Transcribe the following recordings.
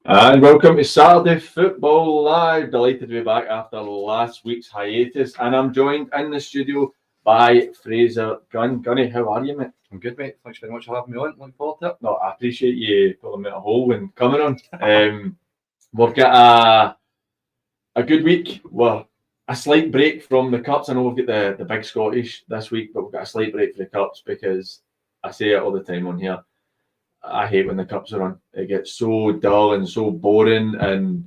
And welcome to Saturday Football Live. Delighted to be back after last week's hiatus. And I'm joined in the studio by Fraser Gunn. Gunny, how are you, mate? I'm good, mate. Thanks very much for having me on. Looking forward to it. No, I appreciate you pulling me out a hole and coming on. We've got a good week. Well, a slight break from the Cups. I know we've got the big Scottish this week, but we've got a slight break for the Cups because I say it all the time on here. I hate when the Cups are on. It gets so dull and so boring, and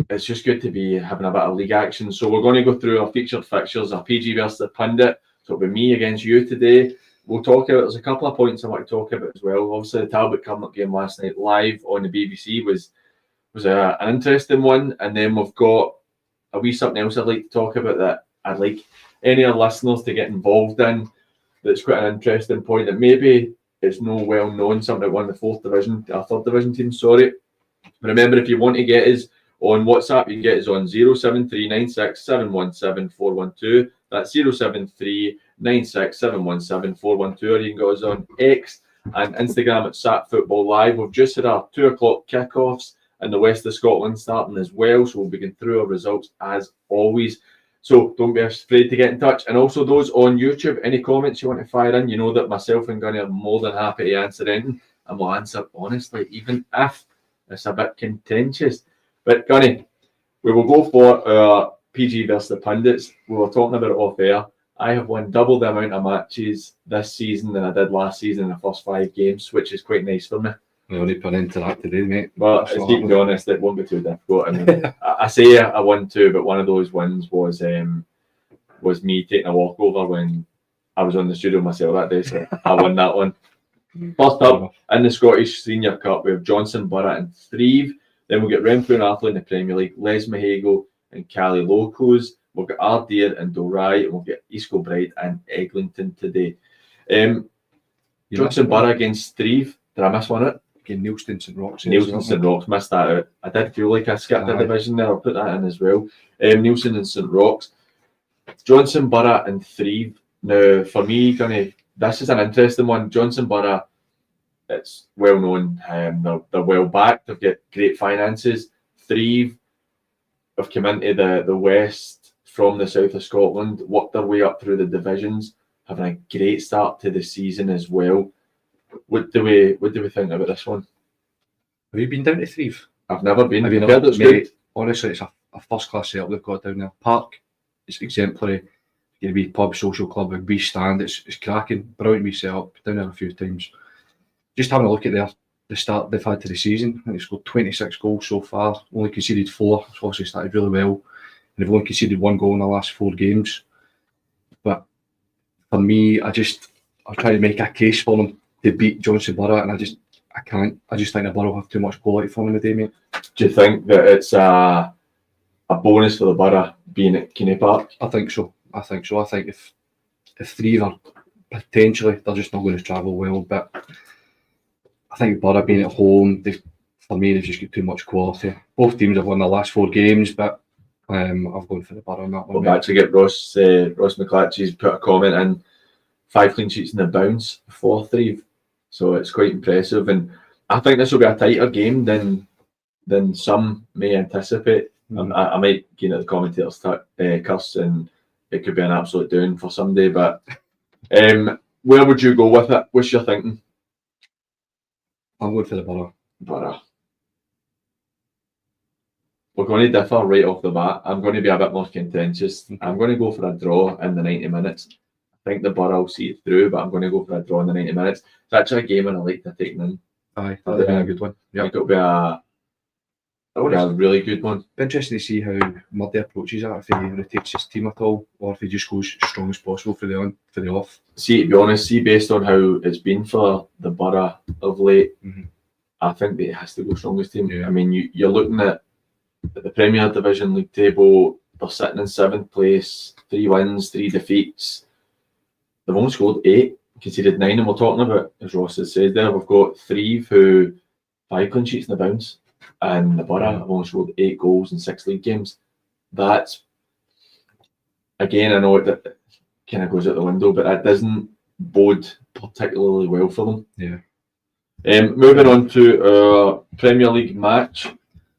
it's just good to be having a bit of league action. So we're going to go through our featured fixtures, our PG versus the Pundit. So it'll be me against you today. We'll talk about, there's a couple of points I want to talk about as well. Obviously, the Talbot Cumnock game last night live on the BBC was an interesting one. And then we've got a wee something else I'd like to talk about that I'd like any of our listeners to get involved in. That's quite an interesting point that maybe it's no well known, something like one of the third division teams, sorry. But remember, if you want to get us on WhatsApp, you can get us on 07396717412. That's 07396717412. Or you can go us on X and Instagram at Sat Football Live. We've just had our 2 o'clock kickoffs in the west of Scotland starting as well. So we'll be going through our results as always. So don't be afraid to get in touch. And also those on YouTube, any comments you want to fire in, you know that myself and Gunny are more than happy to answer anything. And we'll answer honestly, even if it's a bit contentious. But Gunny, we will go for our PG versus the Pundits. We were talking about it off air. I have won double the amount of matches this season than I did last season in the first 5 games, which is quite nice for me. We only put into that today, mate. Well, if you can be honest, it won't be too difficult. I mean, I say I won 2, but one of those wins was me taking a walkover when I was on the studio myself that day, so I won that one. First up, in the Scottish Senior Cup, we have Johnson, Borough and Threave. Then we'll get Renfrew and Athlone in the Premier League, Les Mahago and Cali Locos. We'll get Ardere and Dalry, and we'll get East Kilbride and Eglinton today. Johnson, Borough against Threave. Did I miss one out? Neilston St Rocks. Neilston St Rocks, missed that out. I did feel like I skipped a division there. I'll put that in as well. Neilston and St Rocks. Johnson, Borough and Threave. Now, for me, this is an interesting one. Johnson, Borough, it's well known. They're well backed. They've got great finances. Threave have come into the west from the south of Scotland, worked their way up through the divisions, having a great start to the season as well. What do we think about this one? Have you been down to Threave? I've never been. Have you heard it's good? Good? Honestly, it's a first class setup they've got down there. Park, it's exemplary. Get a wee pub, social club, a wee stand. It's cracking. Brilliant wee setup. Been down there a few times. Just having a look at the start they've had to the season. I think they've scored 26 goals so far. Only conceded 4. It's obviously started really well. And they've only conceded 1 goal in the last 4 games. But for me, I'll try to make a case for them to beat Johnson Borough, and I can't. I just think the Borough have too much quality for them today, mate. Do you think that it's a bonus for the Borough being at Keene Park? I think so. I think if Threave are potentially, they're just not going to travel well, but I think Borough being at home, they've just got too much quality. Both teams have won their last 4 games, but I've gone for the Borough on that one. We'll actually get Ross McClatchy's put a comment in, 5 clean sheets in the bounce for Threave. So it's quite impressive, and I think this will be a tighter game than some may anticipate. I might get at the commentators curse, and it could be an absolute doom for somebody. But where would you go with it? What's your thinking? I'm going for the Borough. Borough. We're going to differ right off the bat. I'm going to be a bit more contentious. I'm going to go for a draw in the 90 minutes. I think the Borough will see it through, but I'm going to go for a draw in the 90 minutes. It's actually a game and I like to take in. Aye, that'll be a good one. Yeah, it'll be a really good one. Be interesting to see how Murdy approaches that, if he rotates his team at all, or if he just goes as strong as possible for the off. See, to be honest, based on how it's been for the Borough of late, I think that it has to go strongest team. Yeah. I mean, you're looking at the Premier Division league table. They're sitting in 7th place, 3 wins, 3 defeats. They've only scored 8, conceded 9, and we're talking about, as Ross has said there, we've got Threave who 5 clean sheets in the bounce, and the Borough have only scored 8 goals in 6 league games. That's, again, I know it kind of goes out the window, but that doesn't bode particularly well for them. Yeah. Moving on to Premier League match.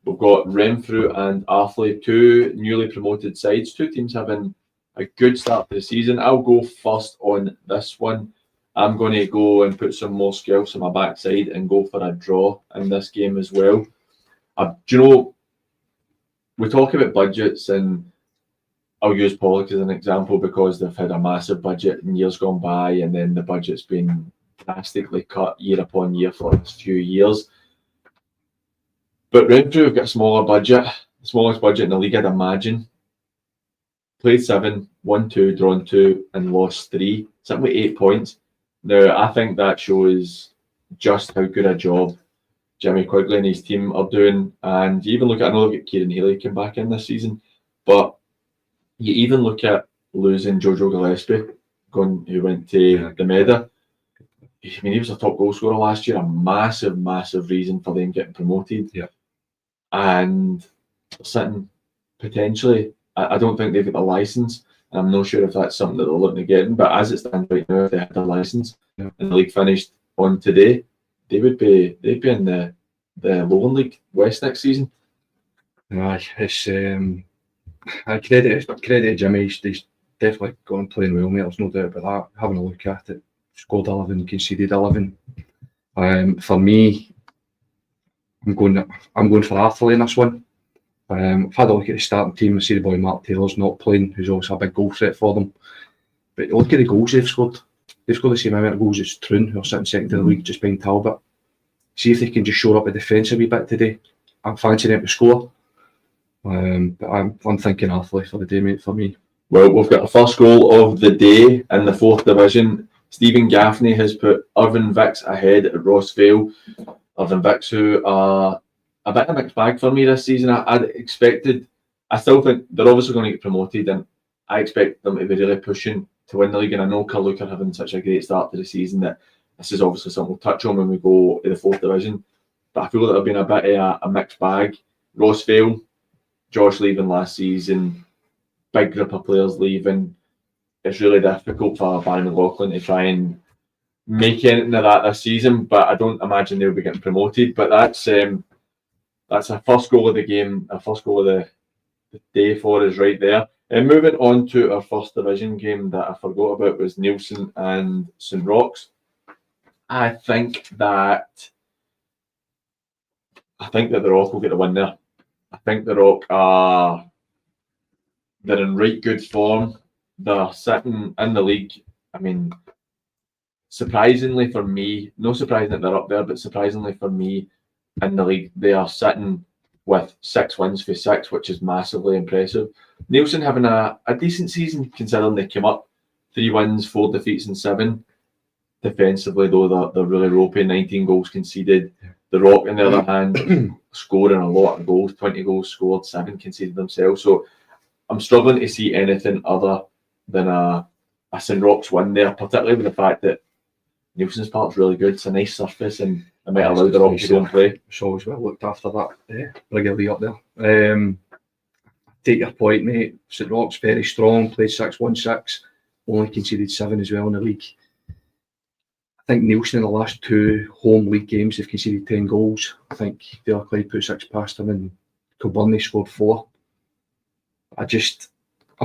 We've got Renfrew and Artley, two newly promoted sides, two teams having a good start to the season. I'll go first on this one. I'm going to go and put some more skills on my backside and go for a draw in this game as well. Do you know, we talk about budgets, and I'll use Pollock as an example because they've had a massive budget in years gone by, and then the budget's been drastically cut year upon year for the last few years. But Renfrew have got a smaller budget, the smallest budget in the league, I'd imagine. Played 7, won 2, drawn 2, and lost 3. Sitting with 8 points. Now, I think that shows just how good a job Jimmy Quigley and his team are doing. And you even look at, I know they've got Kieran Healy came back in this season, but you even look at losing Jojo Gillespie, who went to the Meda. I mean, he was a top goal scorer last year, a massive, massive reason for them getting promoted. Yeah. And sitting potentially, I don't think they've got the licence. I'm not sure if that's something that they're looking to get, but as it stands right now, if they had the licence and the league finished on today, they'd be in the Lowland League West next season. It's credit Jimmy. He's definitely gone playing well, mate. There's no doubt about that. Having a look at it, scored 11, conceded 11. For me, I'm going for Arthur in this one. I've had a look at the starting team. I see the boy Mark Taylor's not playing, who's also a big goal threat for them. But look at the goals they've scored. They've scored the same amount of goals as Troon, who are sitting second in the league just behind Talbot. See if they can just shore up the defence a wee bit today. I'm fancying them to score. But I'm thinking Arthur for the day, mate, for me. Well, we've got the first goal of the day in the 4th division. Stephen Gaffney has put Irvine Vicks ahead at Ross Vale. Irvine Vicks, who are a bit of a mixed bag for me this season. I still think they're obviously going to get promoted, and I expect them to be really pushing to win the league. And I know Carluke are having such a great start to the season that this is obviously something we'll touch on when we go to the 4th division. But I feel that they've been a bit of a mixed bag. Ross Vale, Josh leaving last season, big group of players leaving. It's really difficult for Barry McLaughlin to try and make anything of that this season, but I don't imagine they'll be getting promoted. But that's a first goal of the game, a first goal of the day for us right there. And moving on to our 1st division game that I forgot about was Neilson and St Roch's. I think that the Rock will get the win there. I think the Rock they're in right good form. They're sitting in the league. I mean, surprisingly for me, no surprising that they're up there, but surprisingly for me, in the league, they are sitting with 6 wins for 6, which is massively impressive. Neilson having a decent season considering they came up 3 wins, 4 defeats and 7. Defensively though, they're really ropey, 19 goals conceded. The Rock, on the other hand, scoring a lot of goals, 20 goals scored, 7 conceded themselves. So I'm struggling to see anything other than a St Roch's win there, particularly with the fact that Neilson's Park's really good. It's a nice surface and it might allow the Rock to go and play. It's always well looked after that. Regularly up there. Take your point, mate. St Roch's very strong, played 6-1-6, only conceded 7 as well in the league. I think Neilson in the last 2 home league games they've conceded 10 goals. I think Dale Clyde put 6 past them and Kilburn scored 4. I'm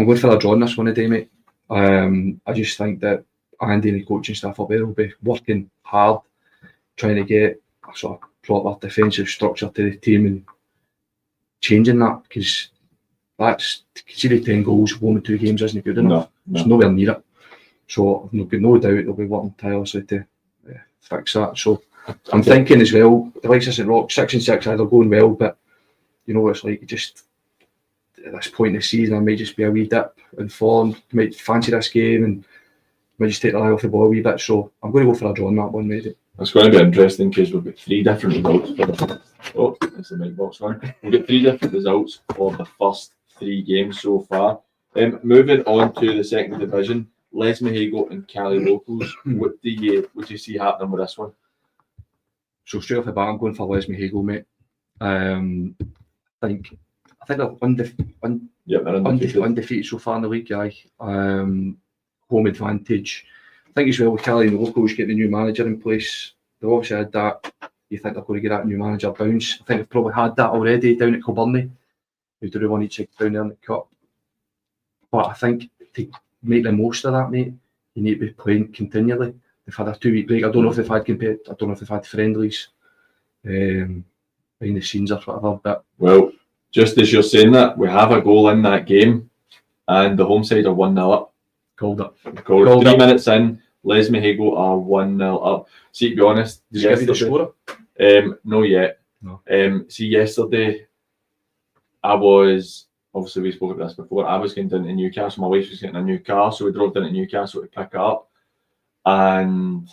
going for a draw in this one today, mate. I just think that Andy and the coaching staff up there will be working hard, trying to get a sort of proper defensive structure to the team and changing that, because that's conceded 10 goals, home in 2 games isn't good enough. No. It's nowhere near it. So I've got no doubt they'll be working tirelessly to fix that. So I'm thinking as well, the likes of St Roch, 6-6, either going well, but you know what it's like, just at this point in the season, I might just be a wee dip in form, might fancy this game and might just take the eye off the ball a wee bit. So I'm going to go for a draw on that one, maybe. It's going to be interesting because we've got 3 different results that's the mic box one. We've got 3 different results for the first 3 games so far. Moving on to the 2nd division, Les Mahago and Cali Locals. What do you see happening with this one? So straight off the bat, I'm going for Les Mahago, mate. I think they're undefeated so far in the league, home advantage. I think as well with Cali and Locals getting a new manager in place, they've obviously had that you think they're going to get that new manager bounce. I think they've probably had that already down at Kilburn, who drew 1 each down there in the cup. But I think to make the most of that, mate, you need to be playing continually. They've had a 2-week break. I don't know if they've had friendlies behind the scenes or whatever. But well, just as you're saying that, we have a goal in that game, and the home side are 1-0 up. Called it. 3 minutes in, Les Mehigo are 1-0 up. See, to be honest, did you give you the scorer? No yet. No. See, yesterday, I was, obviously we spoke about this before, I was getting down to Newcastle, my wife was getting a new car, so we drove down to Newcastle to pick her up. And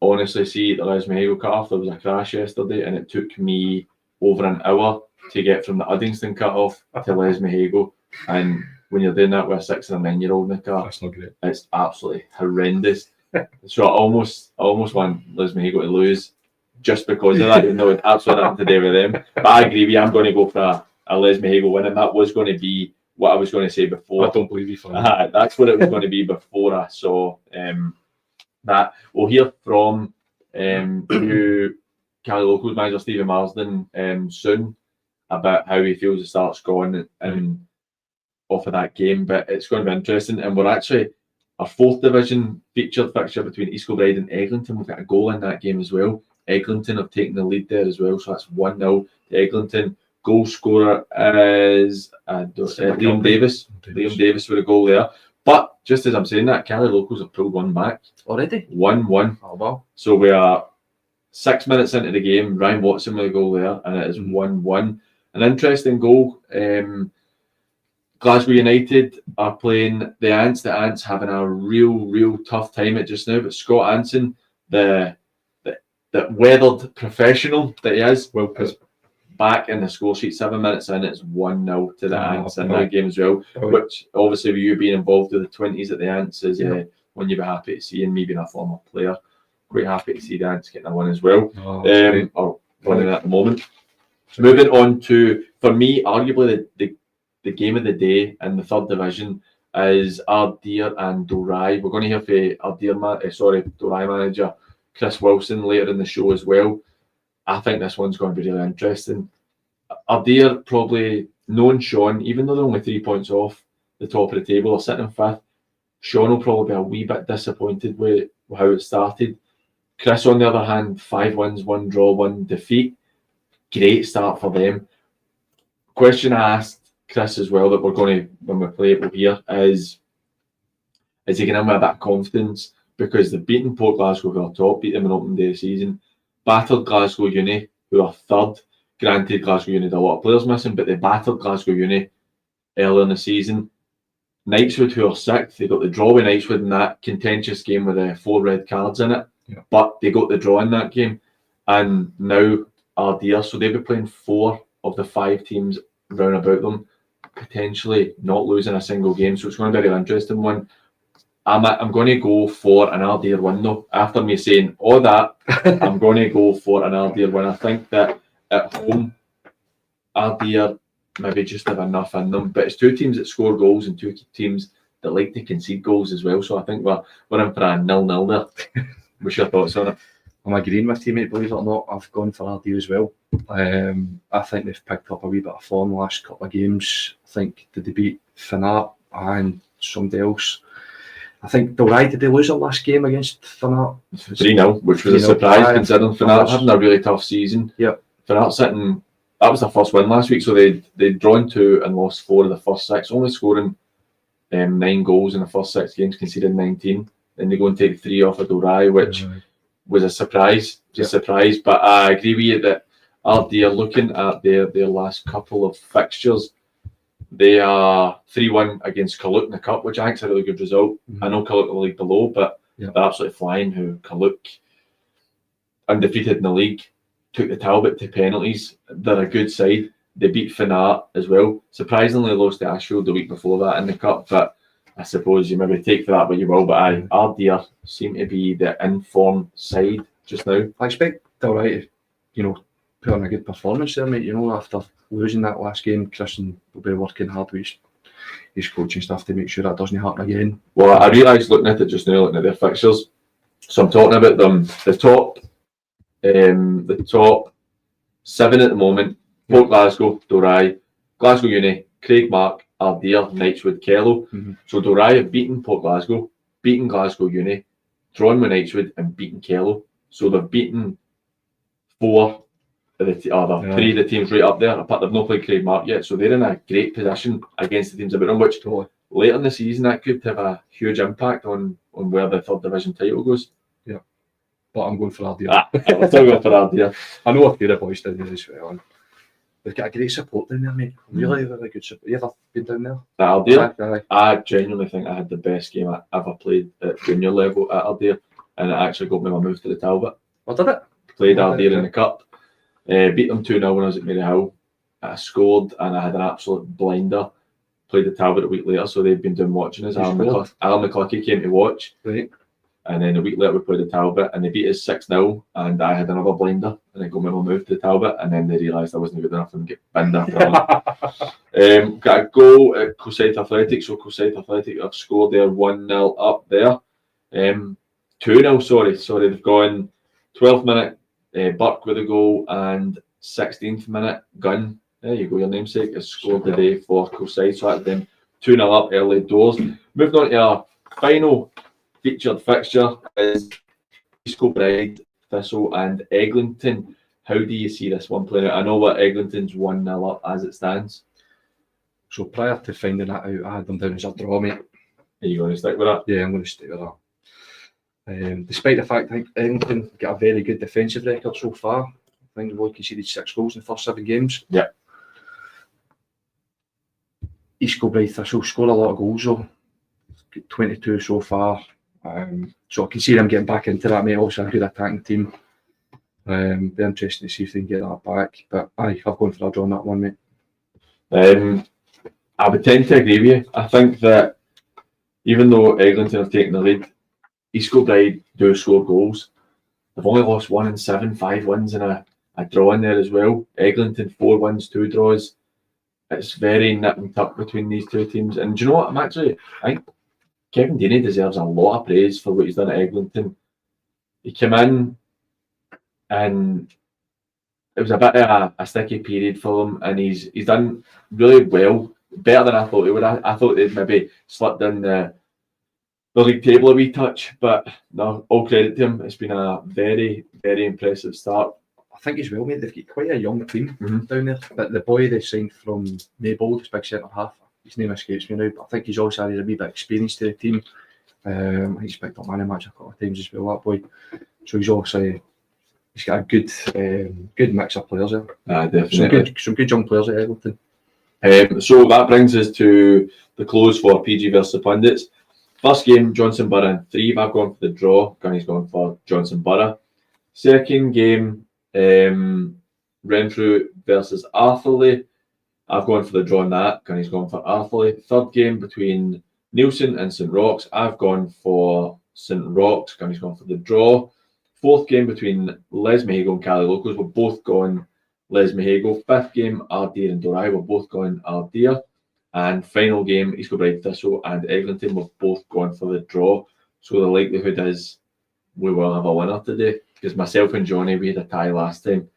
honestly, see, the Les Mehigo cut-off, there was a crash yesterday, and it took me over an hour to get from the Uddingston cut-off to Les Mehigo. And when you're doing that with a 6 and a 9-year-old in the car, that's not great. It's absolutely horrendous. So I almost want Les Mehigo to lose just because of that, even though it absolutely nothing to do with them. But I agree with you, I'm going to go for a Les Mehigo win, and that was going to be what I was going to say before. I don't believe you for that. That's what it was going to be before I saw that. We'll hear from new Cali Locals manager Stephen Marsden soon about how he feels the start's gone and off of that game, but it's going to be interesting. And we're actually our 4th division featured fixture between East Kilbride and Eglinton. We've got a goal in that game as well. Eglinton have taken the lead there as well, so that's 1-0 to Eglinton. Goal scorer is Liam Davis. Liam Davis with a goal there. But just as I'm saying that, Cali Locals have pulled one back. Already? 1-1. Oh, wow. So we are 6 minutes into the game. Ryan Watson with a goal there, and it is 1-1. An interesting goal. Glasgow United are playing the Ants. The Ants having a real tough time at just now. But Scott Anson, the weathered professional that he is, is back in the score sheet. 7 minutes in, it's 1-0 to the Ants in that game as well. Which obviously, with you being involved with the 20s at the Ants, is one you'd be happy to see, and me being a former player, quite happy to see the Ants getting a win as well. Or winning at the moment. Moving on to, for me, arguably the game of the day in the 3rd division is Ardere and Dorai. We're going to hear from Dorai manager Chris Wilson later in the show as well. I think this one's going to be really interesting. Ardere probably, knowing Sean, even though they're only 3 points off the top of the table, they're sitting in 5th. Sean will probably be a wee bit disappointed with how it started. Chris, on the other hand, 5 wins, 1 draw, 1 defeat. Great start for them. Question I asked Chris as well that we're going to, when we play it, we'll hear is he going in with a bit of confidence because they've beaten Port Glasgow, who are top, beat them in opening day of the season, battered Glasgow Uni, who are 3rd. Granted, Glasgow Uni had a lot of players missing, but they battered Glasgow Uni earlier in the season. Knightswood, who are 6th, they got the draw with Knightswood in that contentious game with 4 red cards in it, but they got the draw in that game. And now Ardere, so they'll be playing 4 of the 5 teams round about them, potentially not losing a single game. So it's going to be a very interesting one. I'm going to go for an Ardere win though. After me saying all that, I'm going to go for an Ardere win. I think that at home, Ardere maybe just have enough in them. But it's 2 teams that score goals and 2 teams that like to concede goals as well. So I think we're in for a 0-0 there. What's your thoughts on it? I'm agreeing with you, mate. Believe it or not, I've gone for Ardere as well. I think they've picked up a wee bit of form the last couple of games. I think did they beat Fanat and somebody else? I think did they lose their last game against Fanat? 3-0, which was a surprise considering Fanat having a really tough season. Yeah. Fanat sitting, that was their first win last week, so they'd drawn 2 and lost 4 of the first 6, only scoring 9 goals in the first 6 games, conceded 19. Then they go and take 3 off of Dorai, which was a surprise, surprise. But I agree with you that Ardere, looking at their last couple of fixtures, they are 3-1 against Kaluk in the Cup, which I think is a really good result. I know Kaluk are the league below, but they're absolutely flying. Who Kaluk, undefeated in the league, took the Talbot to penalties. They're a good side. They beat Fanat as well. Surprisingly lost to Ashfield the week before that in the Cup, but I suppose you maybe take for that what you will. But Ardere seem to be the informed side just now. I expect Dorai to, put on a good performance there, mate. After losing that last game, Christian will be working hard with his coaching staff to make sure that doesn't happen again. Well, I realised looking at it just now, looking at their fixtures. So I'm talking about them. The top the top 7 at the moment: Port Glasgow, Dorai, Glasgow Uni, Craigmark, Ardere, Knightswood, Kello. So Dorai have beaten Port Glasgow, beaten Glasgow Uni, drawn with Knightswood, and beaten Kello. So they've beaten 4 of the 3 of the teams right up there. Apart they've not played Craigmark yet, so they're in a great position against the teams that we're on, which later in the season that could have a huge impact on where the 3rd division title goes. Yeah, but I'm going for Ardere. I'm still going for Ardere. I know a few of the boys down there as well. And they've got a great support down there, mate. Really good support. You ever been down there? At Ardere? I genuinely think I had the best game I ever played at junior level at Ardere, and it actually got me my move to the Talbot. What did it? Played Ardere in the Cup. Beat them 2-0 when I was at Maryhill. I scored and I had an absolute blinder. Played the Talbot a week later, so they've been doing watching us. Alan McClucky came to watch. Right. And then a week later we played the Talbot and they beat us 6-0 and I had another blinder and I got my move to the Talbot and then they realised I wasn't good enough and get binned after that. Got a goal at Kilsyth Athletic, so Kilsyth Athletic have scored there 1-0 up there. 2-0, sorry, they've gone 12th minute Burke with a goal and 16th minute Gunn, there you go, your namesake, has scored today for Kilsyth, so that's them 2-0 up early doors. Moving on to our final featured fixture is East Kilbride, Thistle and Eglinton. How do you see this one playing out? I know what Eglinton's 1-0 up as it stands. So prior to finding that out, I had them down as a draw, mate. Are you going to stick with that? Yeah, I'm going to stick with that. Despite the fact I think Eglinton got a very good defensive record so far. I think they've only conceded 6 goals in the first 7 games. Yeah. East Kilbride Thistle score a lot of goals though. 22 so far. So I can see them getting back into that, mate. Also a good attacking team. Be interesting to see if they can get that back. But I've gone for a draw on that one, mate. I would tend to agree with you. I think that even though Eglinton have taken the lead, East Kilbride do score goals. They've only lost 1 in 7, 5 wins and a draw in there as well. Eglinton 4 wins, 2 draws. It's very nip and tuck between these 2 teams. And do you know what? I think Kevin Deaney deserves a lot of praise for what he's done at Eglinton. He came in and it was a bit of a sticky period for him, and he's done really well, better than I thought he would. I thought they'd maybe slipped in the league table a wee touch, but no, all credit to him. It's been a very, very impressive start. I think as well, mate, they've got quite a young team down there. But the boy they signed from Maybold, this big centre half, his name escapes me now, but I think he's also added a wee bit of experience to the team. He's picked up man of match a couple of times as well, that boy. So he's got a good mix of players there. Definitely. Some good young players at Eglinton. So that brings us to the close for PG versus the Pundits. First game, Johnson Borough in 3. I've gone for the draw. Gunny's gone for Johnson Borough. Second game, Renfrew versus Arthurlie. I've gone for the draw on that. Gunny's gone for Arthurlie. Third game between Neilson and St Roch's. I've gone for St Roch's. Gunny's gone for the draw. Fourth game between Les Mahago and Cali Locals. We've both gone Les Mahago. Fifth game, Ardere and Dorai. We've both gone Ardere. And final game, East Kilbride Thistle and Eglinton. We've both gone for the draw. So the likelihood is we will have a winner today. Because myself and Johnny, we had a tie last time.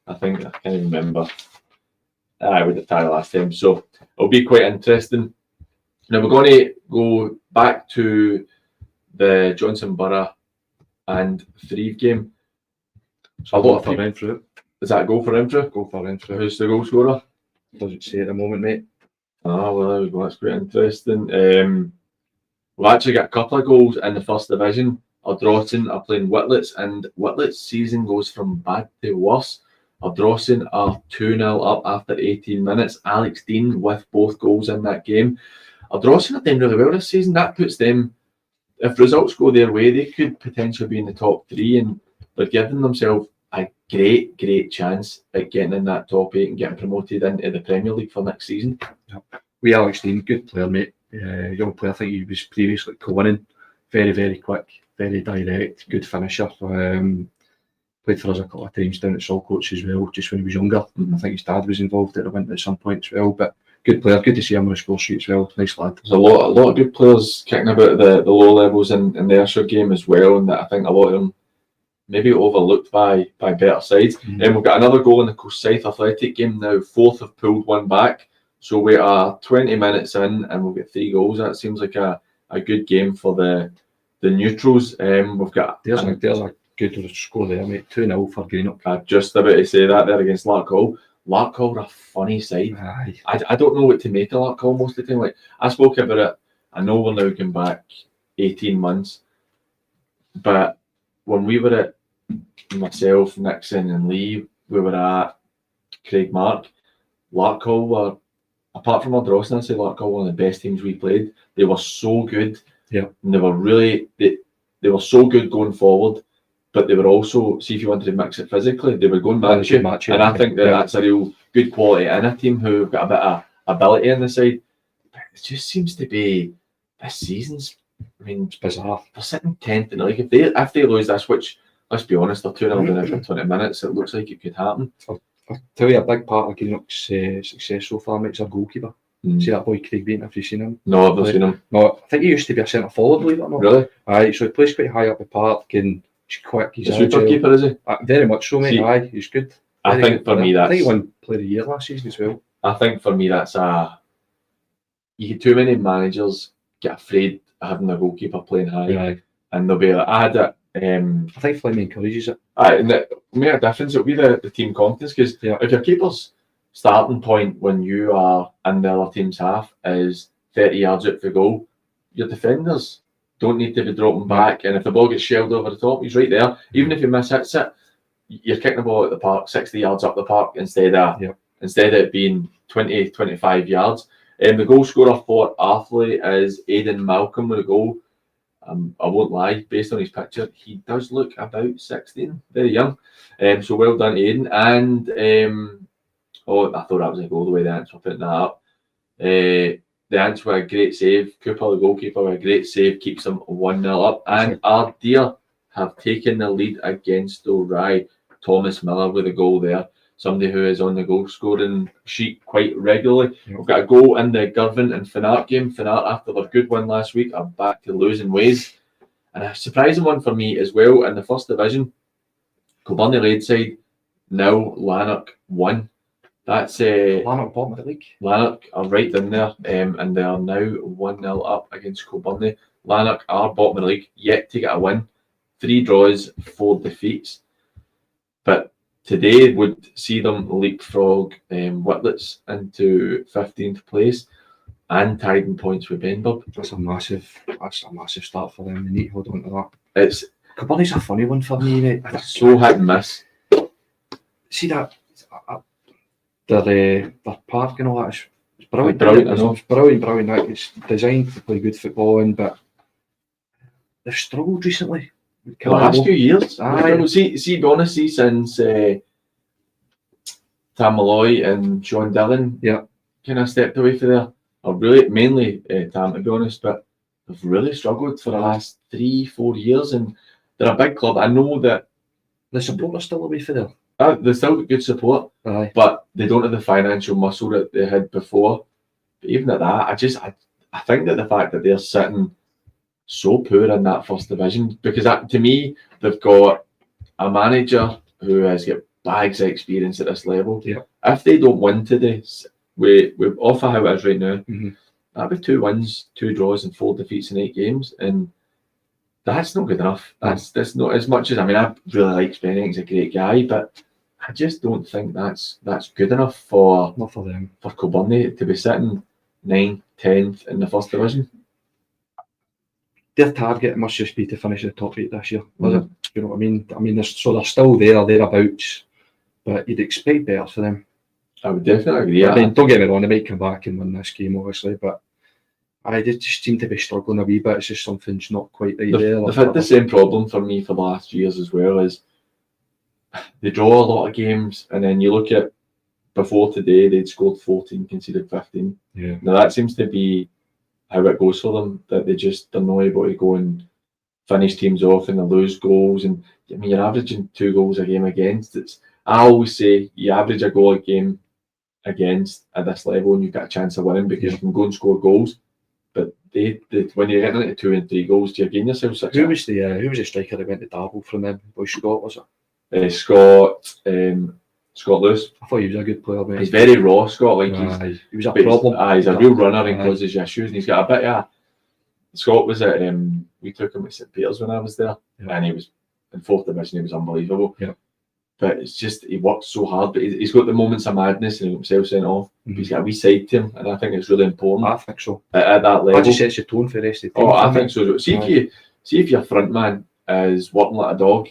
I can't even remember. We had a tie last time. So it'll be quite interesting. Now we're going to go back to the Johnson Borough and Threave game. So a lot for Renfrew. Is that a goal for Renfrew? Goal for Renfrew. Who's the goal scorer? Doesn't say at the moment, mate. Well, there we go. That's quite interesting. We've actually got a couple of goals in the first division. Ardrossan are playing Whitlets, and Whitlets' season goes from bad to worse. Ardrossan are 2-0 up after 18 minutes. Alex Dean with both goals in that game. Ardrossan are doing really well this season. That puts them, if results go their way, they could potentially be in the top 3, and they're giving themselves a great chance at getting in that top 8 and getting promoted into the Premier League for next season. We Alex Dean, good player, mate. Young player. I think he was previously co-winning. Very quick, very direct, good finisher. Played for us a couple of times down at Saltcoats as well, just when he was younger. I think his dad was involved at the Winter at some point as well. But good player, good to see him on the score sheet as well. Nice lad. There's a lot of good players kicking about the low levels in the Ayrshire game as well, and that I think a lot of them maybe overlooked by better sides. And we've got another goal in the Coast Athletic game now. Fourth have pulled one back. So we are 20 minutes in and we've got 3 goals. That seems like a good game for the neutrals. We've got There's a good score there, mate. 2-0 for Greenock. I'm just about to say that there against Larkhall. Larkhall are a funny side. Aye. I don't know what to make of Larkhall most of the time. Like, I spoke about it. I know we're now going back 18 months. But when we were at myself, Nixon and Lee, we were at Craigmark, Larkhall were, apart from Ardrossan, I'd say Larkhall were one of the best teams we played. They were so good. Yeah. And they were really, they were so good going forward, but they were also, see if you wanted to mix it physically, they were going back to you. And I think that's a real good quality in a team who've got a bit of ability on the side. But it just seems to be, this season's, I mean, It's bizarre. they're sitting 10th in the league. If they lose this, which, let's be honest, they're 2-0 down after 20 minutes, it looks like it could happen. I'll tell you, a big part of Greenock's success so far, mate, is our goalkeeper. See that boy Craig Beaton, have you seen him? No, I've not seen him. No, I think he used to be a centre forward, believe it or not. Really? Aye, so he plays quite high up the park and he's quick, he's a super keeper, is he? Very much so, mate. See, aye, he's good. I Very think good for me I think he that's, won Player of the Year last season as well. I think for me that's you get too many managers get afraid of having a goalkeeper playing high, Aye. and they'll be like, I had it. I think Fleming encourages it. And it made a difference. It'll be the team confidence, because if your keeper's starting point when you are in the other team's half is 30 yards out for goal, your defenders don't need to be dropping back, and if the ball gets shelled over the top, he's right there. Even if you miss hits it, you're kicking the ball out the park 60 yards up the park instead of it being 20, 25 yards. The goal scorer for Arthley is Aidan Malcolm with a goal. I won't lie, based on his picture, he does look about 16, very young. So well done, Aidan. And I thought that was a goal the way the Ants were putting that up. The Ants were a great save. Cooper, the goalkeeper, with a great save, keeps them 1-0 up. And Ardere have taken the lead against O'Rye. Thomas Miller with a goal there. Somebody who is on the goal scoring sheet quite regularly. We've got a goal in the Girvan and Finnart game. Finnart, after their good one last week, are back to losing ways. And a surprising one for me as well in the first division. Kilburn Lakeside 0, Lanark 1. That's Lanark bottom of the league. Lanark are right in there, and they are now 1-0 up against Kilburn. Lanark are bottom of the league, yet to get a win. 3 draws, 4 defeats. But today would see them leapfrog Whitlets into 15th place and tied in points with Benburg. That's a massive start for them. They need to hold on to that. Kilburn a funny one for me, mate. It's so hit and miss. See that their park and all that is brilliant. It's brilliant. Like, it's designed to play good football in, but they've struggled recently. The last few years, aye. See, be honest, since Tam Malloy and Sean Dillon kind of stepped away from there, or really mainly Tam, to be honest, but they've really struggled for the last 3-4 years, and they're a big club. I know that the support is still away from there. They still got good support, but they don't have the financial muscle that they had before. But even at that, I think that the fact that they're sitting so poor in that first division, because to me, they've got a manager who has got bags of experience at this level. If they don't win today, we're off of how it is right now, that'd be 2 wins, 2 draws and 4 defeats in 8 games, and that's not good enough. That's not as much as, I mean, I really like Spenning, he's a great guy, but I just don't think that's good enough for them. For Kilburn to be sitting 9th, 10th in the first division. Their target must just be to finish in the top 8 this year, was it? You know what I mean? They're still thereabouts, but you'd expect better for them. I would definitely agree. I mean, don't get me wrong, they might come back and win this game, obviously, but they just seem to be struggling a wee bit. It's just something's not quite right there. They've had the same problem for me for the last 2 years as well, as they draw a lot of games, and then you look at before today, they'd scored 14, conceded 15. Now that seems to be how it goes for them, that they're not able to go and finish teams off and they lose goals. And I mean, you're averaging 2 goals a game against. I always say you average a goal a game against at this level and you've got a chance of winning, because you can go and score goals, but when you're getting into 2 and 3 goals, you're getting yourself such Who was the striker that went to Darvel from them? Boy Scott, was it? Scott Lewis. I thought he was a good player, mate. He's very raw, Scott. Like he was a problem. He's a real runner and causes you issues, and he's got a bit. Yeah, Scott was at. We took him to St Peters when I was there, and he was in 4th division. He was unbelievable. Yeah. But it's just he works so hard, but he's got the moments of madness and he got himself sent off. He's got a wee side to him, and I think it's really important. I think so. At that level, that just sets the tone for the rest of the team. Oh, I think so. See if your front man is working like a dog.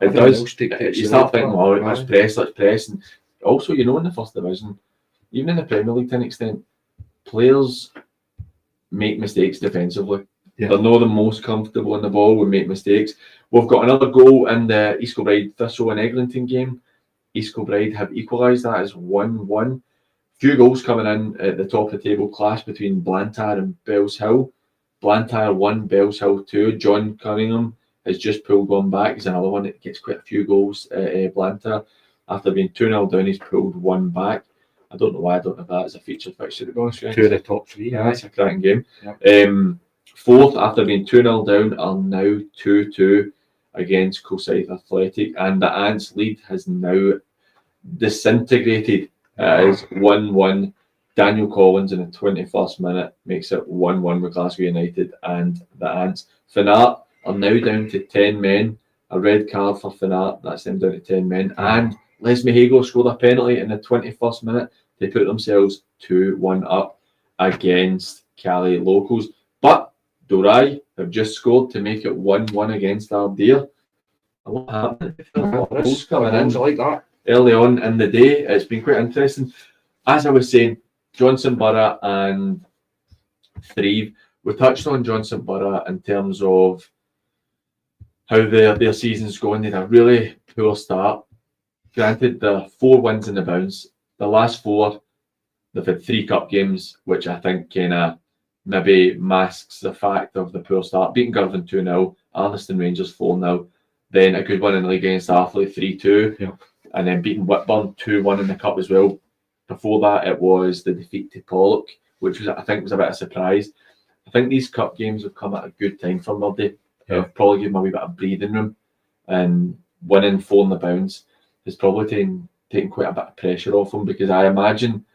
It does. You start thinking, well, let's press. And also, in the 1st division, even in the Premier League to an extent, players make mistakes defensively. Yeah. They're not the most comfortable on the ball. We make mistakes. We've got another goal in the East Kilbride Thistle and Eglinton game. East Kilbride have equalised that as 1-1. Few goals coming in at the top of the table, clash between Blantyre and Bells Hill. Blantyre 1, Bells Hill 2. John Cunningham has just pulled one back. He's another one that gets quite a few goals at Blantyre. After being 2-0 down, he's pulled one back. I don't know why I don't have that as a featured fixture, to be honest with you. 2 of the top 3. Yeah, it's a cracking game. Yeah. 4th, after being 2-0 down, are now 2-2 against Coolside Athletic. And the Ants lead has now disintegrated. It is 1-1. Daniel Collins in the 21st minute makes it 1-1 with Glasgow United and the Ants. Fanart are now down to 10 men. A red card for Fanart, that's them down to 10 men. And Les Mehago scored a penalty in the 21st minute. They put themselves 2-1 up against Cali Locals. But Dorai have just scored to make it 1-1 against Ardere. A lot happening. Goals coming in, like that. Early on in the day, it's been quite interesting. As I was saying, Johnson Borough and Thrieve. We touched on Johnson Borough in terms of how their season's going. They had a really poor start. Granted, they're 4 wins in the bounce. The last 4, they've had 3 cup games, which I think kind of maybe masks the fact of the poor start. Beating Girvan 2-0, Arniston Rangers 4-0, then a good one in the league against Arthur 3-2, and then beating Whitburn 2-1 in the cup as well. Before that, it was the defeat to Pollock, which I think was a bit of a surprise. I think these cup games have come at a good time for Murdy. They've probably given them a wee bit of breathing room, and winning 4 in the bounce has probably taken quite a bit of pressure off them, because I imagine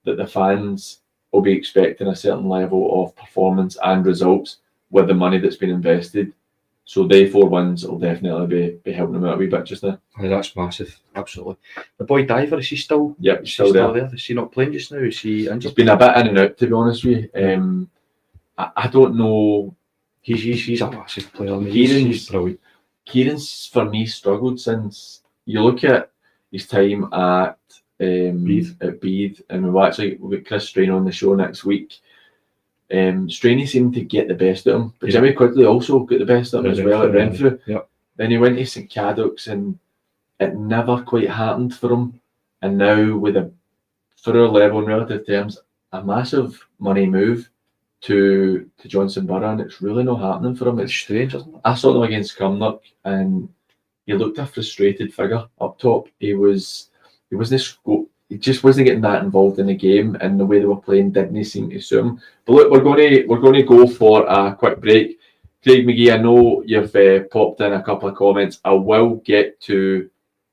that the fans will be expecting a certain level of performance and results with the money that's been invested. So they 4 wins will definitely be helping them out a wee bit just now. Yeah, that's massive, absolutely. The boy Diver, is he still? Yep, he's still there. Is he not playing just now? Is he injured? He's been a bit in and out, to be honest with you. I don't know. He's a massive player. He's brilliant. Kieran's for me struggled since you look at his time at Beath, and we've got Chris Strain on the show next week. Strainey seemed to get the best of him, but Jimmy Quigley also got the best of him as well at Renfrew. Then he went to St Cadoc's and it never quite happened for him. And now with for our level in relative terms, a massive money move to Johnson Borough, and it's really not happening for him. It's strange, isn't it? I saw them against Cumnock and he looked a frustrated figure up top. He just wasn't getting that involved in the game, and the way they were playing didn't seem to suit him. But look, we're going to go for a quick break. Craig McGee, I know you've popped in a couple of comments. I will get to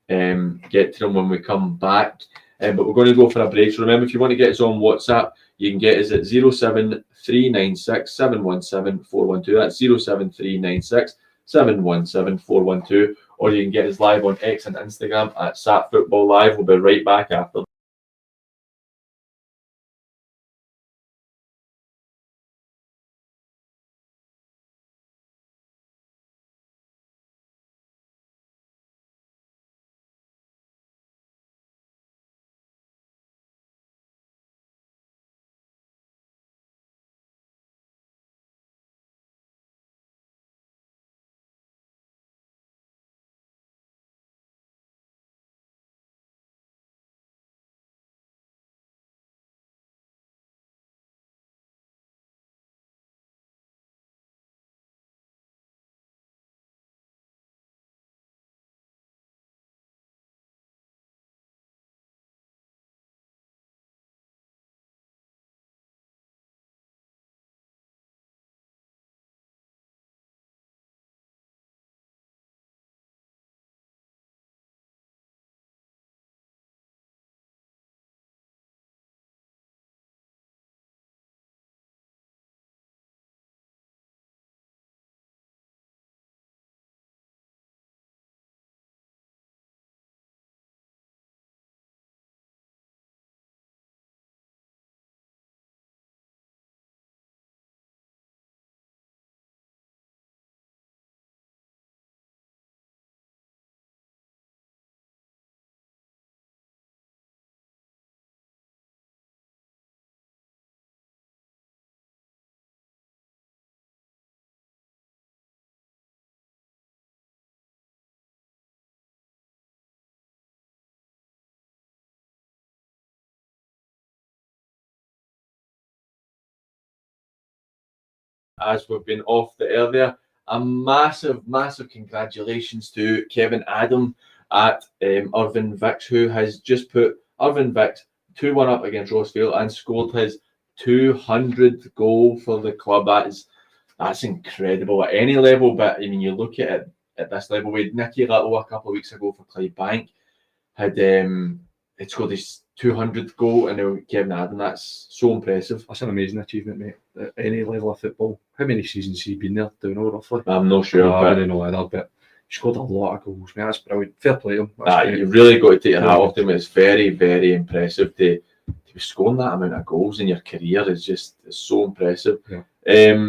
them when we come back. But we're going to go for a break. So remember, if you want to get us on WhatsApp, you can get us at 07396 717 412. That's 07396 717 412. Or you can get us live on X and Instagram at SAT Football Live. We'll be right back after. as we've been off the air there. A massive congratulations to Kevin Adam at Irvine Vicks, who has just put Irvine Vicks 2-1 up against Rossvale and scored his 200th goal for the club. That's incredible at any level, but I mean, you look at it at this level. With Nicky Little a couple of weeks ago for Clydebank had scored his 200th goal, and now Kevin Adam. That's so impressive. That's an amazing achievement, mate. At any level of football. How many seasons has he been there? Do you know roughly? I'm not sure. I don't know either, but he scored a lot of goals, mate. That's brilliant. Fair play to him. You really got to take your hat off to him. It's very, very impressive to be scoring that amount of goals in your career. It's so impressive. Yeah.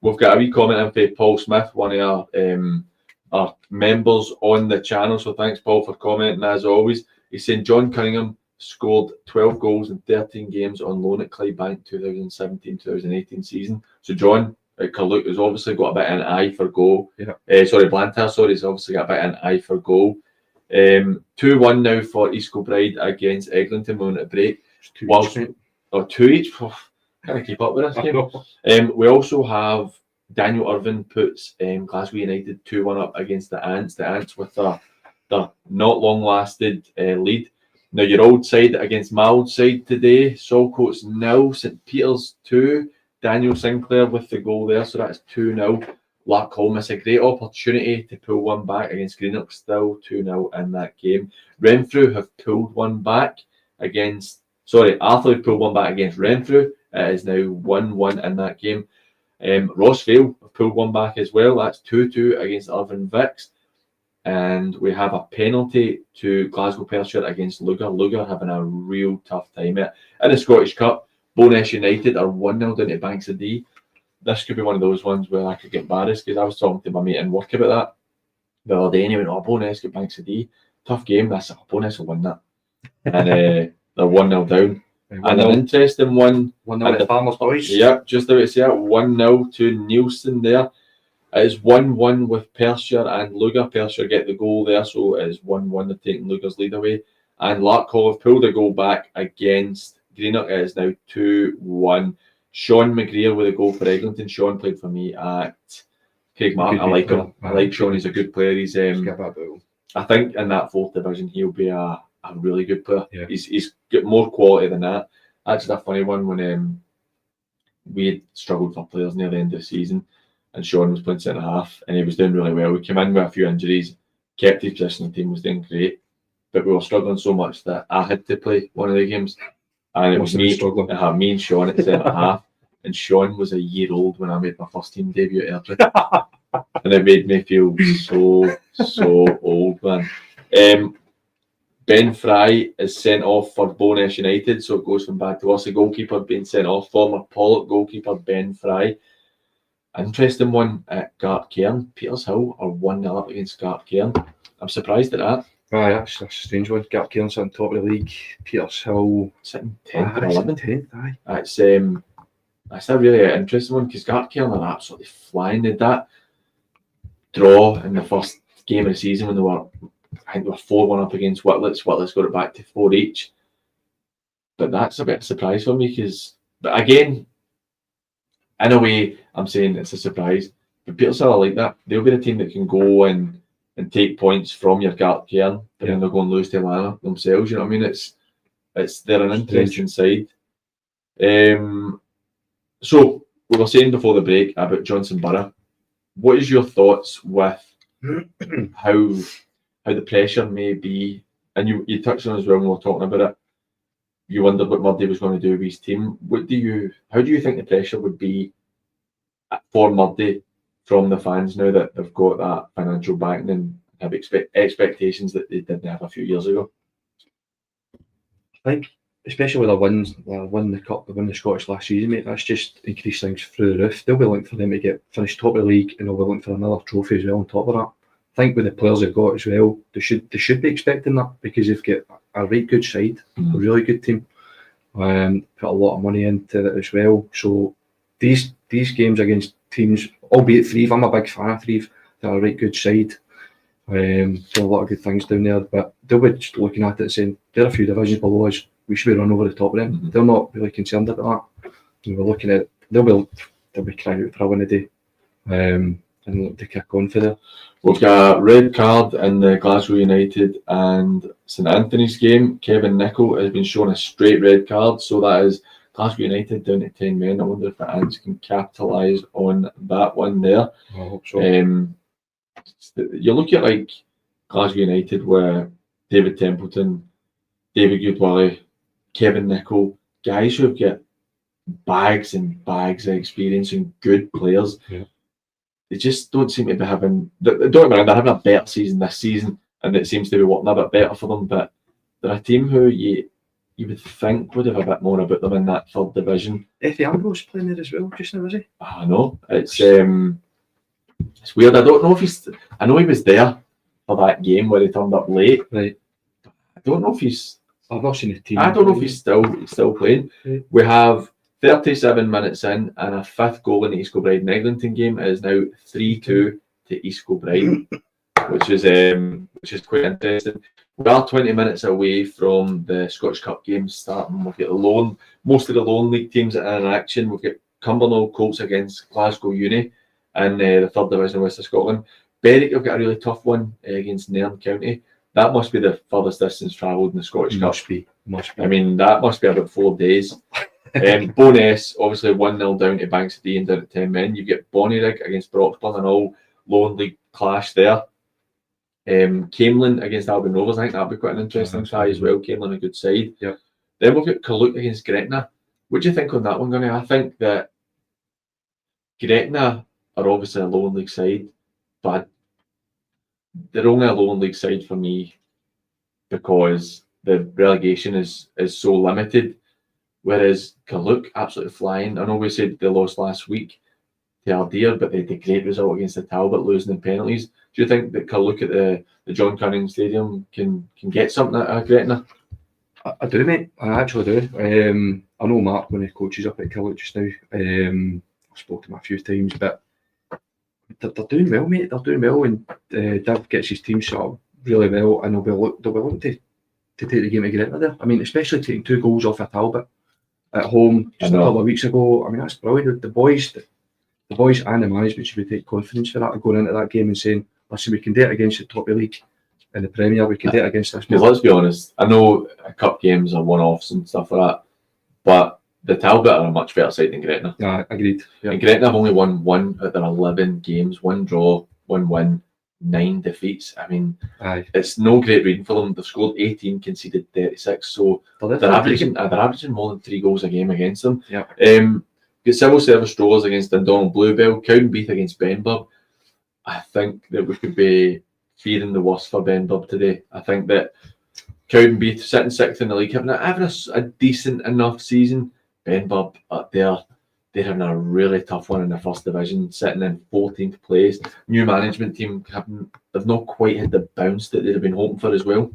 We've got a wee comment in from Paul Smith, one of our members on the channel. So thanks, Paul, for commenting as always. He's saying John Cunningham scored 12 goals in 13 games on loan at Clydebank 2017-2018 season. So John at Carluke has obviously got a bit of an eye for goal. Yeah. Blantyre, he's obviously got a bit of an eye for goal. 2-1 now for East Kilbride against Eglinton. We're on a break. 2 each. Can't keep up with this game. We also have Daniel Irvine puts Glasgow United 2-1 up against the Ants. The Ants with their not long-lasted lead. Now, your old side against my old side today. Saltcoats 0, St Peters 2. Daniel Sinclair with the goal there, so that's 2-0. Larkhall miss a great opportunity to pull one back against Greenock, still 2-0 in that game. Renfrew have pulled one back against... Arthur have pulled one back against Renfrew. It is now 1-1 in that game. Rossvale have pulled one back as well. That's 2-2 against Irvine Vicks. And we have a penalty to Glasgow Perthshire against Lugar. Lugar having a real tough time in the Scottish Cup. Bo'ness United are 1-0 down to Banks of Dee. This could be one of those ones where I could get embarrassed, because I was talking to my mate in work about that the other day, and he went, Bo'ness get Banks of Dee. Tough game. Bo'ness will win that. And they're 1-0 down. And an interesting one. 1-0 to Farmers Boys. Yep, just about to say that. 1-0 to Nielsen there. It is 1-1 with Perthshire and Lugar. Perthshire get the goal there, so it is 1-1. They're taking Lugar's lead away. And Larkhall have pulled a goal back against Greenock. It is now 2-1. Sean McGreer with a goal for Eglinton. Sean played for me at Craig Martin. I like him. I like Sean. He's a good player. I think in that 4th division he'll be a really good player. Yeah. He's got more quality than that. Actually, a funny one when we had struggled for players near the end of the season, and Sean was playing centre half, and he was doing really well. We came in with a few injuries, kept his position, the team was doing great, but we were struggling so much that I had to play one of the games, and it was me and Sean at centre half, and Sean was a year old when I made my first team debut at Airdrie, and it made me feel so old, man. Ben Fry is sent off for Bo'ness United, so it goes from bad to worse. The goalkeeper being sent off, former Pollock goalkeeper Ben Fry. Interesting one at Gartcairn. Petershill are 1-0 up against Gartcairn. I'm surprised at that. That's a strange one. Gartcairn sitting top of the league. Petershill sitting 10th or 11th. 10th, That's a really interesting one, because Gartcairn are absolutely flying. They had that draw in the first game of the season when they were 4-1 up against Whitlets. Whitlets got it back to 4 each. But that's a bit of a surprise for me, but again, in a way, I'm saying it's a surprise. But Petershill are like that. They'll be the team that can go and take points from your Gartcairn, but then they're going to lose to Lana themselves. You know what I mean? They're an interesting side. So we were saying before the break about Johnson Borough. What is your thoughts with how the pressure may be? And you touched on it as well when we were talking about it. You wondered what Murdy was going to do with his team. How do you think the pressure would be for Murdy from the fans now that they've got that financial backing and have expectations that they didn't have a few years ago? I think, especially with the wins, win the cup, win the Scottish last season, mate, that's just increased things through the roof. They'll be looking for them to get finished top of the league, and they'll be looking for another trophy as well on top of that. I think with the players they've got as well, they should be expecting that, because they've got a right good side, a really good team. Put a lot of money into it as well. So these games against teams, albeit Threave, I'm a big fan of Threave. They're a right good side. Doing a lot of good things down there, but they'll be just looking at it and saying they're a few divisions below us. We should be run over the top of them. They're not really concerned about that. And we're looking at they'll they'll be crying out for a win a day. And look to kick on for there. We've got a red card in the Glasgow United and St Anthony's game. Kevin Nicol has been shown a straight red card, so that is Glasgow United down to 10 men. I wonder if the Ants can capitalise on that one there. I hope so. You look at like Glasgow United where David Templeton, David Goodwillie, Kevin Nicol, guys who have got bags and bags of experience and good players. Yeah. They just don't seem to be having. Don't get me wrong, they're having a better season this season, and it seems to be working a bit better for them. But they're a team who you would think would have a bit more about them in that third division. Eddie Ambrose playing there as well just now, is he? I know it's weird. I don't know if he's. I know he was there for that game where he turned up late. Right. I don't know if he's. I've not seen the team. I don't know if he's still playing. Right. We have 37 minutes in and a fifth goal in the East Kilbride and Eglinton game. It is now 3-2 to East Kilbride, which is quite interesting. We are 20 minutes away from the Scottish Cup games starting. We've got most of the lone league teams that are in action. We've got Cumbernauld Colts against Glasgow Uni in the third division of West of Scotland. Berwick have got a really tough one against Nairn County. That must be the furthest distance travelled in the Scottish Cup. Must be. I mean, that must be about 4 days. Bo'ness, obviously 1-0 down to Banks of Dee and down at 10 men. You get Bonnyrigg against Broxburn, and all lone league clash there. Camelin against Albion Rovers. I think that'll be quite an interesting tie as well. Camelin a good side. Yeah. Then we've got Carluke against Gretna. What do you think on that one, Gunny? I think that Gretna are obviously a lone league side, but they're only a lone league side for me because the relegation is so limited. Whereas Carluke absolutely flying. I know we said they lost last week to Ardeer, but they had a great result against the Talbot, losing in penalties. Do you think that Carluke at the John Cunningham Stadium can get something out of Gretna? I do, mate. I actually do. I know Mark, when he coaches up at Carluke just now. I've spoken to him a few times, but they're doing well, mate. They're doing well, and Div gets his team set up really well, and they'll be looking to take the game to Gretna there. I mean, especially taking 2 goals off of Talbot at home just a couple of weeks ago. I mean, that's brilliant. The boys and the management should take confidence for that and going into that game and saying, listen, we can do it against the top of the league in the Premier, we can do it against this. Because let's be honest, I know cup games are one-offs and stuff like that, but the Talbot are a much better side than Gretna. Yeah, agreed. Yeah. And Gretna have only won 1 out of their 11 games, 1 draw, 1 win, 9 defeats. I mean, it's no great reading for them. They've scored 18, conceded 36, so they're averaging more than 3 goals a game against them. Yeah. Got Civil Service Strollers against Dundonald Bluebell, Cowdenbeath against Benburb. I think that we could be fearing the worst for Benburb today. I think that Cowdenbeath sitting 6th in the league, having a decent enough season. Benburb up there, they're having a really tough one in the first division, sitting in 14th place. New management team they've not quite had the bounce that they'd have been hoping for as well.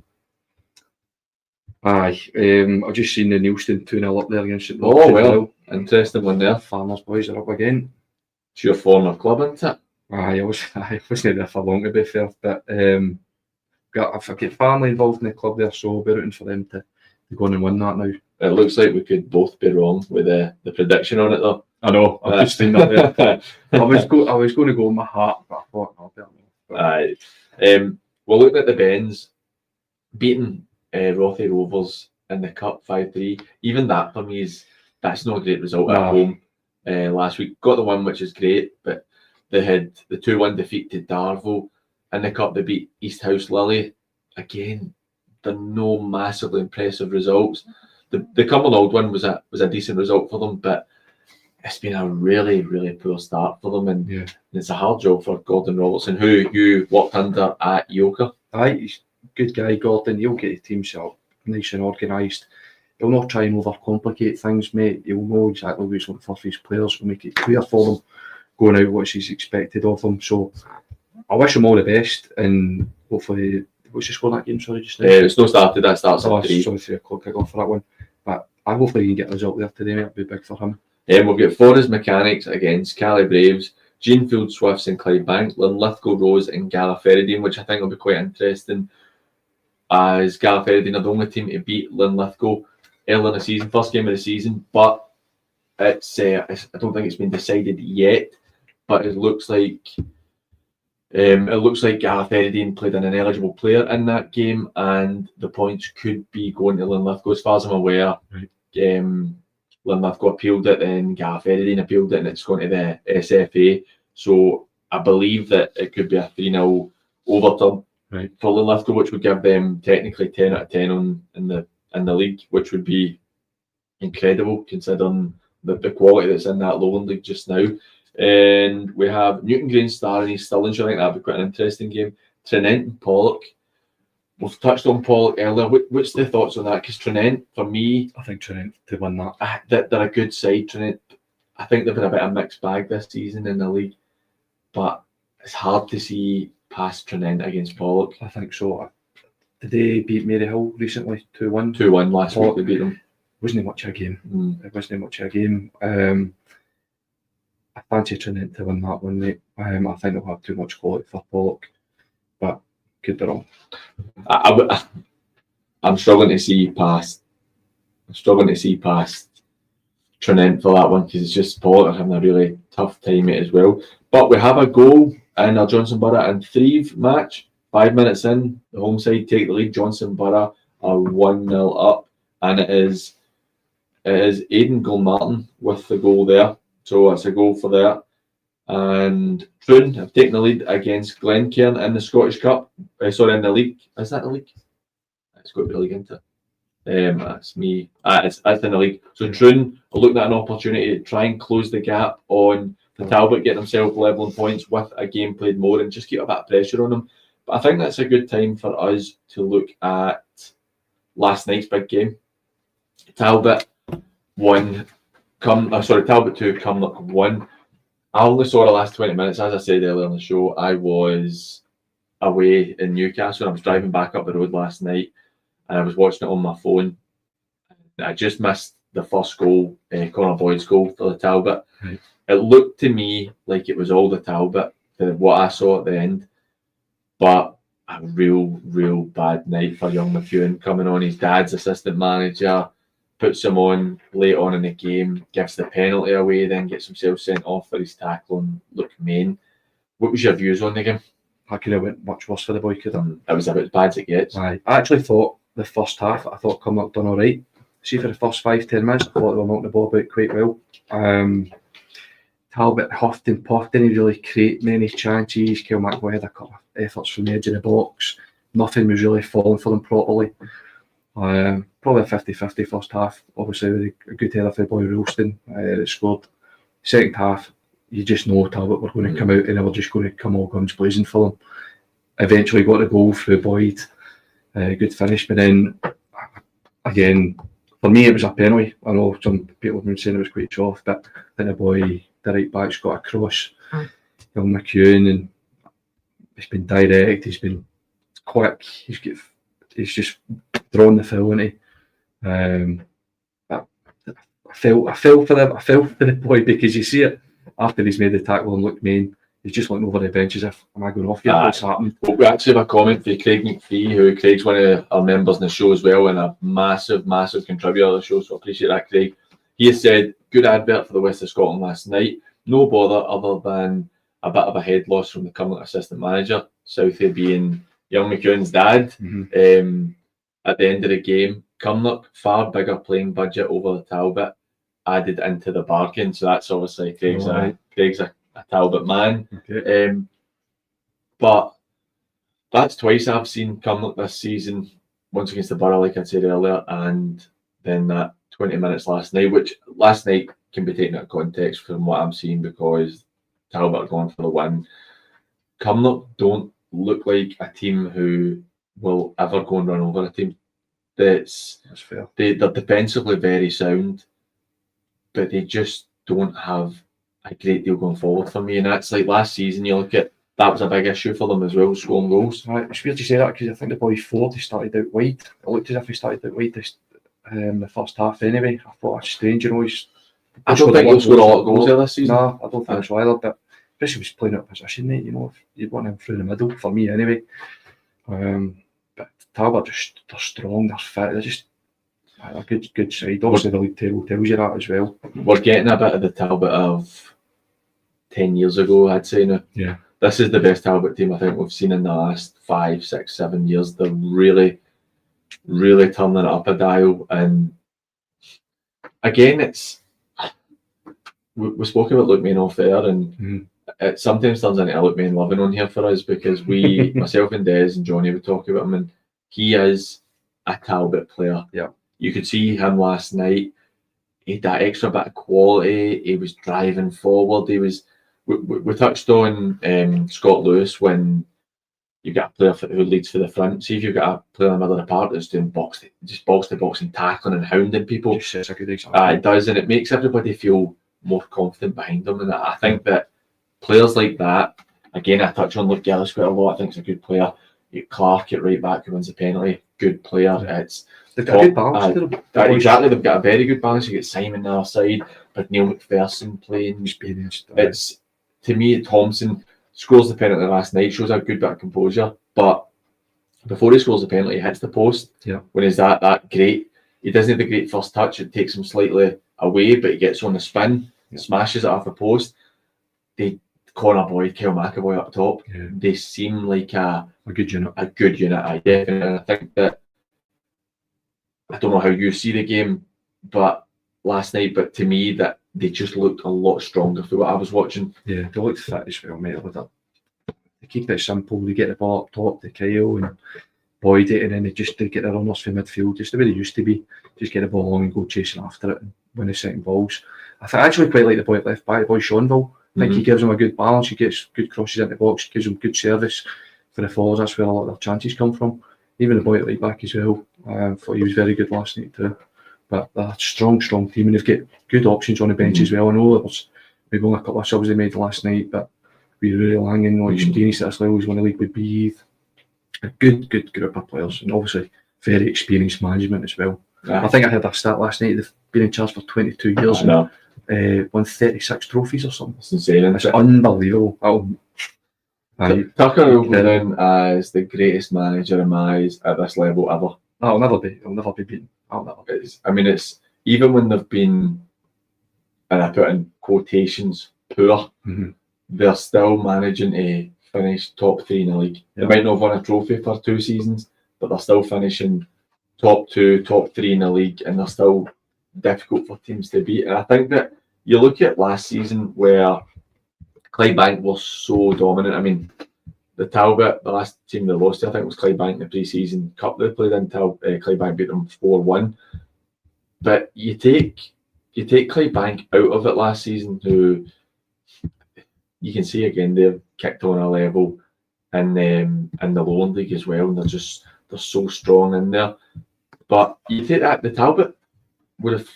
I've just seen the Neilston 2-0 up there against it. Oh well, interesting one there. Farmers boys are up again. It's your former club, isn't it? I wasn't there for long, to be fair, but I've got family involved in the club there, so I'll be rooting for them to go on and win that now. It looks like we could both be wrong with the prediction on it, though. I know. I've just seen that there. I was going to go with my heart, but I thought, no, Aye. We're looking at the Bens beating Rothay Rovers in the Cup 5-3. Even that for me that's not a great result at home last week. Got the one, which is great, but they had the 2-1 defeat to Darvel in the Cup. They beat East House Lily. Again, they're no massively impressive results. The Cumbernauld one was a decent result for them, but it's been a really, really poor start for them, and it's a hard job for Gordon Robertson, who you worked under at Yoker. Aye, he's a good guy, Gordon. He'll get his team set up nice and organised. He'll not try and overcomplicate things, mate. He'll know exactly what he's looking for his players. He'll make it clear for them, going out what is expected of them. So I wish him all the best, and hopefully, what's the score that game? Sorry, just now. It's not started. That starts at 3. Sorry, 3 o'clock. I got for that one, but I hopefully he can get a result there today, mate. It'll be big for him. We've got Forest Mechanics against Cali Braves, Jeanfield Swifts and Clydebank, Linlithgow Rose and Gallagheridine, which I think will be quite interesting, as Gallagheridine are the only team to beat Linlithgow early in the season, first game of the season, but I don't think it's been decided yet, but it looks like Gareth Eddie played an ineligible player in that game, and the points could be going to Linlithgow. As far as I'm aware, Linlithgow appealed it, and Gareth Eddie appealed it, and it's gone to the SFA. So I believe that it could be a 3-0 overturn for Linlithgow, which would give them technically 10 out of 10 in the league, which would be incredible considering the quality that's in that Lowland League just now. And we have Newton Green Star and East Stirling. I think that'll be quite an interesting game. Trinent and Pollock. We've touched on Pollock earlier. What's the thoughts on that? Because Trinent, for me, I think Trinent to win that. They're a good side, Trinent. I think they've been a bit of a mixed bag this season in the league, but it's hard to see past Trinent against Pollock. I think so. Did they beat Maryhill recently? 2-1? 2-1 last week they beat them. Wasn't much of a game. It wasn't much of a game. I fancy Trinent to win that one, mate. I think they'll have too much quality for Pollock, but could be wrong. I'm struggling to see past Trinent for that one because it's just Pollock are having a really tough time it as well. But we have a goal in our Johnson Borough and Thrieve match. 5 minutes in, the home side take the lead. Johnson Borough are 1-0 up, and it is Aidan Gilmartin with the goal there. So it's a goal for that. And Troon have taken the lead against Glencairn in the Scottish Cup. In the league. Is that the league? It's got to be the league, isn't it? That's me. It's in the league. So Troon are looking at an opportunity to try and close the gap on the Talbot, get themselves level in points with a game played more and just keep a bit of pressure on them. But I think that's a good time for us to look at last night's big game. Talbot 2, Cumnock 1. I only saw the last 20 minutes. As I said earlier in the show, I was away in Newcastle and I was driving back up the road last night and I was watching it on my phone. I just missed the first goal, Conor Boyd's goal for the Talbot. Right. It looked to me like it was all the Talbot, what I saw at the end. But a real bad night for young McEwen coming on. His dad's assistant manager, puts him on late on in the game, gives the penalty away, then gets himself sent off for his tackle on Luke Main. What was your views on the game? I could have went much worse for the boy, could have. It was about as bad as it gets. I actually thought the first half, I thought Cumnock done all right. See, for the first 5-10 minutes, I thought they were knocking the ball about quite well. Talbot huffed and puffed, didn't really create many chances. Kyle McAvoy had a couple of efforts from the edge of the box. Nothing was really falling for them properly. Probably a 50-50 first half. Obviously, with a good header for the boy Ralston that scored. Second half, you just know Talbot were going to come out and they were just going to come all guns blazing for them. Eventually got the goal through Boyd. Good finish, but then again, for me it was a penalty. I know some people have been saying it was quite soft, but then the boy, the right back's got a cross. Young McEwen, and he's been direct, he's been quick, he's just drawn the fill, isn't he? I fell for the boy because you see it after he's made the tackle on Luke Main. He's just looking over the bench as if, am I going off here? What's happening? Well, we actually have a comment for Craig McPhee, who Craig's one of our members in the show as well and a massive contributor to the show, so I appreciate that, Craig. He has said, good advert for the West of Scotland last night. No bother other than a bit of a head loss from the Cumnock assistant manager, Southey being young McEwen's dad. At the end of the game, Cumnock, far bigger playing budget over the Talbot, added into the bargain. So that's obviously Craig's a Talbot man. Okay. But that's twice I've seen Cumnock this season, once against the Borough, like I said earlier, and then that 20 minutes last night, which last night can be taken out of context from what I'm seeing because Talbot are going for the win. Cumnock don't look like a team who will ever go and run over a team. That's fair. They're defensively very sound, but they just don't have a great deal going forward for me. And that's like last season, you look at that was a big issue for them as well, scoring goals. Right, it's weird to say that because I think the boy Ford, he started out wide. It looked as if he started out wide the first half anyway. I thought that's strange, you know. I don't think he'll score a lot of goals there this season. No, I don't think so either. But especially if he's playing out of position, mate, you know, if you want him through the middle, for me anyway. But Talbot, they're strong, they're fit, A good side. Obviously, the league table tells you that as well. We're getting a bit of the Talbot of 10 years ago, I'd say now. Yeah. This is the best Talbot team I think we've seen in the last 5, 6, 7 years. They're really, really turning it up a dial. And again, we spoke about Luke Main off air, and it sometimes turns into a Luke Main loving on here for us, because we, myself and Des and Johnny, would talk about him, and he is a Talbot player. Yeah. You could see him last night. He had that extra bit of quality. He was driving forward. He was. We touched on Scott Lewis when you get a player who leads for the front. See if you've got a player in the middle of the park that's doing box to box and tackling and hounding people. That's a good example. It does, and it makes everybody feel more confident behind them. And I think that players like that, again, I touch on Luke Gillis quite a lot. I think he's a good player. Clark at right back who wins the penalty, good player. Yeah. They've got a good balance to them. Exactly, they've got a very good balance. You get Simon on the other side, but Neil McPherson playing. It's, to me, Thompson scores the penalty last night, shows a good bit of composure, but before he scores the penalty, he hits the post. Yeah. When he's that great, he doesn't have the great first touch. It takes him slightly away, but he gets on the spin, smashes it off the post. Connor Boyd, Kyle McAvoy up top. Yeah. They seem like a good unit. A good unit, I definitely. And I think that, I don't know how you see the game, but last night, but to me, that they just looked a lot stronger for what I was watching. Yeah, they looked fit as well, mate. They keep it simple. They get the ball up top to Kyle and Boyd it, and then they get their runners from midfield, just the way they used to be. Just get the ball along and go chasing after it and win the second balls. I actually quite like the boy at left back, the boy Seanville. I think he gives them a good balance. He gets good crosses into the box. He gives them good service for the forwards. That's where a lot of their chances come from. Even the boy at right back as well. Thought he was very good last night too. But they're a strong team, and they've got good options on the bench as well. I know there was maybe only a couple of subs they made last night, but we really Langan, like Danny Sittersley was one of the league with Beath. A good group of players, and obviously very experienced management as well. Yeah. I think I heard a stat last night. They've been in charge for 22 years. Won 36 trophies or something. It's insane. It's unbelievable. Tucker will go down as the greatest manager in my eyes at this level ever. I'll never be beaten. It's even when they've been, and I put in quotations, poor, they're still managing to finish top 3 in the league. They might not have won a trophy for 2 seasons, but they're still finishing top 2, top 3 in the league, and they're still difficult for teams to beat. And I think that you look at last season where Clydebank was so dominant. I mean, the Talbot, the last team they lost to, I think, was Clydebank in the pre-season cup they played in. Clydebank beat them 4-1. But you take Clydebank out of it last season, who you can see again they've kicked on a level in the lower league as well, and they're so strong in there. But you take that, the Talbot would have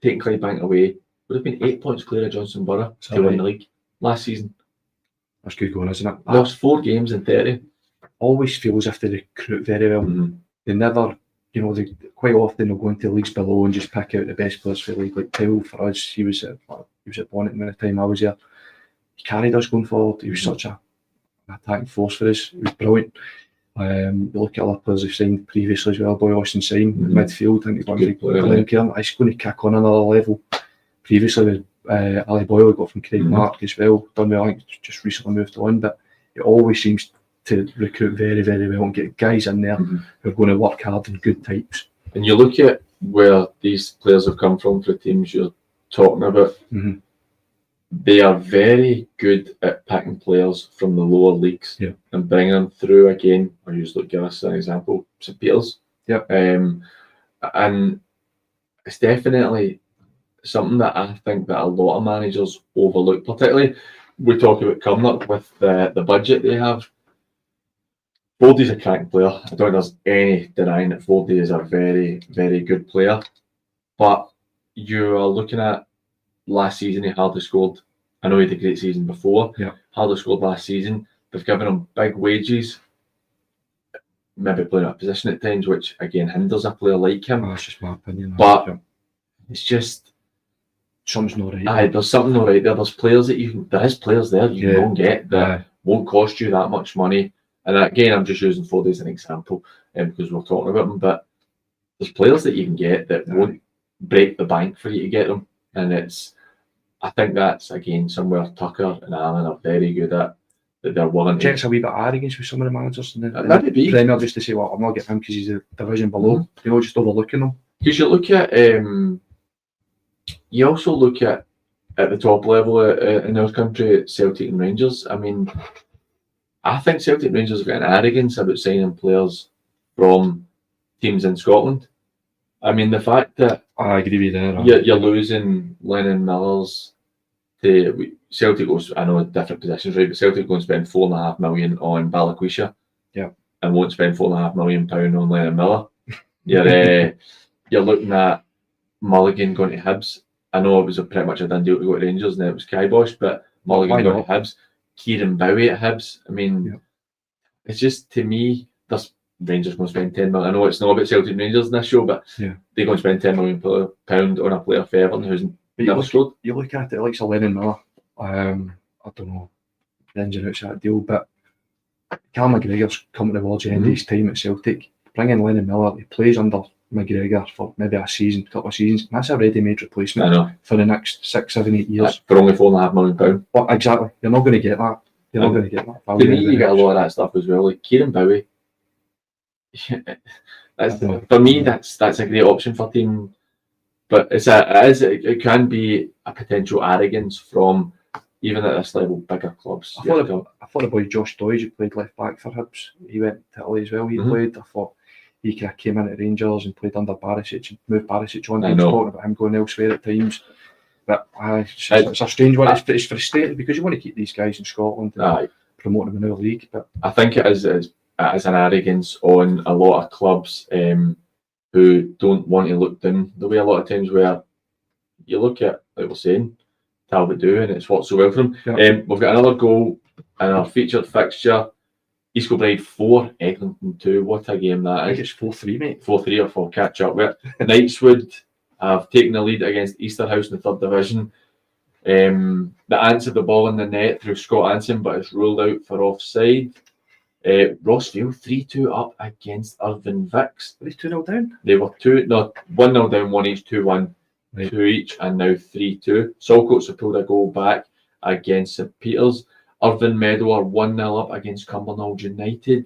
taken Clydebank away, would have been 8 points clear of Johnson Borough to win the league last season. That's good going, isn't it? Lost 4 games in 30. Always feel as if they recruit very well. They never, they quite often they'll go into leagues below and just pick out the best players for the league. Like Kyle, for us, he was at Bonnet at the time I was there. He carried us going forward. He was such an attacking force for us. He was brilliant. You look at other players who've signed previously as well. Boy Austin Syme, midfield, I think he's going to kick on another level. Previously with Ali Boyle, got from Craig Mark as well. Done well, I think just recently moved on, but it always seems to recruit very, very well and get guys in there who are going to work hard and good types. And you look at where these players have come from for teams you're talking about. They are very good at picking players from the lower leagues and bringing them through again. I use Luke Gillis as an example, St Peters. And it's definitely something that I think that a lot of managers overlook. Particularly, we talk about Cumnock with the budget they have. Fordy's a cracking player. I don't think there's any denying that Fordy is a very, very good player. But you are looking at last season, he hardly scored. I know he had a great season before. Hardly scored last season. They've given him big wages. Maybe playing out of position at times, which again hinders a player like him. That's just my opinion. But it's just something's not right. There's something not right there. There's players that there is players there you don't get that won't cost you that much money. And again, I'm just using Fordy as an example because we're talking about him. But there's players that you can get that won't break the bank for you to get them, and I think that's again somewhere Tucker and Allen are very good at, that they're willing to. It's a wee bit of arrogance with some of the managers in the Maybe Premier, just to say, well, I'm not getting him because he's a division below. You know, just overlooking them. Because you look at, you also look at the top level in our country, Celtic and Rangers. I mean, I think Celtic and Rangers have got an arrogance about signing players from teams in Scotland. I mean, the fact that I agree with that. You're losing Lennon Millers to Celtic. Goes, I know different positions, right? But Celtic going to spend £4.5 million on Balikwisha, and won't spend £4.5 million on Lennon Miller. You're looking at Mulligan going to Hibs. I know it was pretty much a done deal to go to Rangers, and then it was kibosh, but Mulligan going to Hibs, Kieran Bowie at Hibs. I mean, it's just, to me, there's Rangers going to spend 10 million. I know it's not about Celtic and Rangers in this show, but they're going to spend £10 million on a player for Everton who's never scored. You look at it like Lennon Miller. I don't know the ins and outs of that deal, but Cal McGregor's coming towards the end of his time at Celtic. Bring in Lennon Miller, he plays under McGregor for maybe a season, couple of seasons. And that's a ready-made replacement for the next 6, 7, 8 years. For only £4.5 million. But exactly, you're not going to get that. You're not going to get that. To me, you get a lot of that stuff as well. Like Kieran Bowie. For me, that's a great option for team, but it can be a potential arrogance from even at this level bigger clubs. I thought the boy Josh Doige, who played left back for Hibs, he went to Italy as well. He played. I thought he could have came in at Rangers and played under Barisic and moved Barisic on. I was talking about him going elsewhere at times. But it's a strange one. It's frustrating because you want to keep these guys in Scotland and promote them in our league. But I think it is an arrogance on a lot of clubs who don't want to look down. There'll be a lot of times where you look at, like we're saying, Talbot do, and it's worked so well for them. We've got another goal in our featured fixture. East Kilbride 4, Eglinton 2. What a game that is. I think it's 4-3, mate. 4-3 or 4, catch up with. Knightswood have taken the lead against Easterhouse in the 3rd Division. They answered the ball in the net through Scott Anson, but it's ruled out for offside. Rossville 3-2 up against Irvine Vicks. Were they 2-0 down? They were 1-0 down, 1 each, 2-1, 2 each, and now 3-2. Saltcoats have pulled a goal back against St Peters. Irvine Meadow are 1-0 up against Cumbernauld United.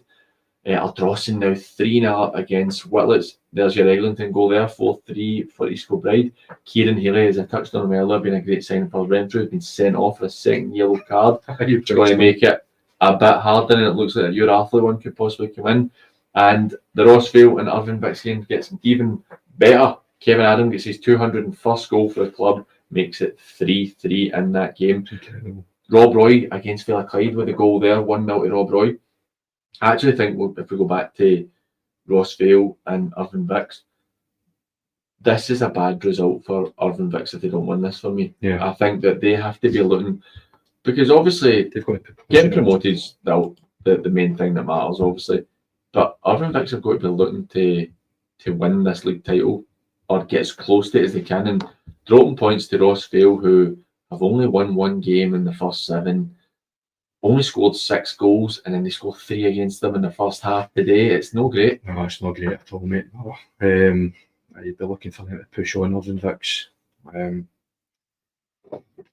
Ardrossan now 3-0 up against Whitlets. There's your Eglinton goal there, 4-3 for East Kilbride. Kieran Healy, as I touched on earlier, been a great signing for Renfrew, has been sent off for a second yellow card. It's going to make it a bit harder, and it looks like your Athley one could possibly come in. And the Rossville and Irvine Vicks game gets even better. Kevin Adam gets his 201st goal for the club, makes it 3-3 in that game. Incredible. Rob Roy against Villa Clyde with a goal there, 1-0 to Rob Roy. I actually think if we go back to Rossvale and Irvine Vicks, this is a bad result for Irvine Vicks if they don't win this for me. Yeah. I think that they have to be looking, because obviously they've got to getting promoted is the main thing that matters, obviously. But Irvine Vicks have got to be looking to win this league title or get as close to it as they can, and dropping points to Rossvale, who have only won 1 game in the first 7, only scored 6 goals, and then they scored 3 against them in the first half today. It's no great. No, it's not great at all, mate. I'd be looking for them to push on Irvine Vicks.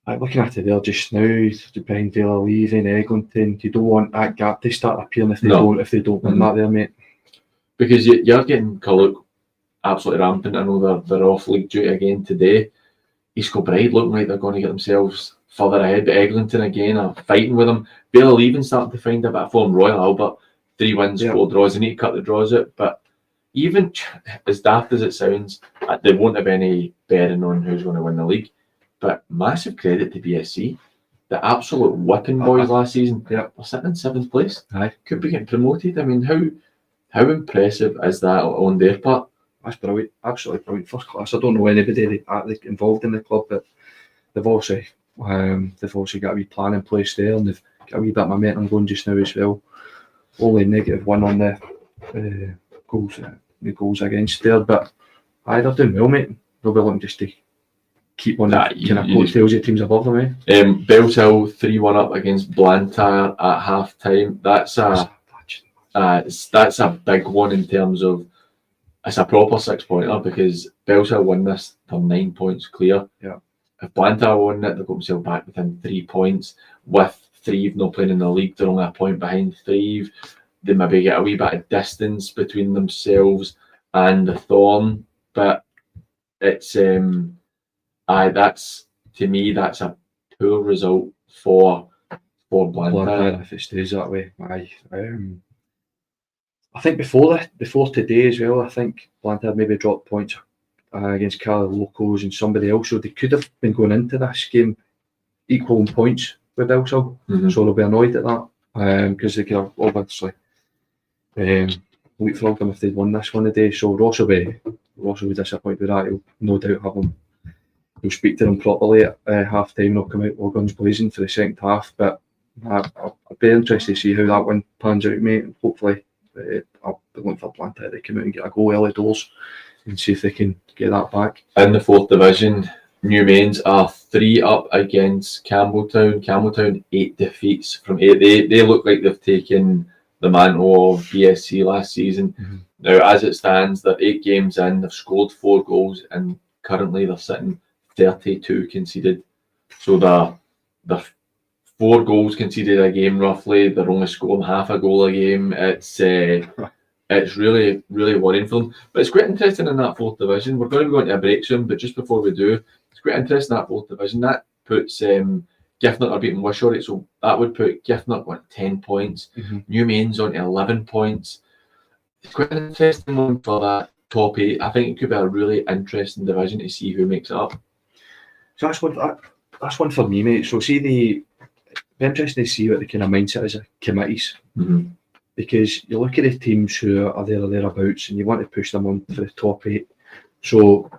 Looking at it there just now, behind Villa leaving, Eglinton, you don't want that gap to start appearing if they don't win that there, mate. Because you're getting Culloch absolutely rampant. I know they're off league duty again today. East Kilbride looking like they're going to get themselves further ahead, but Eglinton again are fighting with them. Villa leaving starting to find a bit of form. Royal Albert, 3 wins, 4 draws. They need to cut the draws out, but even as daft as it sounds, they won't have any bearing on who's going to win the league. But massive credit to BSC. The absolute whipping boys last season. They're sitting in 7th place. Could be getting promoted. I mean, how impressive is that on their part? That's brilliant. Absolutely brilliant. First class. I don't know anybody involved in the club, but they've obviously got a wee plan in place there, and they've got a wee bit of momentum going just now as well. Only -1 on the goals against there, but they're doing well, mate. They'll be looking just to keep on that kind of coattails of teams above them, eh? Belthill 3-1 up against Blantyre at half time. That's a big one in terms of it's a proper 6-pointer because Belsa won this, they're 9 points clear. Yeah. If Blantyre won it, they've got themselves back within 3 points. With Threave not playing in the league, they're only a point behind Threave. They maybe get a wee bit of distance between themselves and the Thorn, but it's that's, to me, that's a poor result for Blantyre. If it stays that way. I think before today as well, I think Blantyre maybe dropped points against Carlisle Locos and somebody else, so they could have been going into this game equal in points with Belsill. So they'll be annoyed at that because they could have obviously leapfrogged them if they'd won this one today. So Ross will be disappointed with that. He'll no doubt have them. He'll speak to them properly at half time and he'll come out all guns blazing for the second half. But I'll be interested to see how that one pans out, mate. Hopefully, I'll be looking for Blantyre to come out and get a goal early doors and see if they can get that back. In the 4th division, New Mains are 3 up against Campbelltown. Campbelltown 8 defeats from 8. They look like they've taken the mantle of BSC last season. Now, as it stands, they're 8 games in, they've scored 4 goals, and currently they're sitting 32 conceded. So they're 4 goals conceded a game roughly. They're only scoring half a goal a game. It's really, really worrying for them. But it's quite interesting in that 4th division. We're going to be going to a break soon, but just before we do, it's quite interesting that 4th division. That puts Giffnock are beating Wishaw, so that would put Giffnock on 10 points. New Mains on 11 points. It's quite an interesting one for that top 8. I think it could be a really interesting division to see who makes it up. So that's one for me, mate. So be interesting to see what the kind of mindset is of committees. Because you look at the teams who are there or thereabouts and you want to push them on for the top 8. So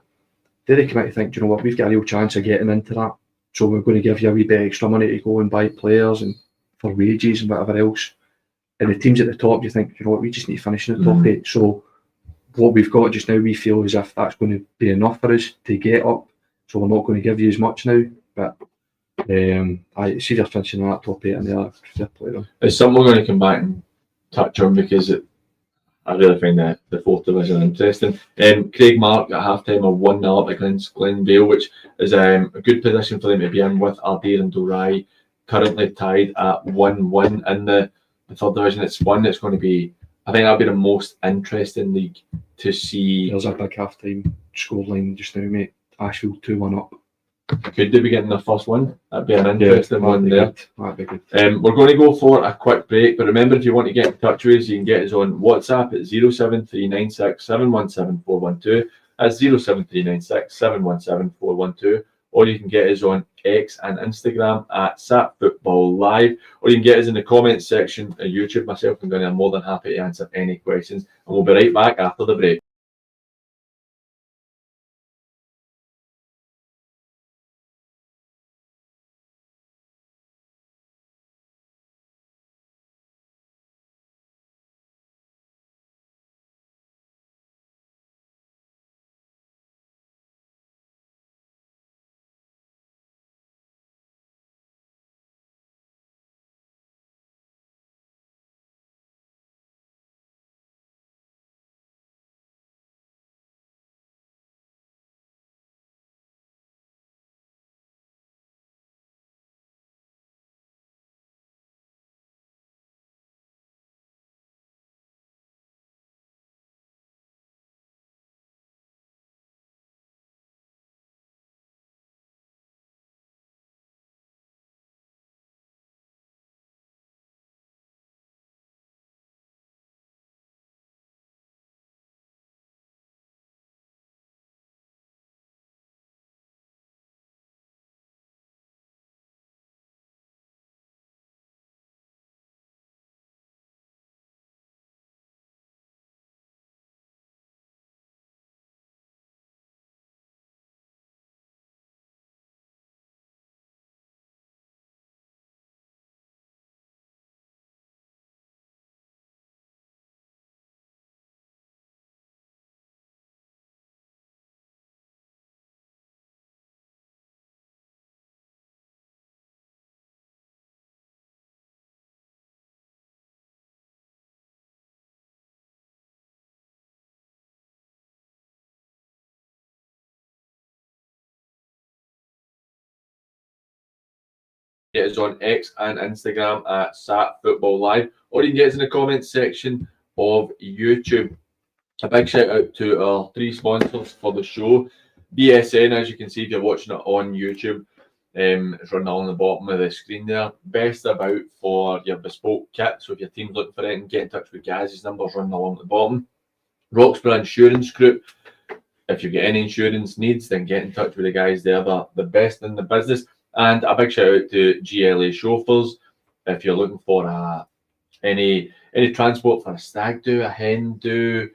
do the committee think, you know what, we've got a real chance of getting into that. So we're going to give you a wee bit extra money to go and buy players and for wages and whatever else. And the teams at the top, you think, you know what, we just need to finish in the top 8. So what we've got just now, we feel as if that's going to be enough for us to get up. So we're not going to give you as much now. But I see they're finishing in that top 8 and they are fair play them. It's something we're going to come back and touch on because I really find the 4th division interesting. Craig Mark at half time are 1-0 up against Glenvale, which is a good position for them to be in, with Ardare and Dorai currently tied at 1-1 in the 3rd division. It's one that's going to be, I think that'll be the most interesting league to see. There's a big half time scoreline just now, mate. Ashfield 2-1 up. Could they be getting their first one? That'd be an interesting one there. That'd be good. We're going to go for a quick break, but remember, if you want to get in touch with us, you can get us on WhatsApp at 07396 717 412. That's 07396 717 412. Or you can get us on X and Instagram at SatFootballLive. Or you can get us in the comments section of YouTube. Myself and Gunny are more than happy to answer any questions. And we'll be right back after the break. Get us on X and Instagram at SatFootballLive, or you can get us in the comments section of YouTube. A big shout out to our 3 sponsors for the show. BSN, as you can see if you're watching it on YouTube, it's running along the bottom of the screen there. Best about for your bespoke kit. So if your team's looking for anything, get in touch with Gaz. His number's running along at the bottom. Roxburgh Insurance Group. If you've got any insurance needs, then get in touch with the guys there. They're the best in the business. And a big shout out to GLA Chauffeurs. If you're looking for any transport for a stag do, a hen do,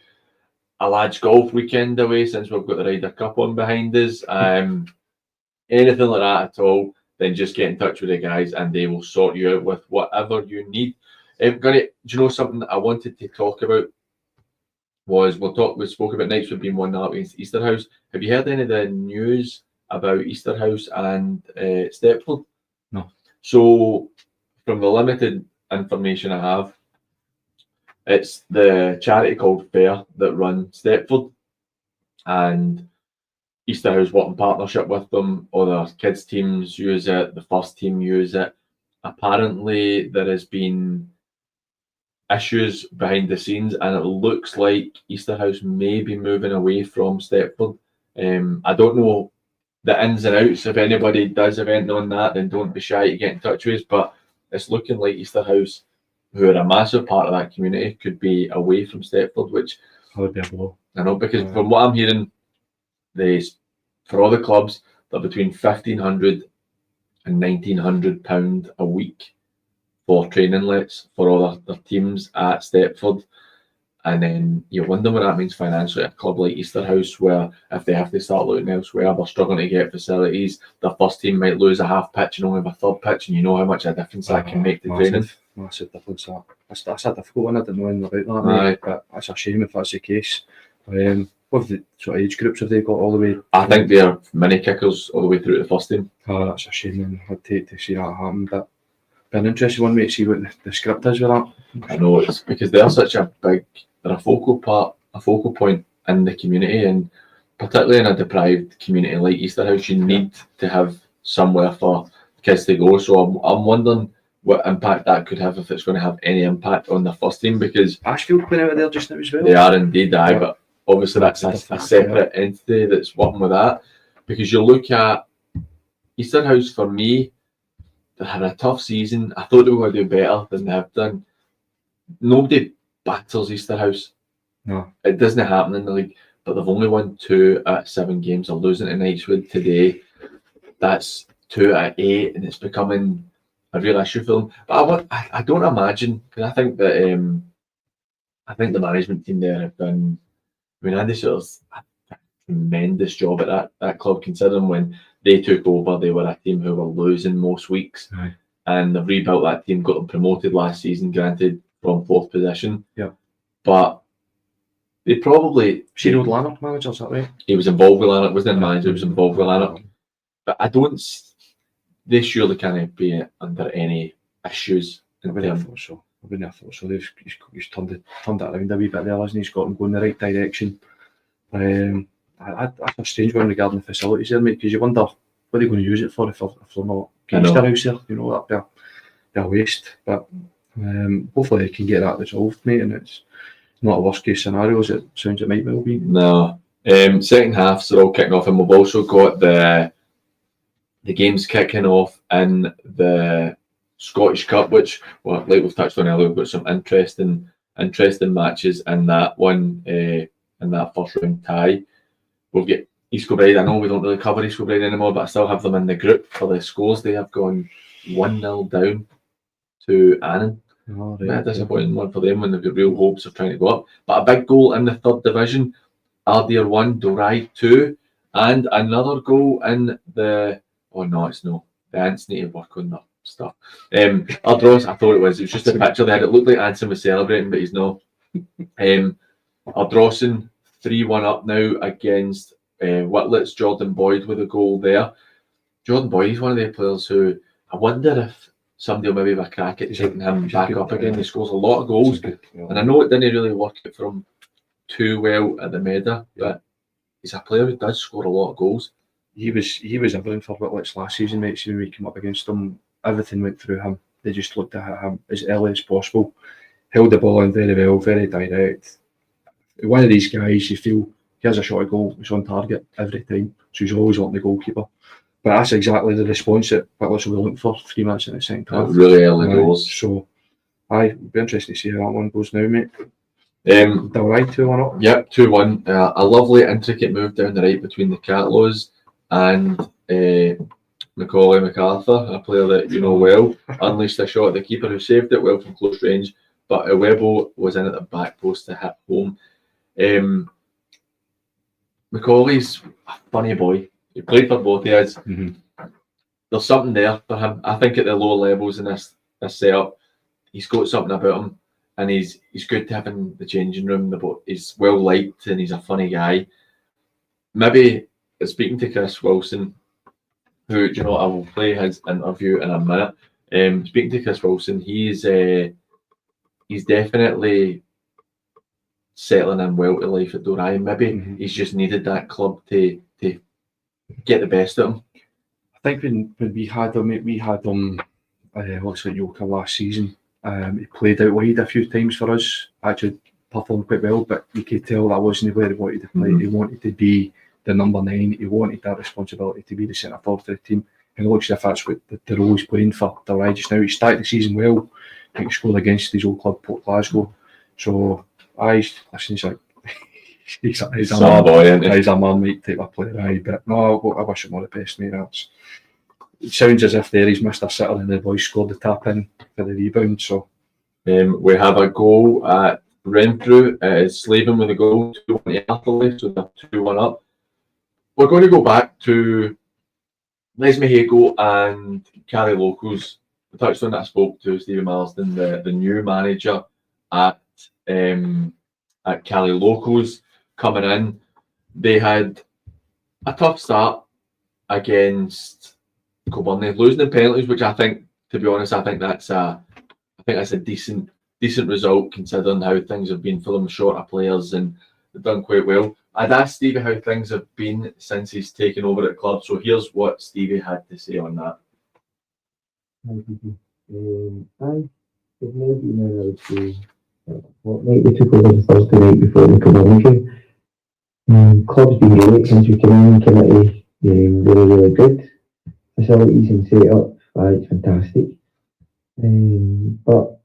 a lads golf weekend away, since we've got the Ryder Cup on behind us, anything like that at all, then just get in touch with the guys and they will sort you out with whatever you need. Do you know something that I wanted to talk about? We spoke about nights we've been 1-0 against Easterhouse. Have you heard any of the news about Easterhouse and Stepford? No. So, from the limited information I have, it's the charity called Fair that run Stepford, and Easterhouse work in partnership with them. Other kids' teams use it, the first team use it. Apparently, there has been issues behind the scenes, and it looks like Easterhouse may be moving away from Stepford. I don't know the ins and outs. If anybody does have anything on that, then don't be shy to get in touch with us. But it's looking like Easterhouse, who are a massive part of that community, could be away from Stepford, which would be a blow. I know, because from what I'm hearing, for all the clubs, they're between £1,500 and £1,900 a week for training lets for all their teams at Stepford. And then you wonder what that means financially at a club like Easterhouse, where if they have to start looking elsewhere, they're struggling to get facilities. Their first team might lose a half pitch and only have a third pitch, and you know how much a difference that can make to training. Massive difference. That's a difficult one. I didn't know anything about that, mate, but that's a shame if that's the case. What the sort of age groups have they got all the way? I think they're mini kickers all the way through to the first team. Oh, that's a shame, man. I'd take to see that happen, but an interesting one, mate, to see what the script is with that. I know, it's because they're such a they're a focal point in the community, and particularly in a deprived community like Easterhouse, you need to have somewhere for kids to go. So I'm wondering what impact that could have, if it's going to have any impact on the first team, because Ashfield playing out of there just now as well. They are indeed, but obviously that's a separate entity that's working with that. Because you look at Easterhouse, for me, they had a tough season. I thought they were going to do better than they have done. Nobody battles Easterhouse. No. It doesn't happen in the league, but they've only won 2 out of 7 games. They're losing to Knightswood today. That's 2 out of 8, and it's becoming a real issue for them. But I don't imagine, because I think that the management team there have done, Andy sort of a tremendous job at that club, considering when they took over, they were a team who were losing most weeks. Right. And they've rebuilt that team, got them promoted last season, granted from 4th position. Yeah. But they probably... Sheffield Lanark manager, is that right? He was involved with Lanark, wasn't the manager, he was involved with Lanark. But I don't... They surely can't be under any issues. I wouldn't have thought so. He's turned that around a wee bit there, hasn't he? He's got them going in the right direction. That's a strange one regarding the facilities there, mate, because you wonder what they're going to use it for if they're not against house there. You know, that'd be a waste. But hopefully they can get that resolved, mate, and it's not a worst case scenario as it sounds it might well be. No. Second halves are all kicking off, and we've also got the games kicking off in the Scottish Cup, which, well, like we've touched on earlier, we've got some interesting matches in that one, in that first round tie. We'll get East Kilbride. I know we don't really cover East Kilbride anymore, but I still have them in the group for the scores. They have gone 1-0 down to Annan. Oh, right. A disappointing one for them when they've got real hopes of trying to go up. But a big goal in the 3rd division, Ardeer 1, Doride 2, and another goal in the... Oh no, it's no. The Ants need to work on their stuff. Ardross, I thought it was just a picture there. It looked like Anson was celebrating, but he's not. Ardrossan 3-1 up now against Whitlett's Jordan Boyd with a goal there. Jordan Boyd, he's one of the players who I wonder if somebody will maybe have a crack at taking him back up again. He scores a lot of goals, and I know it didn't really work it for him too well at the Meda, but he's a player who does score a lot of goals. He was everything for Whitlett's last season, mate. See when we came up against them everything went through him. They just looked at him as early as possible, held the ball in very well, very direct. One of these guys, you feel he has a shot at goal, he's on target every time, so he's always wanting the goalkeeper. But that's exactly the response that Whitlock's will be looking for 3 minutes in the second half. Really early doors. So, it'll be interesting to see how that one goes now, mate. Dalry 2-1 up. Yep, 2-1. A lovely intricate move down the right between the Catlows and Macaulay MacArthur, a player that you know well, unleashed a shot at the keeper who saved it well from close range, but Iwebo was in at the back post to hit home. Macaulay's a funny boy. He played for both of us. Mm-hmm. There's something there for him. I think at the lower levels in this setup, he's got something about him, and he's good to have in the changing room. He's well liked and he's a funny guy. Maybe speaking to Chris Wilson, who I will play his interview in a minute. Speaking to Chris Wilson, he's definitely settling in well to life at Dalry. Maybe he's just needed that club to get the best of him. I think when we had him obviously at Yoka last season, he played out wide a few times for us, actually performed quite well, but you could tell that wasn't where he wanted to play. He wanted to be the number 9, he wanted that responsibility to be the centre forward for the team, and it looks as if that's what the role he's playing for Dalry just now. He started the season well, I think he scored against his old club, Port Glasgow, so he's a man, mate, type of player, but no, I wish him all the best, mate. It sounds as if he's missed a sitter and the boys scored the tap in for the rebound. So we have a goal at Renfrew. It's Slaven with a goal, 2-1 to Atherley, so they're 2-1 up. We're going to go back to Les Mahego and Cali Locals. I touched on that. I spoke to Stevie Marsden, the new manager at Cali Locals, coming in. They had a tough start against Kilbirnie, losing in penalties, which I think, to be honest, I think that's a decent result considering how things have been for them, shorter players, and they've done quite well. I'd asked Stevie how things have been since he's taken over at the club, so here's what Stevie had to say on that. There's maybe now, I would say, fortnight we took over the Thursday night before the Kilbirnie game. Club's been great since we came in, committee, really good. Facilities and setup, it's fantastic. But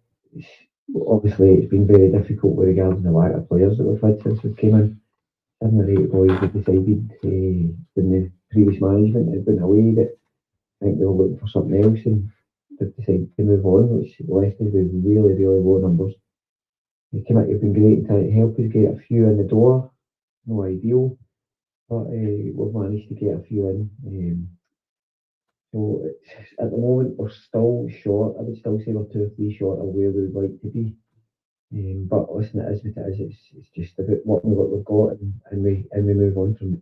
obviously it's been very difficult with regards to the lack of players that we've had since we came in. 7 or 8 boys have decided when the previous management had been away that I think they were looking for something else and they've decided to move on, which left us with really low numbers. The committee have been great to help us get a few in the door. No ideal, but we've managed to get a few in. So at the moment we're still short. I would still say we're 2 or 3 short of where we would like to be. But listen, it is what it is. It's just about working with what we've got and we move on from it.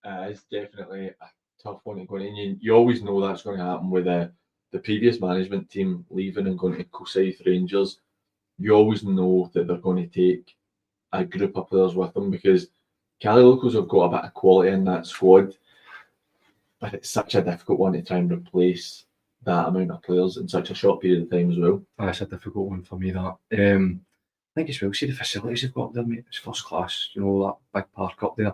It's definitely a tough one to go in. You always know that's going to happen with the previous management team leaving and going to Cosaith Rangers. You always know that they're going to take a group of players with them because Cali Locals have got a bit of quality in that squad, but it's such a difficult one to try and replace that amount of players in such a short period of time as well. That's a difficult one for me, that. I think as well, see the facilities they've got there, mate, it's first class, that big park up there. I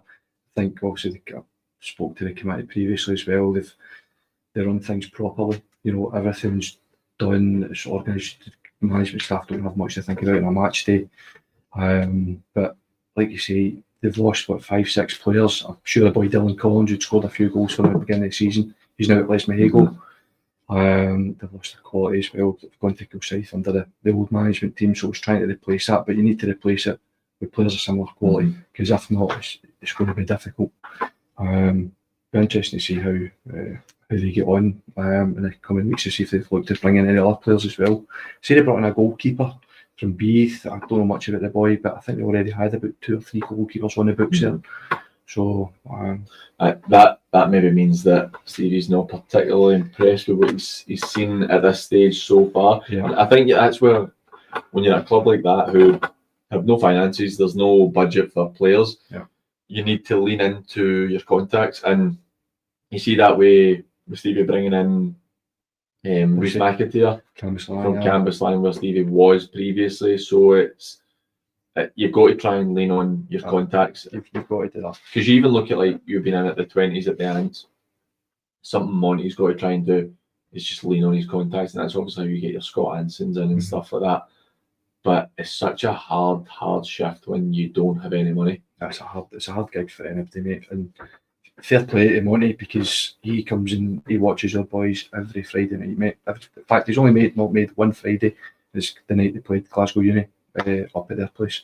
think obviously I spoke to the committee previously as well, they run things properly, everything's done, it's organised, the management staff don't have much to think about on a match day. But like you say, they've lost 5-6 players. I'm sure the boy Dylan Collins who'd scored a few goals for them at the beginning of the season, he's now at Les Mahego. They've lost their quality as well. They've gone to Kilsyth under the old management team, so it's trying to replace that, but you need to replace it with players of similar quality because if not, it's going to be difficult. Be interesting to see how they get on in the coming weeks to see if they've looked to bring in any other players as well. See, they brought in a goalkeeper from Beath. I don't know much about the boy, but I think they already had about 2 or 3 goalkeepers on the books there. So that maybe means that Stevie's not particularly impressed with what he's seen at this stage so far. Yeah. And I think that's where, when you're at a club like that who have no finances, there's no budget for players, you need to lean into your contacts, and you see that way with Stevie bringing in Rhys McAteer from Cambuslang, where Stevie was previously. So it's you've got to try and lean on your contacts. You've got to do that. Because you even look at, like, you've been in at the 20s at the end. Something Monty's got to try and do is just lean on his contacts, and that's obviously how you get your Scott Ansons in and stuff like that. But it's such a hard shift when you don't have any money. It's a hard gig for anybody, mate. And fair play to Monty, because he comes in, he watches our boys every Friday night, mate. In fact, he's only not made one Friday. It's the night they played Glasgow Uni up at their place.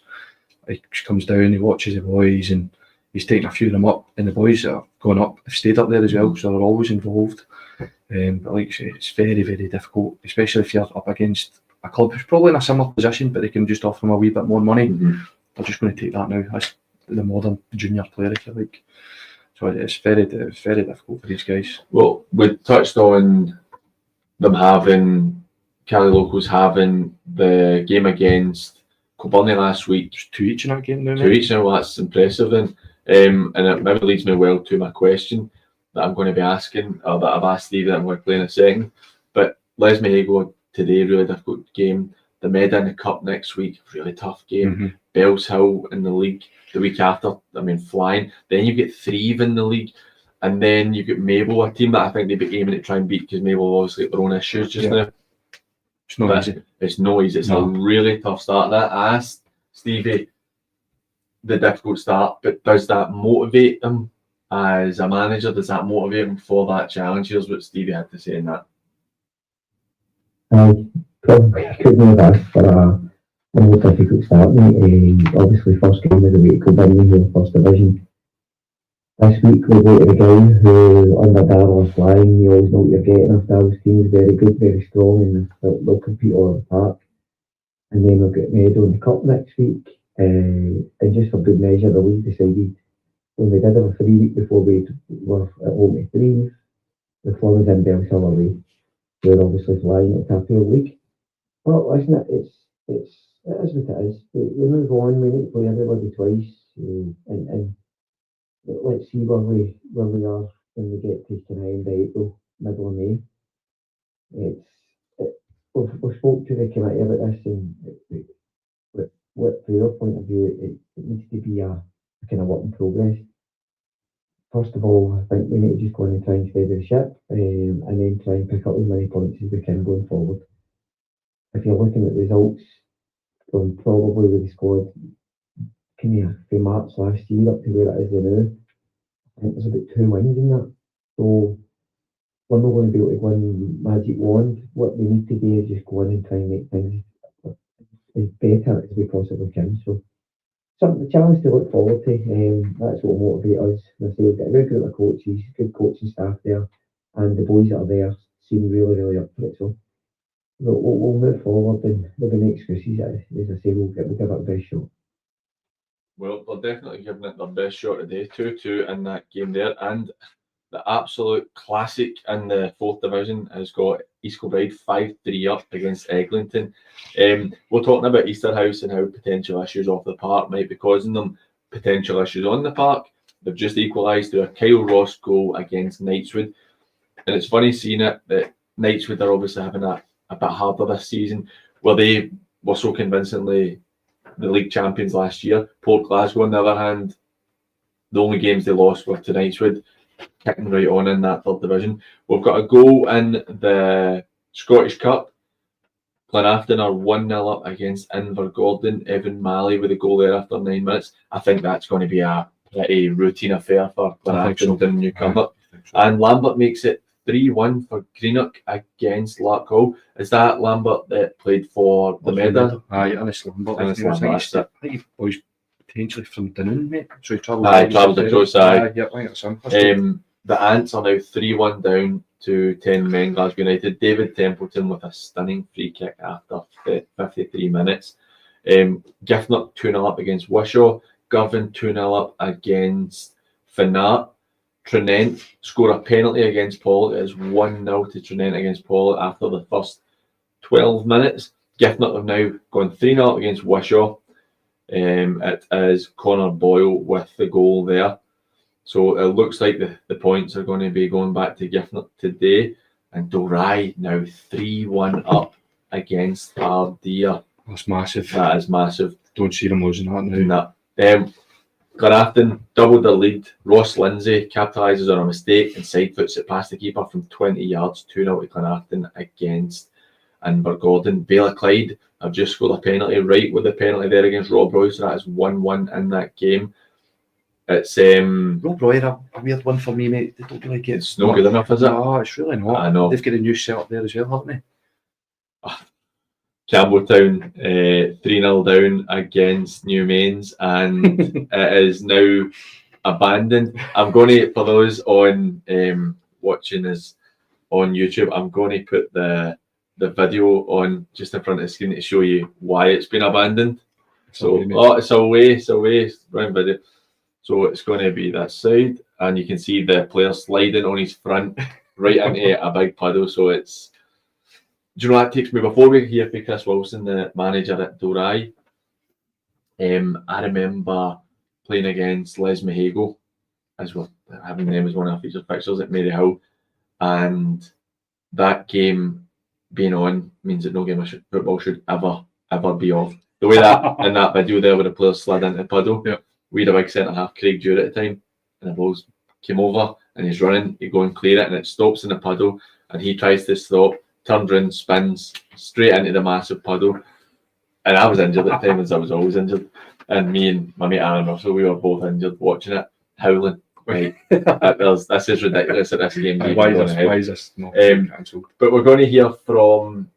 He just comes down, he watches the boys, and he's taking a few of them up. And the boys that have gone up have stayed up there as well, so they're always involved. But like I say, it's very, very difficult, especially if you're up against a club who's probably in a similar position, but they can just offer them a wee bit more money. They're just going to take that now. That's the modern junior player, if you like. So it's very difficult for these guys. Well, we touched on them having, Cali Locals having the game against Kilburnie last week. There's 2 each in that game now, mate. 2 each now, well, that's impressive then. And it maybe leads me well to my question that I'm going to be asking, or that I've asked Stevie that I'm going to play in a second. But Les Mahago today, really difficult game. The Meda in the Cup next week, really tough game. Bells Hill in the league the week after, I mean, flying. Then you get Threave in the league, and then you get Mabel, a team that I think they'd be aiming to try and beat, because Mabel obviously got their own issues just now. It's not easy. It's no easy. It's a really tough start. That I asked Stevie the difficult start, but does that motivate him as a manager? Does that motivate him for that challenge? Here's what Stevie had to say in that. I probably couldn't have asked for a more difficult start, mate. Obviously, first game of the week, Kilburnie here, first division. This week we go to the game who, under Daryl's flying, you always know what you're getting. If Daryl's team is very good, very strong, and they'll compete all over the park. And then we'll get Meadow in the Cup next week. And just for good measure, the league decided, when we did have a 3 week before we were at home to Threave, the Flum was in Bells Hill away. We're obviously flying at Tapfield League. Well, listen, it is what it is. We move on, we need to play everybody twice, and let's see where we are when we get to kind of end of April, middle of May. We've spoke to the committee about this, and what from your point of view, it needs to be a kind of work in progress. First of all, I think we need to just go in and try and steady the ship, and then try and pick up as many points as we can going forward. If you're looking at results from probably with the squad from March last year up to where it is now, I think there's about 2 wins in that. So we're not going to be able to win magic wand. What we need to do is just go in and try and make things as better as we possibly can. So something, the challenge to look forward to. That's what will motivate us. We've got a good group of coaches, good coaching staff there, and the boys that are there seem really up for it. So we'll move forward, and there'll be no excuses. As I say, we'll give it our best shot. Well, they're definitely giving it their best shot today, 2-2 in that game there. And the absolute classic in the 4th division has got East Kilbride 5-3 up against Eglinton. We're talking about Easterhouse and how potential issues off the park might be causing them potential issues on the park. They've just equalised through a Kyle Ross goal against Knightswood. And it's funny seeing it that Knightswood are obviously having a bit harder this season, where they were so convincingly the league champions last year. Port Glasgow, on the other hand, the only games they lost were to Knightswood, kicking right on in that 3rd division. We've got a goal in the Scottish Cup. Glenafton are 1-0 up against Invergordon. Evan Malley with a goal there after 9 minutes. I think that's going to be a pretty routine affair for Glenafton and Newcomer. And Lambert makes it 3-1 for Greenock against Larkhall. Is that Lambert that played for the Meda? Aye, Ennis Lambert. Ennis Lambert, I think he was potentially from Dunoon, mate. So he travelled across. Yeah, I think that's him. The Ants are now 3-1 down to 10 men, Glasgow United. David Templeton with a stunning free kick after 53 minutes. Giffnock 2-0 up against Wishaw. Govan 2-0 up against Finnart. Trinent score a penalty against Paul. It is 1-0 to Trinent against Paul after the first 12 minutes. Giffnock have now gone 3-0 up against Wishaw. It is Connor Boyle with the goal there. So it looks like the points are going to be going back to Giffnock today. and Dorai now 3-1 up against Ardea. That's massive. That is massive. Don't see them losing that now. Glenafton doubled their lead. Ross Lindsay capitalises on a mistake and side foots it past the keeper from 20 yards, 2-0 to Glenafton against Invergordon. Baylor Clyde have just scored a penalty, right with the penalty there against Rob Roy, so that is 1-1 in that game. It's Rob Roy, a weird one for me, mate. They don't really get. It's not good enough, is it? No, it's really not. I know. They've got a new setup there as well, haven't they? Campbelltown 3-0 down against New Mains, and it is now abandoned. I'm going to, for those on watching us on YouTube, I'm going to put the video on just in front of the screen to show you why it's been abandoned. It's away, round video. So it's going to be that side, and you can see the player sliding on his front right into a big puddle. So it's. Do you know what that takes me? Before we hear from Chris Wilson, the manager at Dorai, I remember playing against Les Mahago, as well, having them as one of our featured fixtures at Maryhill, and that game being on means that no game of football should ever be off. The way that in that video there where the players slid into the puddle, we had a big centre half, Craig Dewar at the time, and the ball came over and he's running, you go and clear it and it stops in the puddle and he tries to stop, turns around, spins straight into the massive puddle. And I was injured at the time, as I was always injured. And me and my mate Aaron Russell, we were both injured watching it, howling. Right, this is ridiculous at this game. Why is this not cancelled? But we're going to hear from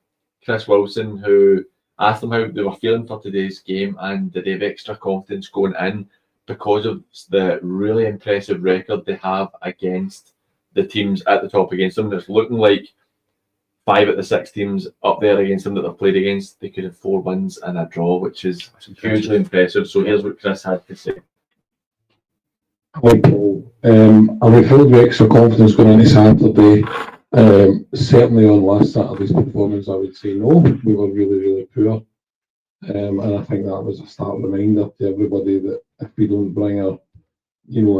Chris Wilson, who asked them how they were feeling for today's game and did they have extra confidence going in because of the really impressive record they have against the teams at the top against them. It's looking like 5 of the 6 teams up there against them that they've played against, they could have 4 wins and a draw, which is hugely impressive. So here's what Chris had to say. Hi Paul. Are we filled with extra confidence going into Saturday? Certainly on last Saturday's performance, I would say no. We were really, really poor. And I think that was a stark reminder to everybody that if we don't bring our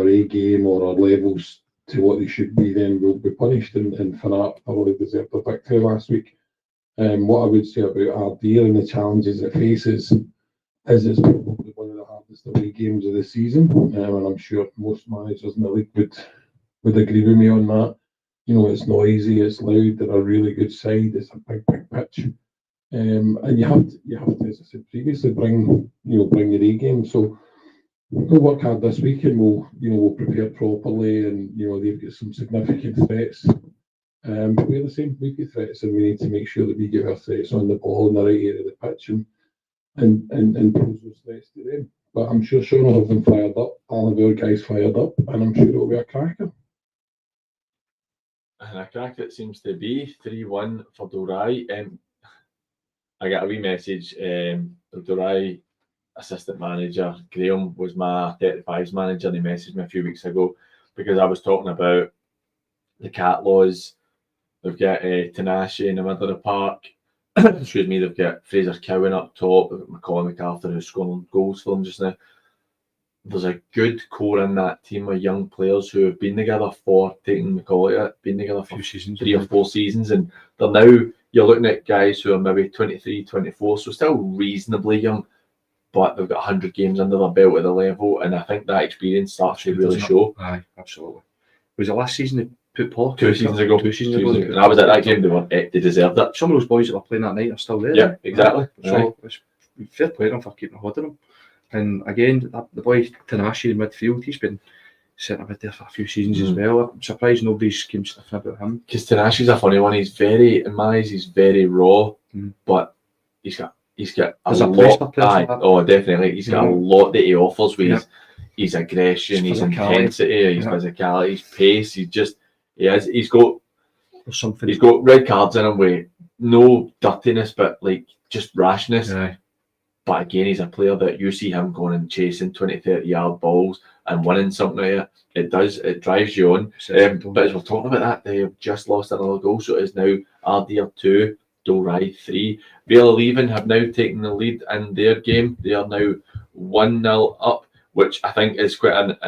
A game or our levels to what they should be, then we'll be punished. And Fanat probably deserved a victory last week. What I would say about Ardea and the challenges it faces is it's probably one of the hardest away games of the season, and I'm sure most managers in the league would agree with me on that. It's noisy, it's loud, they're a really good side, it's a big pitch, and you have to, as I said previously, bring your A game. So we'll work hard this week, and we'll prepare properly, and they've got some significant threats. But we're the same, we've got threats, and we need to make sure that we get our threats on the ball in the right area of the pitch and pose those threats to them. But I'm sure Sean will have them fired up, all of our guys fired up, and I'm sure it'll be a cracker. And a crack it seems to be 3-1 for Dorai. I got a wee message. The Dorai assistant manager, Graham, was my 35s manager, and he messaged me a few weeks ago because I was talking about the cat laws. They've got Tanashi in the middle of the park. Excuse me, they've got Fraser Cowan up top, they've got Macaulay MacArthur who's scoring goals for them just now. There's a good core in that team of young players who have been together for, taking Macaulay, been together for 3 or 4 seasons, and they're now, you're looking at guys who are maybe 23, 24, so still reasonably young, but they've got 100 games under their belt at the level, and I think that experience starts to really show. Aye, absolutely. Was it last season they put Paul? 2 seasons ago. 2 seasons ago. And I was at that game, they deserved it. Some of those boys that were playing that night are still there. Yeah, exactly. So it's fair play to them for keeping a hold of them. And again, the boy Tanashi in midfield, he's been sitting a bit there for a few seasons as well. I'm surprised nobody's came sniffing about him. Because Tanashi's a funny one. He's very, in my eyes, he's very raw, but he's got a lot. Oh, definitely. He's got a lot that he offers with his aggression, his intensity, his physicality, his pace. He's got something. He's got red cards in him with no dirtiness, but like just rashness. Aye. But again, he's a player that you see him going and chasing 20, 30 yard balls and winning something like that. It drives you on. But as we're talking about that, they have just lost another goal, so it is now Ardea 2, Dorai 3. Vale Leven have now taken the lead in their game. They are now 1-0 up, which I think is quite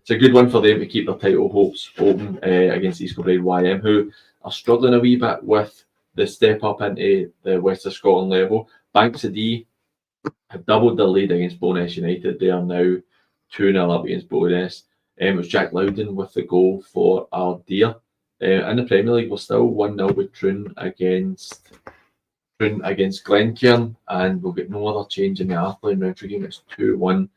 it's a good one for them to keep their title hopes open against East Kilbride YM, who are struggling a wee bit with the step up into the West of Scotland level. Banks of D have doubled their lead against Bowness United. They are now 2-0 up against Bowness. It was Jack Loudon with the goal for our dear. In the Premier League, we're still 1-0 with Troon against Glencairn, and we'll get no other change in the Athlone Roundtree game. It's 2-1.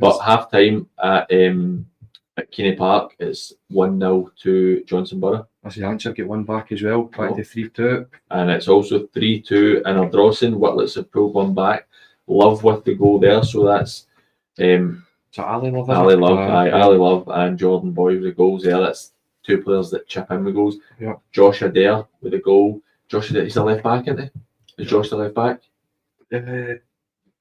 But half time at Keene Park, it's 1-0 to Johnson Borough. That's the answer. Get one back as well. Back to 3-2. And it's also 3-2 in Ardrossan. Whitlets have pulled one back. Love with the goal there. So that's So Ali Love. Ali Love and Jordan Boy with the goals there. That's two players that chip in with goals. Yeah. Josh Adair with the goal. Josh Adair, he's the left back, isn't he? Is Josh the left back?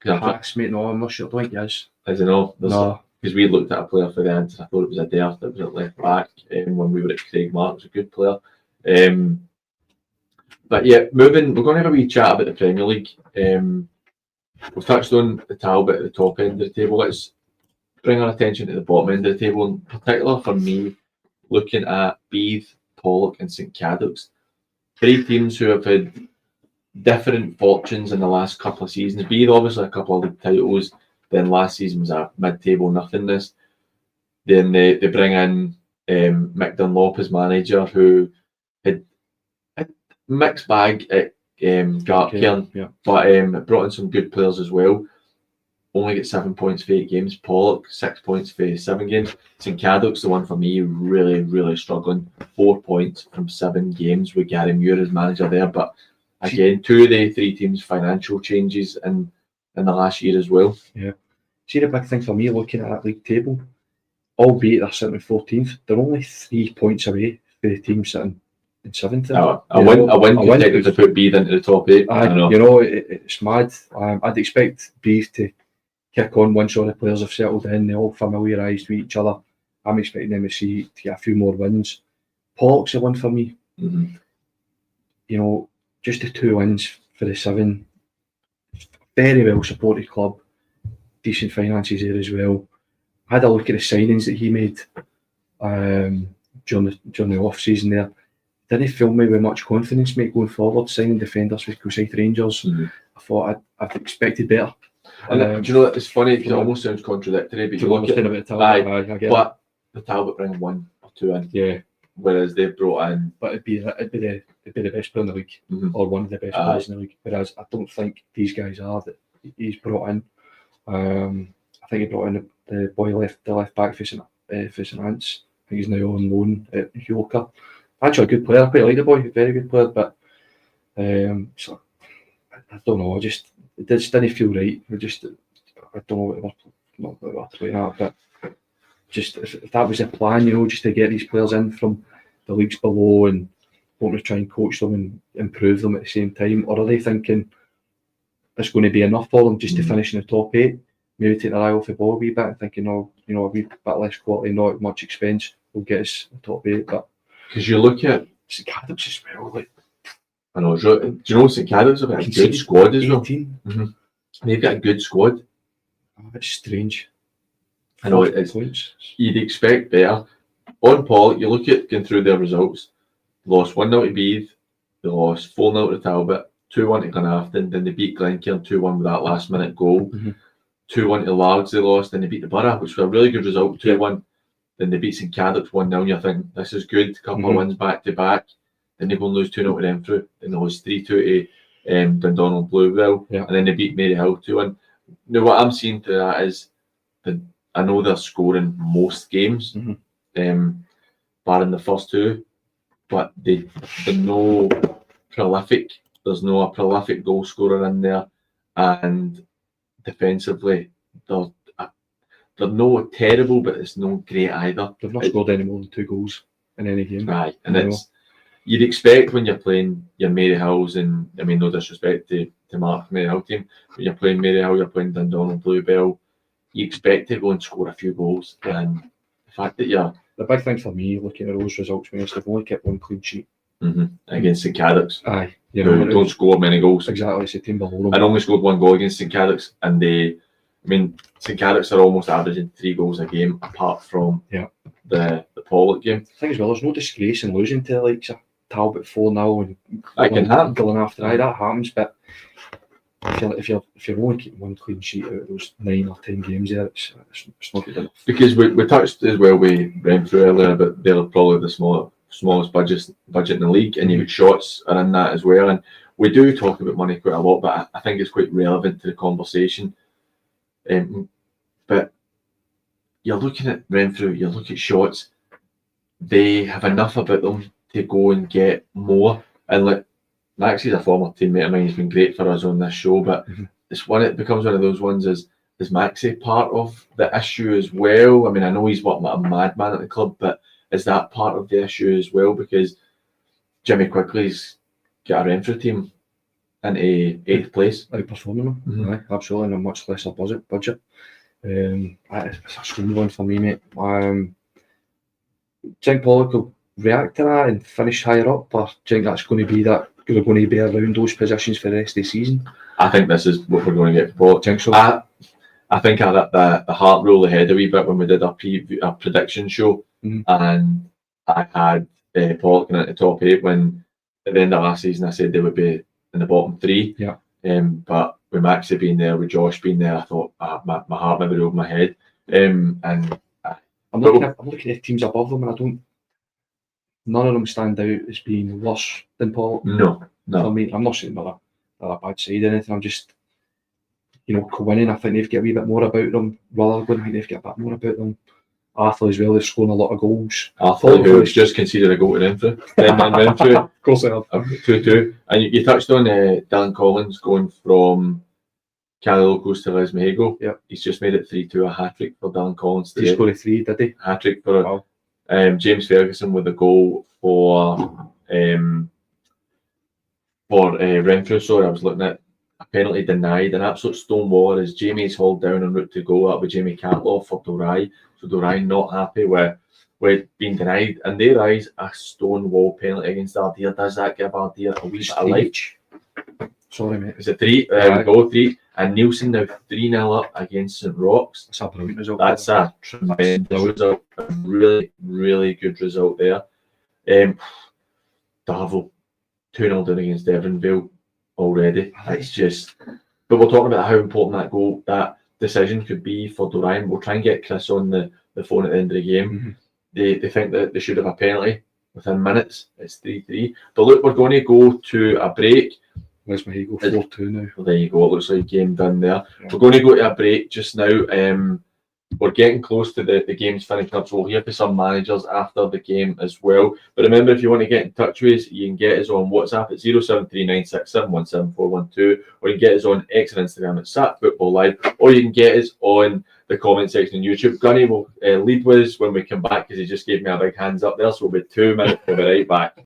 Pass, mate. No, I'm not sure. I don't think he is. Is it no? No. Because we looked at a player for the answer. I thought it was Adair that was at left back when we were at Craig Mark. It was a good player. But yeah, moving, we're going to have a wee chat about the Premier League. We've touched on the Talbot at the top end of the table. Let's bring our attention to the bottom end of the table, in particular for me, looking at Beath, Pollock and St Cadoc's. Three teams who have had different fortunes in the last couple of seasons. Beath obviously a couple of league titles, then last season was a mid-table nothingness. Then they bring in Mick Dunlop as manager, who had a mixed bag at Gartcairn, but brought in some good players as well. Only get 7 points for 8 games. Pollock 6 points for 7 games. St Cadoc's the one for me, really, really struggling. 4 points from 7 games with Gary Muir as manager there. But again, 2 of the 3 teams' financial changes in the last year as well. Yeah. See, the big thing for me looking at that league table, albeit they're sitting at 14th, they're only 3 points away for the team sitting in 7th. A win could technically put Beath into the top 8. It's mad. I'd expect Beath to kick on once all the players have settled in, they're all familiarised with each other. I'm expecting them to get a few more wins. Pollock's the one for me. Mm-hmm. Just the 2 wins for the 7. Very well supported club, decent finances there as well. I had a look at the signings that he made during the off season there. Didn't fill me with much confidence, mate, going forward. Signing defenders with Coside Rangers, I thought I'd expected better. And do you know, it's funny because it almost sounds contradictory, but you look at but the Talbot bring 1 or 2 in, whereas they've brought in. But it'd be the best player in the league, or one of the best players in the league. Whereas I don't think these guys are that he's brought in. I think he brought in the boy the left back for St Ants. I think he's now on loan at Yoka. Actually, a good player. I quite like the boy. Very good player, but so I don't know. It just didn't feel right. I don't know what we're playing at, but just if that was the plan, just to get these players in from the leagues below and want to try and coach them and improve them at the same time, or are they thinking it's going to be enough for them just to finish in the top 8? Maybe take their eye off the ball a wee bit and thinking, a wee bit less quality, not at much expense, will get us the top 8. But because you look at St Cadoc's as well, I know. Do you know St Cadoc's have got a good squad as well? Mm-hmm. They've got a good squad. It's strange. I know it's points. You'd expect better. On Paul, you look at going through their results. They lost 1-0 to Beath. They lost 4-0 to Talbot. 2-1 to Glenafton. Then they beat Glencairn 2-1 with that last minute goal. 2-1 to Largs they lost. Then they beat the Borough, which was a really good result. 2-1. Then they beat St Cadoc's 1-0. You're thinking this is good. A couple of wins back to back. Then they go and lose 2-0 to them through. Then they lose 3-2 to Dundonald Bluebell. And then they beat Maryhill 2-1. Now what I'm seeing to that is I know they're scoring most games, barring the first 2, but they're no prolific. There's no a prolific goal scorer in there, and defensively they're no terrible, but it's no great either. They've not scored any more than 2 goals in any game. Right, and you'd expect when you're playing your Maryhills, and I mean no disrespect to Mark Maryhill team, when you're playing Maryhill, you're playing Dundonald Bluebell, you expect to go and score a few goals, and the fact that the big thing for me looking at those results, they've only kept 1 clean sheet against St Cadoc's. Who don't score many goals. Exactly, it's a team below them. And only scored 1 goal against St Cadoc's, and they I mean, St Carrick's are almost averaging 3 goals a game, apart from the Pollock game. The thing as well, there's no disgrace in losing to the likes of Talbot 4-0 and That can happen. going after that happens, but if you're only keeping one clean sheet out of those 9 or 10 games there, it's not good enough. Because we touched as well, we ran through earlier, but they're probably the smallest budget in the league, and your shots are in that as well. And we do talk about money quite a lot, but I think it's quite relevant to the conversation. But you're looking at Renfrew, you look at shots, they have enough about them to go and get more. And like Maxie's a former teammate of mine, he's been great for us on this show, but it becomes one of those ones is Maxie part of the issue as well? I mean, I know he's what a madman at the club, but is that part of the issue as well? Because Jimmy Quigley's got a Renfrew team into 8th place. Outperforming them, aye, absolutely, and a much lesser budget. It's a strange one for me, mate. Do you think Pollock will react to that and finish higher up, or do you think that's going to be that we're going to be around those positions for the rest of the season? I think this is what we're going to get for Pollock. Do you think so? I think I let the heart roll ahead a wee bit when we did our prediction show, and I had Pollock in at the top 8 when at the end of last season I said they would be in the bottom 3. Yeah. But with Maxie being there, with Josh being there, I thought my heart maybe over my head. And I'm looking at the teams above them, and none of them stand out as being worse than Pollock. No. For me, I'm not saying they're a bad side or anything. I'm just, winning. I think they've got a wee bit more about them. Rutherglen, I think they've got a bit more about them. Arthur as well, they're scoring a lot of goals. Arthur, who's just conceded a goal to Renfrew. Renfrew. Of course they have. 2-2. And you touched on Dylan Collins going from Cali Locos to Les Mexico. Yeah. He's just made it 3-2, a hat-trick for Dylan Collins. He scored 3, did he? Hat-trick for James Ferguson with a goal for Renfrew. Sorry, I was looking at a penalty denied, an absolute stonewaller as Jamie's hauled down en route to goal. That with Jamie Catlaw for Dorai. So Dorai not happy with being denied. In their eyes, a stonewall penalty against Ardea. Does that give Ardea a wee bit of life? Sorry, mate. Is it 3? There we go, 3. And Nielsen now 3-0 up against St Roch's. That's a brilliant result. That's a tremendous result. A really, really good result there. Darvel 2-0 down against Devonville already. It's just, but we're talking about how important that decision could be for Dorian. We'll try and get Chris on the phone at the end of the game. They think that they should have a penalty within minutes. It's 3-3. But look, we're going to go to a break. Les Mexico 4-2 now. Well, there you go. It looks like game done there. Yeah. We're going to go to a break just now. We're getting close to the game's finishing up, so we'll hear from some managers after the game as well. But remember, if you want to get in touch with us, you can get us on WhatsApp at 0739671741, or you can get us on X and Instagram at SatFootballLive, or you can get us on the comment section on YouTube. Gunny will lead with us when we come back, because he just gave me a big hands up there, so we'll be 2 minutes. We'll be right back.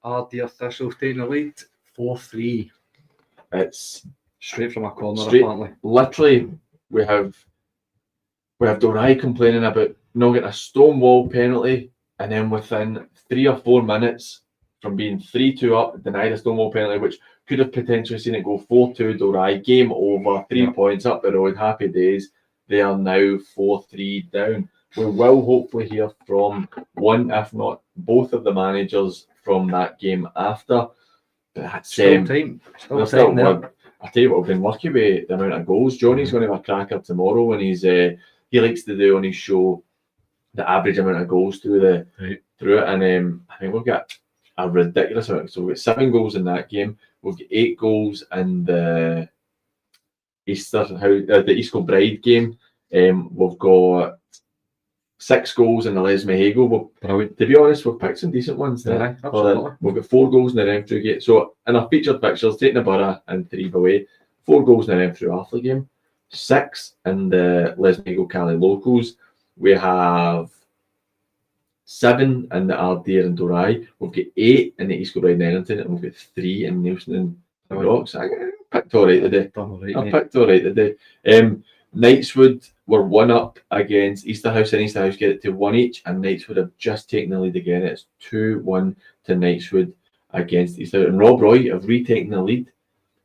Our dear Thistle taking the lead, 4-3, It's straight from a corner Straight- apparently. literally we have Dorai complaining about not getting a stonewall penalty, and then within 3 or 4 minutes from being 3-2 up, denied a stonewall penalty, which could have potentially seen it go 4-2 Dorai, game over, 3 Yeah. points up the road, happy days. They are now 4-3 down. We will hopefully hear from one, if not both of the managers from that game after. But that's Still time. Still there's time there. well, I tell you what, we've been lucky with the amount of goals. Johnny's going to have a cracker tomorrow when he likes to do on his show the average amount of goals through it, and I think we've got a ridiculous amount. So we've got 7 goals in that game. We've got 8 goals in the the East Kilbride game. We've got 6 goals in the Les Mahego. Brilliant. To be honest, we've picked some decent ones there. Yeah, absolutely. We've got 4 goals in the Renfrew game. So in our featured fixtures, taking the Borough and 3 away, 4 goals in the Renfrew Arthur game, 6 in the Les Mahego Cali locals. We have 7 in the Ardere and Dorai. We've got 8 in the East Kilbride and Errington, and we've got 3 in Nielsen and Rocks. I picked all right today. Done all right, I mate. picked all right today. Knightswood were 1 up against Easterhouse, and Easterhouse get it to 1 each, and Knightswood have just taken the lead again. It's 2-1 to Knightswood against Easterhouse. And Rob Roy have retaken the lead,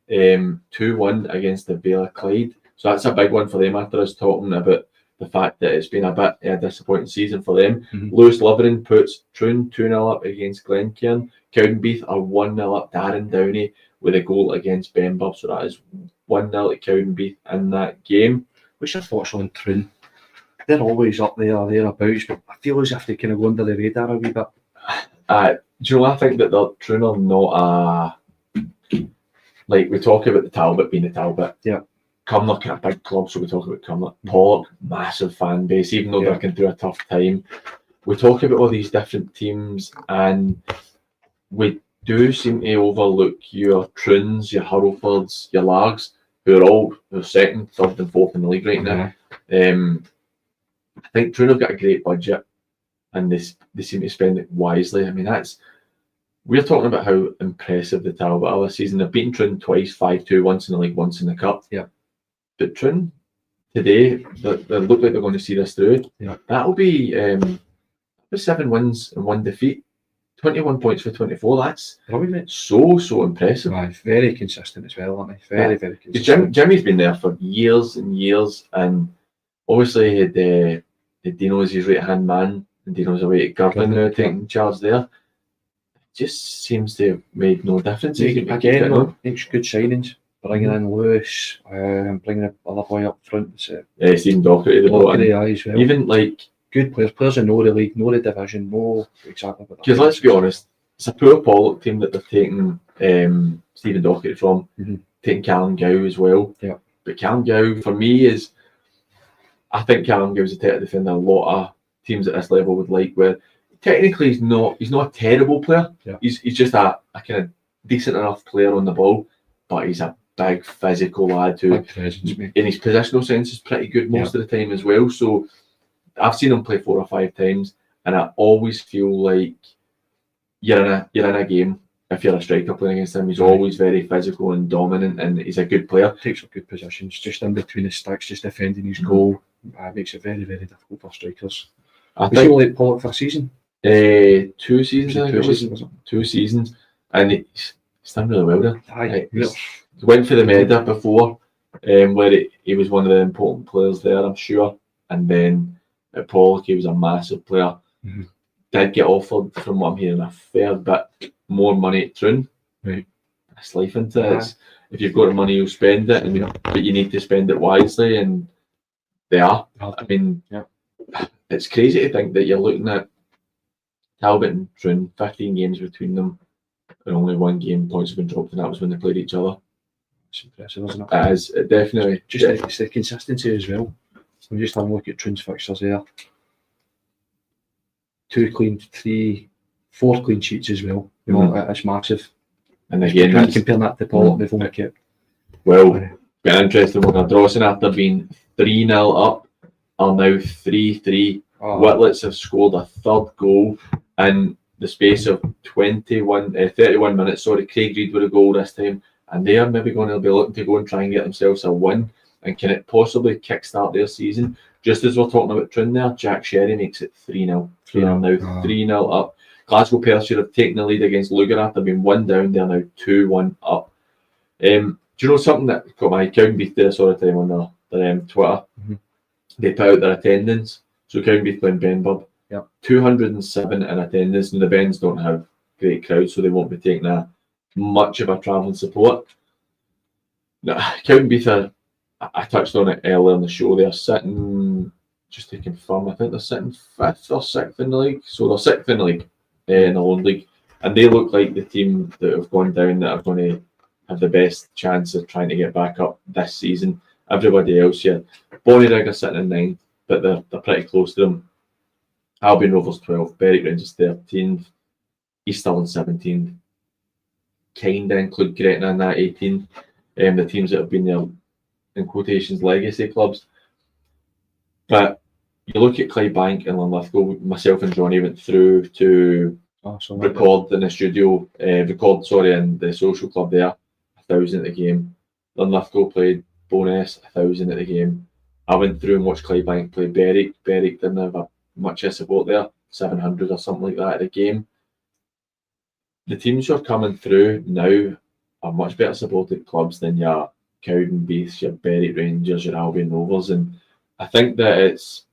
2-1 against the Vale of Clyde. So that's a big one for them after us talking about the fact that it's been a bit of a disappointing season for them. Mhm. Lewis Lovering puts Troon 2-0 up against Glencairn. Cowdenbeath are 1-0 up. Darren Downey with a goal against Benburb. So that is 1-0 to Cowdenbeath in that game. What's your thoughts on Troon? They're always up there, thereabouts, but I feel as if they kind of go under the radar a wee bit. Do you know, I think that the Troon are not like we talk about the Talbot being the Talbot. Yeah. Cumnock kind of big club, so we talk about Cumnock. Pollock, massive fan base, even though they're going through a tough time. We talk about all these different teams, and we do seem to overlook your Troons, your Hurlfords, your Largs, who are all second, third, and fourth in the league right now. I think Troon have got a great budget, and they seem to spend it wisely. I mean, we're talking about how impressive the Talbot are this season. They've beaten Troon twice, 5-2, once in the league, once in the cup. Yeah. But Troon today, they look like they're going to see this through. Yeah. That'll be 7 wins and 1 defeat, 21 points for 24. That's Brilliant. so impressive. Right, very consistent as well, aren't they? Very, very consistent. Jimmy's been there for years and years, and obviously he had Dino as his right hand man, and Dino's away at Girvan now taking charge there. It just seems to have made no difference. Again, though, makes good signings. Bringing in Lewis, bringing the other boy up front. Stephen Docherty, the Docherty as well. Even like good players who know the league, know the division, know exactly what. Because let's be honest, it's a poor Pollock team that they're taking Stephen Docherty from, taking Callum Gow as well. Yeah. But Callum Gow, for me, I think Callum Gow's a title defender a lot of teams at this level would like, where technically he's not a terrible player. Yeah. He's just a kind of decent enough player on the ball, but he's a big physical lad who, in his positional sense, is pretty good most of the time as well. So I've seen him play 4 or 5 times, and I always feel like you're in a game if you're a striker playing against him. He's always very physical and dominant, and he's a good player. Takes up good positions, just in between the sticks, just defending his goal. Makes it very, very difficult for strikers. I Was he only at Pollock for a season? 2 seasons, I think 2 it was. seasons, was it? 2 seasons, and he's done really well there. Aye, He went for the Meda before, where he was one of the important players there, I'm sure. And then at Pollock, he was a massive player. Did get offered, from what I'm hearing, a fair bit more money at Troon. Right. That's life into it. If you've got the money, you'll spend it, but you need to spend it wisely, and they are. I mean, it's crazy to think that you're looking at Talbot and Troon, 15 games between them, and only 1 game points have been dropped, and that was when they played each other. It's impressive, isn't it? It is, definitely. It's the consistency as well. I'm just having a look at Troon's fixtures here. 2 clean, 3, 4 clean sheets as well. You know, it's massive. And again, comparing that to Pollock, they've only kept. Well, been interesting one. Dawson, after being 3-0 up, are now 3-3. Whitlets have scored a 3rd goal, and the space of 31 minutes, sorry, Craig Reid with a goal this time, and they are maybe going to be looking to go and try and get themselves a win, and can it possibly kickstart their season? Just as we're talking about Troon there, Jack Sherry makes it 3-0. They are now 3-0 up. Glasgow Perthshire have taken the lead against Lugar after being 1 down. They're now 2-1 up. Do you know something that got my Cowdenbeath there sort of time on their Twitter? Mm-hmm. They put out their attendance. So Cowdenbeath playing Benburb. Yep. 207 in attendance, and the Bens don't have great crowds, so they won't be taking much of a travelling support. Now, Cowdenbeath are, I touched on it earlier in the show, they're sitting, just to confirm, I think they're sitting 5th or 6th in the league. So they're 6th in the league, in the Lone League. And they look like the team that have gone down that are going to have the best chance of trying to get back up this season. Everybody else here. Bonnyrigg are sitting in 9th, but they're pretty close to them. Albion Rovers 12th, Berwick Rangers 13th, East Stirling 17th. Kind of include Gretna in that 18th. The teams that have been there, in quotations, legacy clubs. But you look at Clydebank and Linlithgow, myself and Johnny went through to record in the studio, in the social club there, 1,000 at the game. Linlithgow played Bowness, 1,000 at the game. I went through and watched Clydebank play Berwick. Berwick didn't have much of support there, 700 or something like that at the game. The teams who are coming through now are much better supported clubs than your Cowdenbeath, your Berwick Rangers, your Albion Rovers, and I think that it's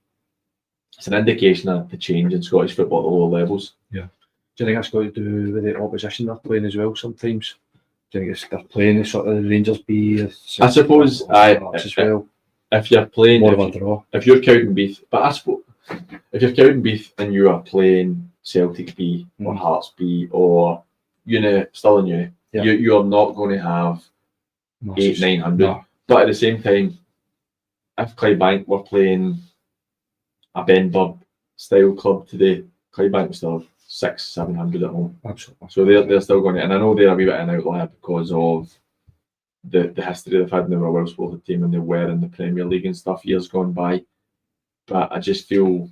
an indication of the change in Scottish football at the lower levels. Yeah. Do you think that's got to do with the opposition they're playing as well sometimes? Do you think they're playing the sort of Rangers B? I suppose as well. If you're playing more of a draw. If you're Cowdenbeath, but I suppose if you're Cowdenbeath and you are playing Celtic B or Hearts B or Stirling Uni, you are not going to have 800-900. No. But at the same time, if Clydebank were playing a Benburb style club today, Clydebank would still have 600-700 at home. Absolutely. So they're still going to, and I know they're a wee bit of an outlier because of the history they've had. And they were a well supported team and they were in the Premier League and stuff years gone by. But I just feel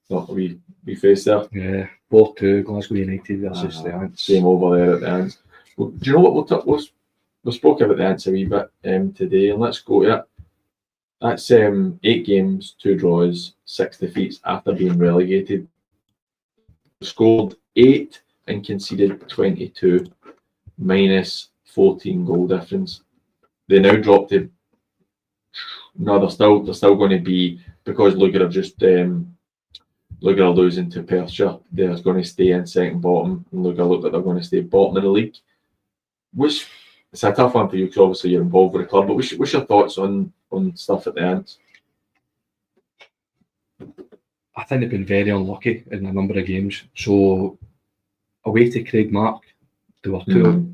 not we face there. Yeah, 4-2 Glasgow United versus the Ants. Game over there at the Ants. Well, do you know what we spoke about the Ants a wee bit today, and let's go to it. That's 8 games, 2 draws, 6 defeats after being relegated. Scored 8 and conceded 22, minus 14 goal difference. They now dropped to. No, they're still going to be, because Lugar have just Lugar are losing to Perthshire. They're going to stay in second bottom, and Lugar look like they're going to stay bottom of the league. Which it's a tough one for you because obviously you're involved with the club. But what's your thoughts on stuff at the Ants? I think they've been very unlucky in a number of games. So away to Craigmark, there were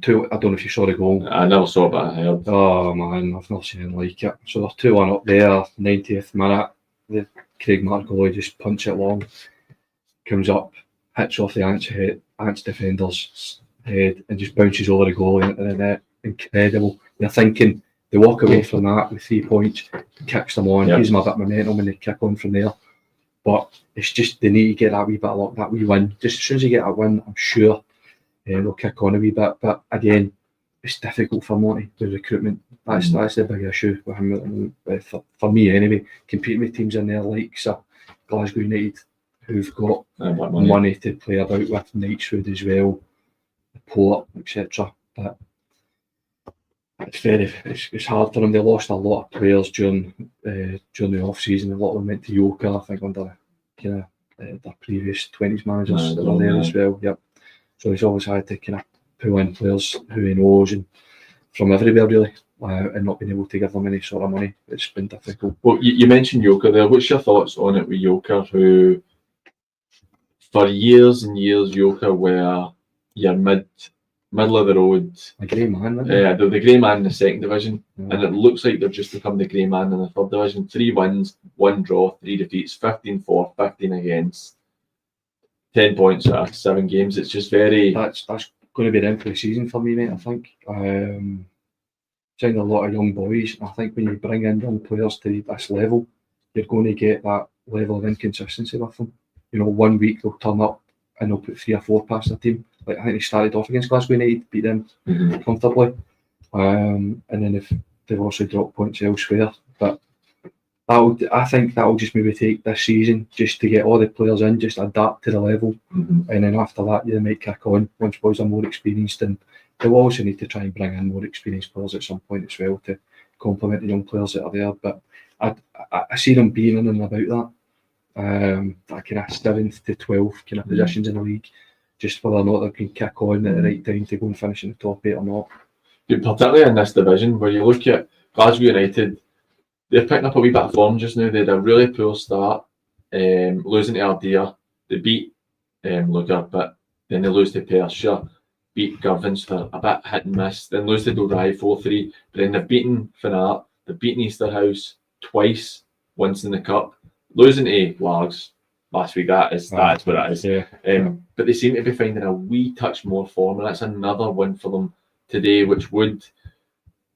two. I don't know if you saw the goal. I never saw it, but I heard. Oh man, I've never seen anything like it. So they're 2-1 up there, 90th minute. The Craigmark goalie just punch it long, comes up, hits off the Ants defender's head, and just bounces over the goal into the net. Incredible. They're thinking they walk away from that with 3 points, kicks them on, gives them a bit of momentum, and they kick on from there. But it's just they need to get that wee bit of luck, that wee win. Just as soon as you get a win, I'm sure they'll kick on a wee bit. But again, it's difficult for Monty with recruitment. That's the big issue with him. For me anyway, competing with teams in there like Glasgow United, who've got money to play about with, Knightswood as well, the Port, etc. But it's hard for them. They lost a lot of players during the off season. A lot of them went to Yoka, I think, under their previous 20s managers that were there as well. Yep. So he's always had to kind of pull in players who he knows and from everywhere really, and not being able to give them any sort of money. It's been difficult. Well, you mentioned Yoka there. What's your thoughts on it with Yoka, who for years and years Yoka were your middle of the road. A grey man, they're the grey man in the second division, and it looks like they've just become the grey man in the third division. 3 wins, 1 draw, 3 defeats, 15 for, 15 against, 10 points out of 7 games. It's just very. That's going to be the end for the season for me, mate. I think. Signed a lot of young boys. I think when you bring in young players to this level, you're going to get that level of inconsistency with them. 1 week they'll turn up and they'll put 3 or 4 past their team. Like I think they started off against Glasgow United, beat them comfortably, and then if they've also dropped points elsewhere. But I think that'll just maybe take this season just to get all the players in, just adapt to the level, and then after that they might kick on once boys are more experienced, and they'll also need to try and bring in more experienced players at some point as well to complement the young players that are there. But I see them being in and about that kind of 7th to 12th kind of positions in the league, just whether or not they can kick on at the right time to go and finish in the top 8 or not. Particularly in this division, where you look at Glasgow United, they're picking up a wee bit of form just now. They had a really poor start, losing to Ardea. They beat Lugar, but then they lose to Perthshire, beat Girvins for a bit hit and miss, then lose to Dalry 4-3. But then they've beaten Fanart, they've beaten Easterhouse twice, once in the cup, losing to Largs last week. That's what it is. Yeah. But they seem to be finding a wee touch more form, and that's another win for them today, which would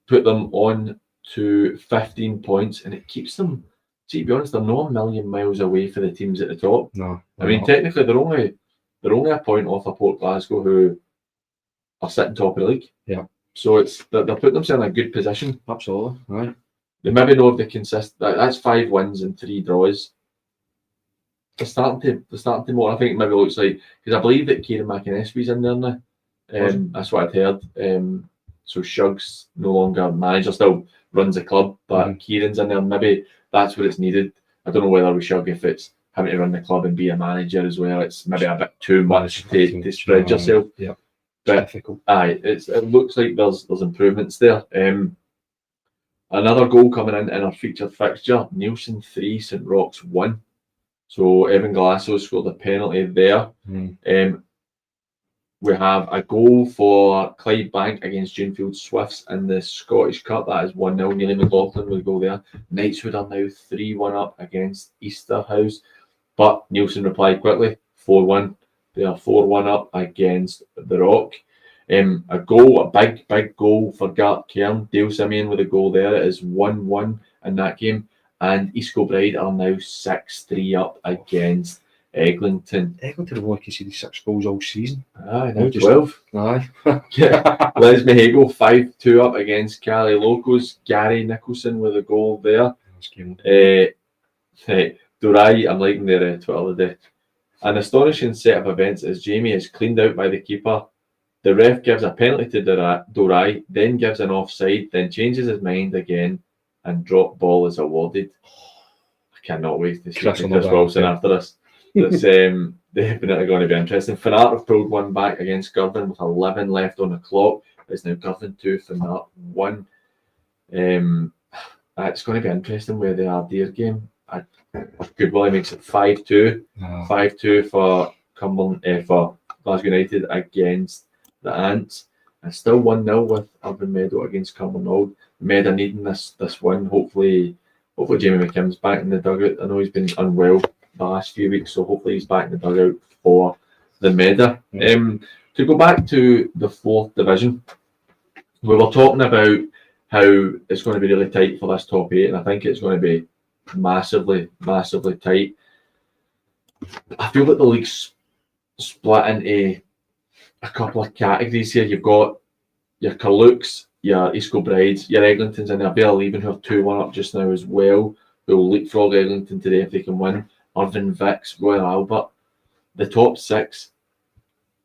put them on to 15 points, and it keeps them. See, to be honest, they're not a million miles away for the teams at the top. No, I mean, technically, they're only a point off of Port Glasgow, who are sitting top of the league. Yeah. So they're putting themselves in a good position. Absolutely, right. They maybe know if they consist. That's 5 wins and 3 draws. They're starting to more. I think it maybe looks like, because I believe that Kieran McInnesby's in there now. That's what I'd heard. So Shug's no longer manager, still runs the club, but Kieran's in there. Maybe that's what it's needed. I don't know whether with Shug, if it's having to run the club and be a manager as well, it's maybe a bit too much to spread yourself. Yeah, but difficult. It looks like there's improvements there. Another goal coming in our featured fixture: Nielsen 3, St Roch's 1. So Evan Galasso scored a penalty there. We have a goal for Clydebank against Junefield Swifts in the Scottish Cup. That is 1-0. Neely McLaughlin with a goal there. Knightswood are now 3-1 up against Easterhouse, but Nielsen replied quickly, 4-1. They are 4-1 up against the Rock. A big goal for Gart Cairn. Dale Simeon with a goal there. It is 1-1 in that game. And East Kilbride are now 6-3 up against Eglinton. Eglinton have only conceded 6 goals all season. Aye, now 12. Aye. Yeah. Les Mahego 5-2 up against Cali Locos. Gary Nicholson with a goal there. Durai, I'm liking their Twitter today. An astonishing set of events as Jamie is cleaned out by the keeper. The ref gives a penalty to Durai, then gives an offside, then changes his mind again, and drop ball is awarded. I cannot wait to see Chris Wilson after this. It's definitely going to be interesting. Fanart have pulled one back against Girvan with 11 left on the clock. It's now Girvan 2, Fanart 1. It's going to be interesting where they are their game. Goodwillie makes it 5-2. 5-2 for Cumberland, for Glasgow United against the Ants. And still 1-0 with Urban Meadow against Cumbernauld. Meadow needing this win. Hopefully Jamie McKim's back in the dugout. I know he's been unwell the last few weeks, so hopefully he's back in the dugout for the Meadow. To go back to the 4th division, we were talking about how it's going to be really tight for this top 8, and I think it's going to be massively tight. I feel that the league's split into a couple of categories here. You've got your Carlukes, your East Kilbrides, your Eglintons, and Bell Even, who are 2-1 up just now as well, who will leapfrog Eglinton today if they can win. Irvine Vicks, Royal Albert. The top 6,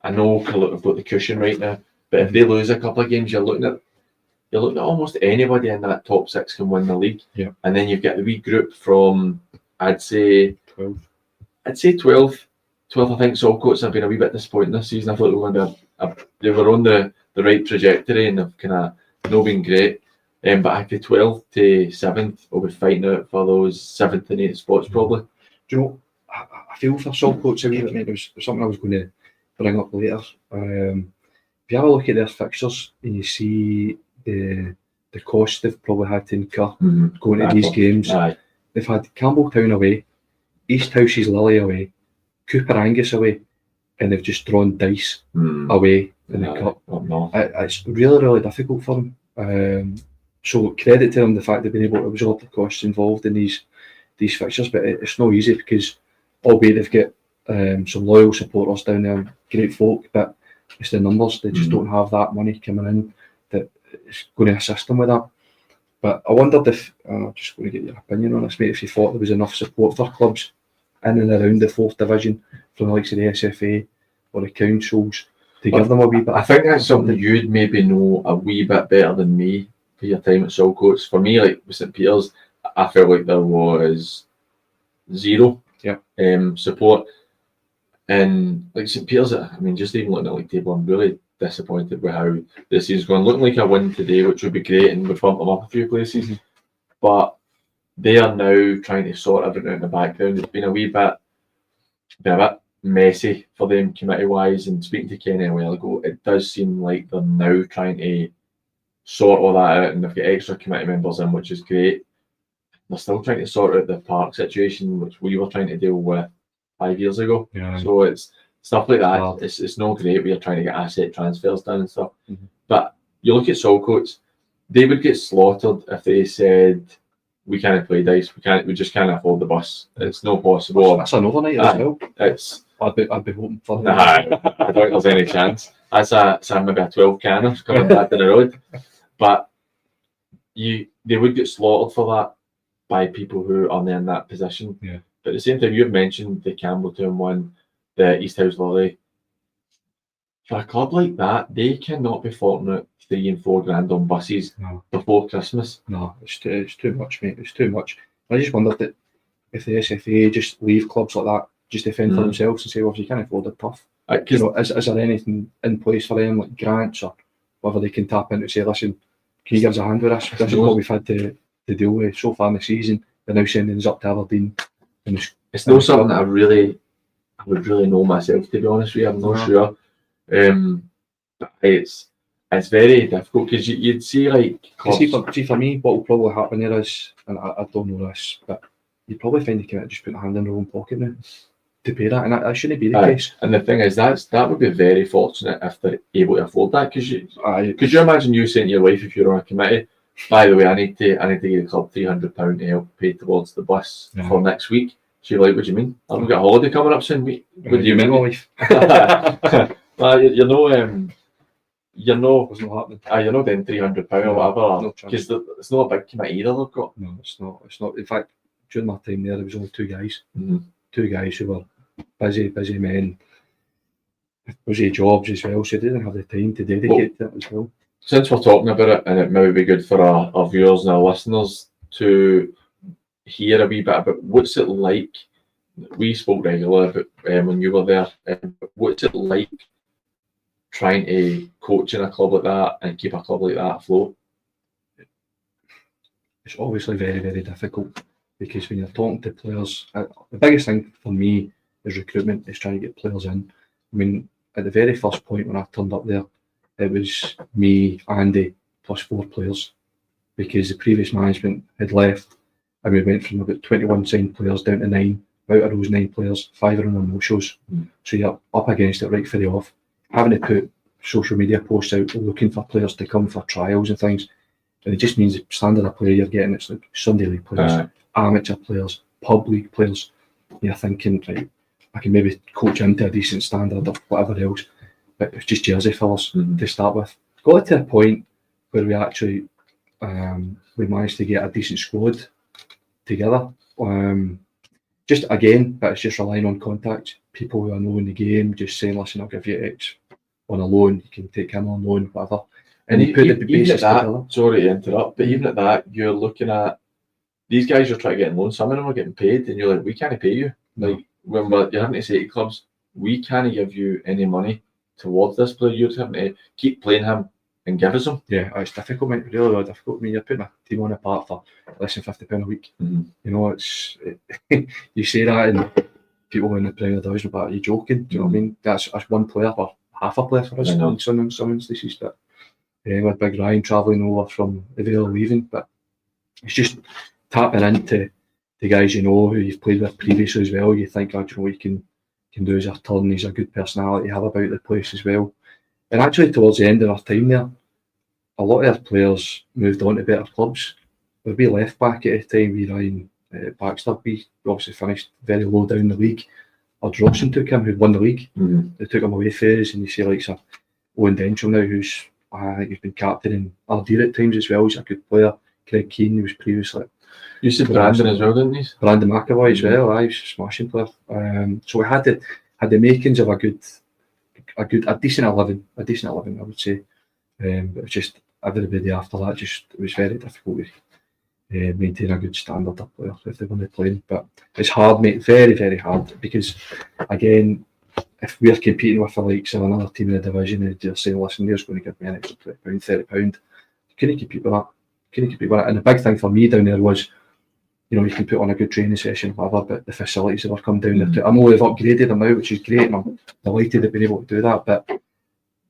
I know Carluke have got the cushion right now, but if they lose a couple of games, you're looking at almost anybody in that top 6 can win the league. Yeah. And then you've got the wee group from, I'd say 12. 12, I think Saltcoats have been a wee bit disappointing this season. I thought they were going to they were on the right trajectory and they've kind of not been great. But actually 12 to 7th will be fighting out for those 7th and 8th spots probably. Do you know, I feel for Saltcoats a wee bit. It was something I was going to bring up later. If you have a look at their fixtures and you see the cost they've probably had to incur going to these games. They've had Campbelltown away, East House's Lily away, Cooper Angus away, and they've just drawn Dice away in the cup. It's really difficult for them. So credit to them the fact they've been able to absorb the costs involved in these fixtures, but it's not easy because albeit they've got some loyal supporters down there, great folk, but it's the numbers. They just don't have that money coming in that is going to assist them with that. But I wondered if, I'm just going to get your opinion on this, mate, if you thought there was enough support for clubs in and around the 4th division from the likes of the SFA or the councils to give them a wee bit. I think that's something you'd maybe know a wee bit better than me for your time at Saltcoats. For me, like with St Peters, I felt like there was zero support. And like St Peters, I mean, just even looking at like table, I'm really disappointed with how this season's going. Looking like a win today, which would be great, and would bump them up a few places. But they are now trying to sort everything out in the background. It's been a bit messy for them committee-wise. And speaking to Kenny a while ago, it does seem like they're now trying to sort all that out, and they've got extra committee members in, which is great. They're still trying to sort out the park situation, which we were trying to deal with 5 years ago. So it's stuff like that. Wow. It's not great. We are trying to get asset transfers done and stuff. But you look at Saltcoats, they would get slaughtered if they said, we can't play dice, we just can't afford the bus. It's not possible. That's an overnight as well. I'd be hoping for that. I don't think there's any chance. That's maybe a 12 canner coming back to the road. But they would get slaughtered for that by people who are in that position. But at the same time, you've mentioned the Campbelltown one, the East House Lily. For a club like that, they cannot be forking out $3 and $4 grand on buses before Christmas. No, it's too much, mate. It's too much. I just wondered that if the SFA just leave clubs like that, just defend for themselves and say, well, if you can't afford it, tough. Is there anything in place for them, like grants or whatever they can tap into, say, listen, can you give us a hand with this? This is what we've had to deal with so far in the season. They're now sending us up to Aberdeen. And it's not something that I would really know myself, to be honest with you. I'm not sure. But it's very difficult because you'd see like clubs. See for me, what will probably happen there is, and I don't know this, but you'd probably find the committee just putting a hand in their own pocket now to pay that, and that shouldn't be the case. And the thing is, that would be very fortunate if they're able to afford that. Could you imagine you saying to your wife, if you're on a committee, by the way, I need to give the club £300 to help pay towards the bus for next week. She's like, what do you mean? I've got a holiday coming up soon. What do you mean, wife? Well, you're not It's not happening. You're not doing £300 or whatever, because it's not a big committee either they've got. No, it's not. In fact, during my time there was only two guys. Two guys who were busy men, busy jobs as well, so they didn't have the time to dedicate to it as well. Since we're talking about it, and it may be good for our viewers and our listeners to hear a wee bit about what's it like. We spoke regularly about when you were there. What's it like trying to coach in a club like that and keep a club like that afloat? It's obviously very, very difficult because when you're talking to players, the biggest thing for me is recruitment, is trying to get players in. I mean, at the very first point when I turned up there, it was me, Andy, plus 4 players because the previous management had left and we went from about 21 signed players down to 9. Out of those 9 players, 5 are on no-shows. So you're up against it right for the off. Having to put social media posts out looking for players to come for trials and things. And it just means the standard of player you're getting, it's like Sunday league players, amateur players, pub league players. You're thinking, right, I can maybe coach him to a decent standard or whatever else. But it's just Jersey fellas to start with. Got to a point where we actually we managed to get a decent squad together. Just again, but it's just relying on contacts. People who are knowing the game, just saying, listen, I'll give you X on a loan, you can take him on loan, whatever. And you put the basis together. Sorry to interrupt, but even at that, you're looking at these guys are trying to get loans. Some of them are getting paid, and you're like, we can't pay you. Like when you're having to say to clubs, we can't give you any money towards this player. You're having to keep playing him and give us them. Yeah, it's difficult, mate. Really, really difficult. I mean, you're putting a team on apart for less than £50 a week. You know, you say that, and people in the Premier Division, but are you joking? Do you know what I mean? That's one player or half a player for us in some instances. But with Big Ryan travelling over from the Vale leaving, but it's just tapping into the guys you know who you've played with previously as well. You think, oh, do you know what you can do as a turn? He's a good personality to have about the place as well. And actually, towards the end of our time there, a lot of our players moved on to better clubs. We left back at the time, we Ryan Baxter, we obviously finished very low down the league. Ardrossan took him, who'd won the league. Mm-hmm. They took him away for us, and you see like Owen Denchel now, who's I think he's been captain in Ardea at times as well. He's a good player. Craig Keane, who was previously. You said Brandon as well, didn't you? Brandon McAvoy as well. He's a smashing player. So we had the makings of a decent 11, I would say. But it was just everybody after that. It was very difficult to maintain a good standard of player if they're going to play. But it's hard, mate. Very, very hard, because again, if we're competing with the likes of another team in the division and they're saying, listen, they're going to give me an extra £20, £30, you couldn't compete with that. And the big thing for me down there was, you know, you can put on a good training session, whatever, but the facilities that were come down there too. I know they've upgraded them now, which is great, and I'm delighted they've been able to do that. But do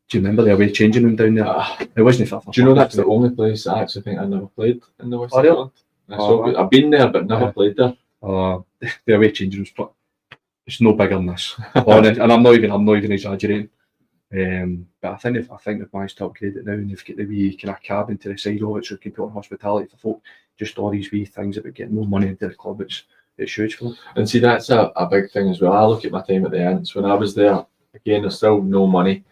you remember the away changing room down there? It wasn't fair. Do you know that's the only place I actually think I never played in the West Island? Right. I've been there, but never played there. The away changing rooms, but it's no bigger than this. And I'm not even exaggerating. But I think they've managed to upgrade it now, and they've got the wee kind of cabin to the side of it, so you can put on hospitality for folk. Just all these wee things about getting more money into the club. It's huge for them. And see, that's a big thing as well. I look at my time at the Ants when I was there. Again, there's still no money.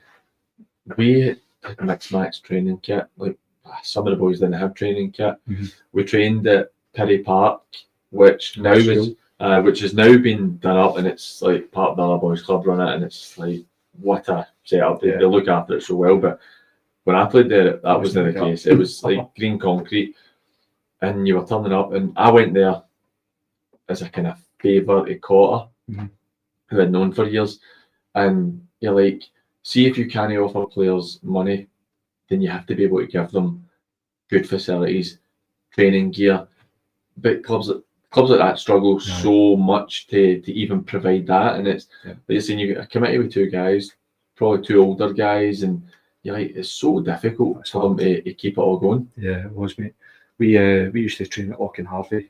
We had mixed match training kit. Like some of the boys didn't have training kit. Mm-hmm. We trained at Perry Park, which has now been done up, and it's like part of the other boys club run it, and it's like what a setup. They look after it so well. But when I played there, that wasn't the case. It was like green concrete, and you were turning up, and I went there as a kind of favour to Cotter, who I'd known for years, and you're like, see if you can't offer players money, then you have to be able to give them good facilities, training gear. But clubs like that struggle so much to even provide that, and it's like you're saying, you got a committee with two guys, probably two older guys, and you're like, it's so difficult for them to keep it all going. Yeah, it was, mate. We used to train at Loch and Harvey,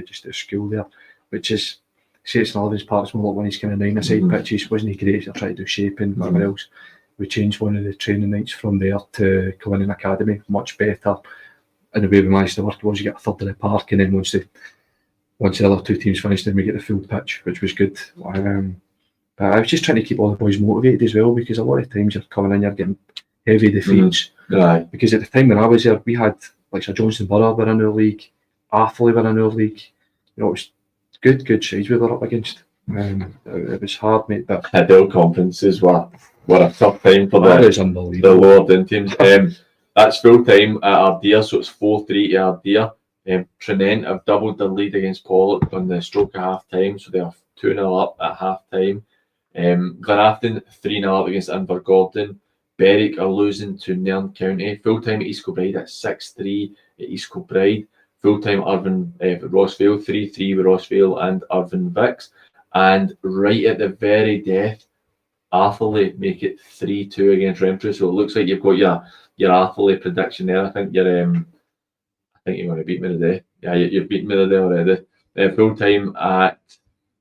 just at school there, which is, say it's an 11's part, it's more like one of these kind of 9-a-side pitches. Wasn't great to try to do shaping, whatever else. We changed one of the training nights from there to Cullinan Academy, much better. And the way we managed to work was you get a third of the park, and then once the other two teams finished, then we get the full pitch, which was good. But I was just trying to keep all the boys motivated as well, because a lot of times you're coming in, you're getting heavy defeats. Because at the time when I was there, we had like Sir Johnstone Borough were in our league, Atherley were in our league. You know, it was good sides we were up against. It was hard, mate. But Hill conferences were a tough time for the lower down teams. That's full time at Ardea, so it's 4-3 to Ardea. Trinent have doubled their lead against Pollok on the stroke of half time, so they are 2-0 up at half time. Glenafton 3-0 up against Invergordon. Berwick are losing to Nairn County. Full time at East Kilbride at 6-3 at East Kilbride. Full time Irvine Rossvale 3-3 with Rossvale and Irvine Vicks. And right at the very death, Atherley make it 3-2 against Renfrew. So it looks like you've got your Atherley prediction there. I think you're going to beat me today. Yeah, you've beaten me today already. Full time at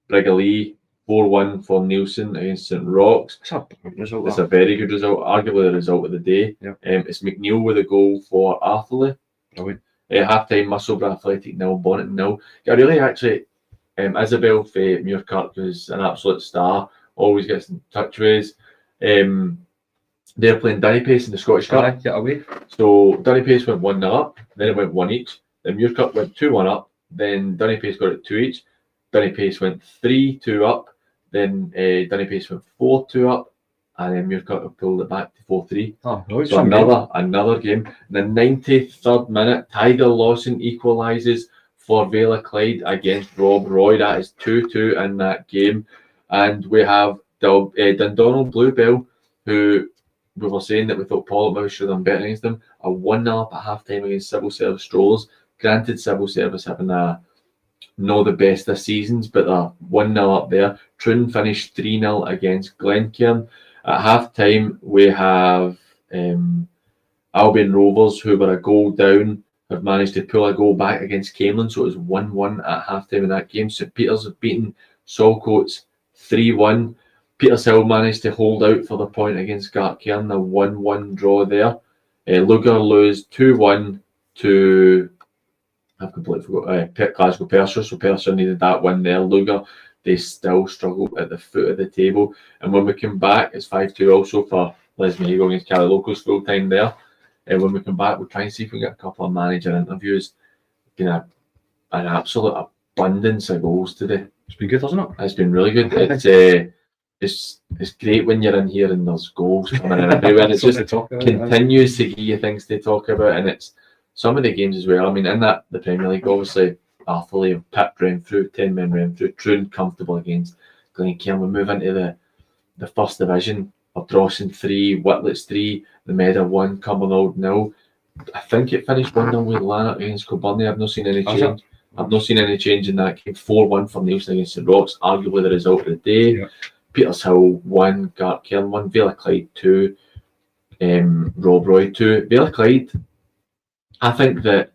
Brigalee 4-1 for Nielsen against St Roch's. It's a very good result, arguably the result of the day. It's McNeil with a goal for Atherley. Half time, Musselburgh Athletic 0, Bonnet 0. I really actually, Isabel for Muirkirk was an absolute star, always gets in touch with us. They're playing Dunnypace in the Scottish Cup. Get away. So Dunnypace went 1-0 up, then it went 1 each. Then Muirkirk went 2-1 up, then Dunnypace got it 2 each. Dunnypace went 3-2 up, then Dunnypace went 4-2 up, and then Muirkirk pulled it back to 4-3. So another game. In the 93rd minute, Tiger Lawson equalises for Vela Clyde against Rob Roy. That is 2-2 in that game. And we have Dundonald Bluebell, who we were saying that we thought Pollok maybe should have done better against them, a 1-0 up at half time against Civil Service Strollers. Granted, Civil Service having not the best this seasons, but they're 1-0 up there. Troon finished 3-0 against Glencairn. At half time, we have Albion Rovers, who were a goal down, have managed to pull a goal back against Camelin, so it was 1-1 at half time in that game. St Peters have beaten Saltcoats 3-1. Petershill managed to hold out for the point against Gartcairn, a 1-1 draw there. Lugar lose 2-1 to, I've completely forgot, Glasgow Pershore, so Pershore needed that win there. Lugar they still struggle at the foot of the table. And when we come back, it's 5-2 also for Leslie going against Cali Locals full time there. And when we come back, we'll try and see if we can get a couple of manager interviews. An absolute abundance of goals today. It's been good, hasn't it? It's been really good. It's great when you're in here and there's goals coming in everywhere. And it just continues to give you things to talk about. And it's some of the games as well. I mean, in the Premier League, obviously, Arthurlie have pipped Renfrew, 10 men Renfrew, true and comfortable against Glencairn. We move into the first division. Ardrossan 3, Whitlets 3, the Meda 1, Cumbernauld 0. I think it finished 1-0 with Lanark against Kilburnie. I've not seen any change. I've not seen any change in that game. 4-1 for Nielsen against St Rocks, arguably the result of the day. Yeah. Petershill 1, Gartcairn 1, Vela Clyde 2, Rob Roy 2. Vela Clyde, I think that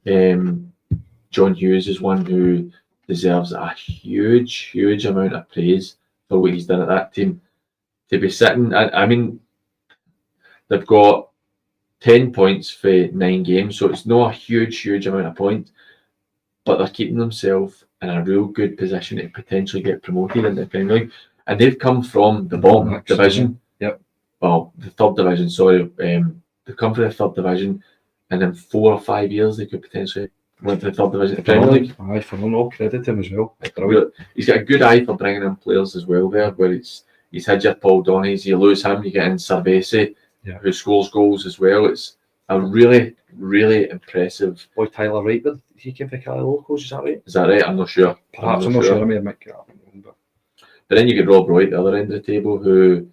John Hughes is one who deserves a huge amount of praise for what he's done at that team. To be sitting, I mean, they've got 10 points for 9 games, so it's not a huge amount of points, but they're keeping themselves in a real good position to potentially get promoted into the Premier League. And they've come from the bottom division. Yep. Well, the third division, sorry. They've come from the third division, and in 4 or 5 years, they could potentially win to the third division of the Premier League. Aye, for all credit to him as well. He's got a good eye for bringing in players as well there, where he's had your Paul Donneys, you lose him, you get in Cervesi, who scores goals as well. It's a really impressive. Boy, Tyler Wright, he came for Cali Locals, is that right? Is that right? I'm not sure. Perhaps, I'm not sure. I may have mixed it up. But then you get Rob Roy at the other end of the table, who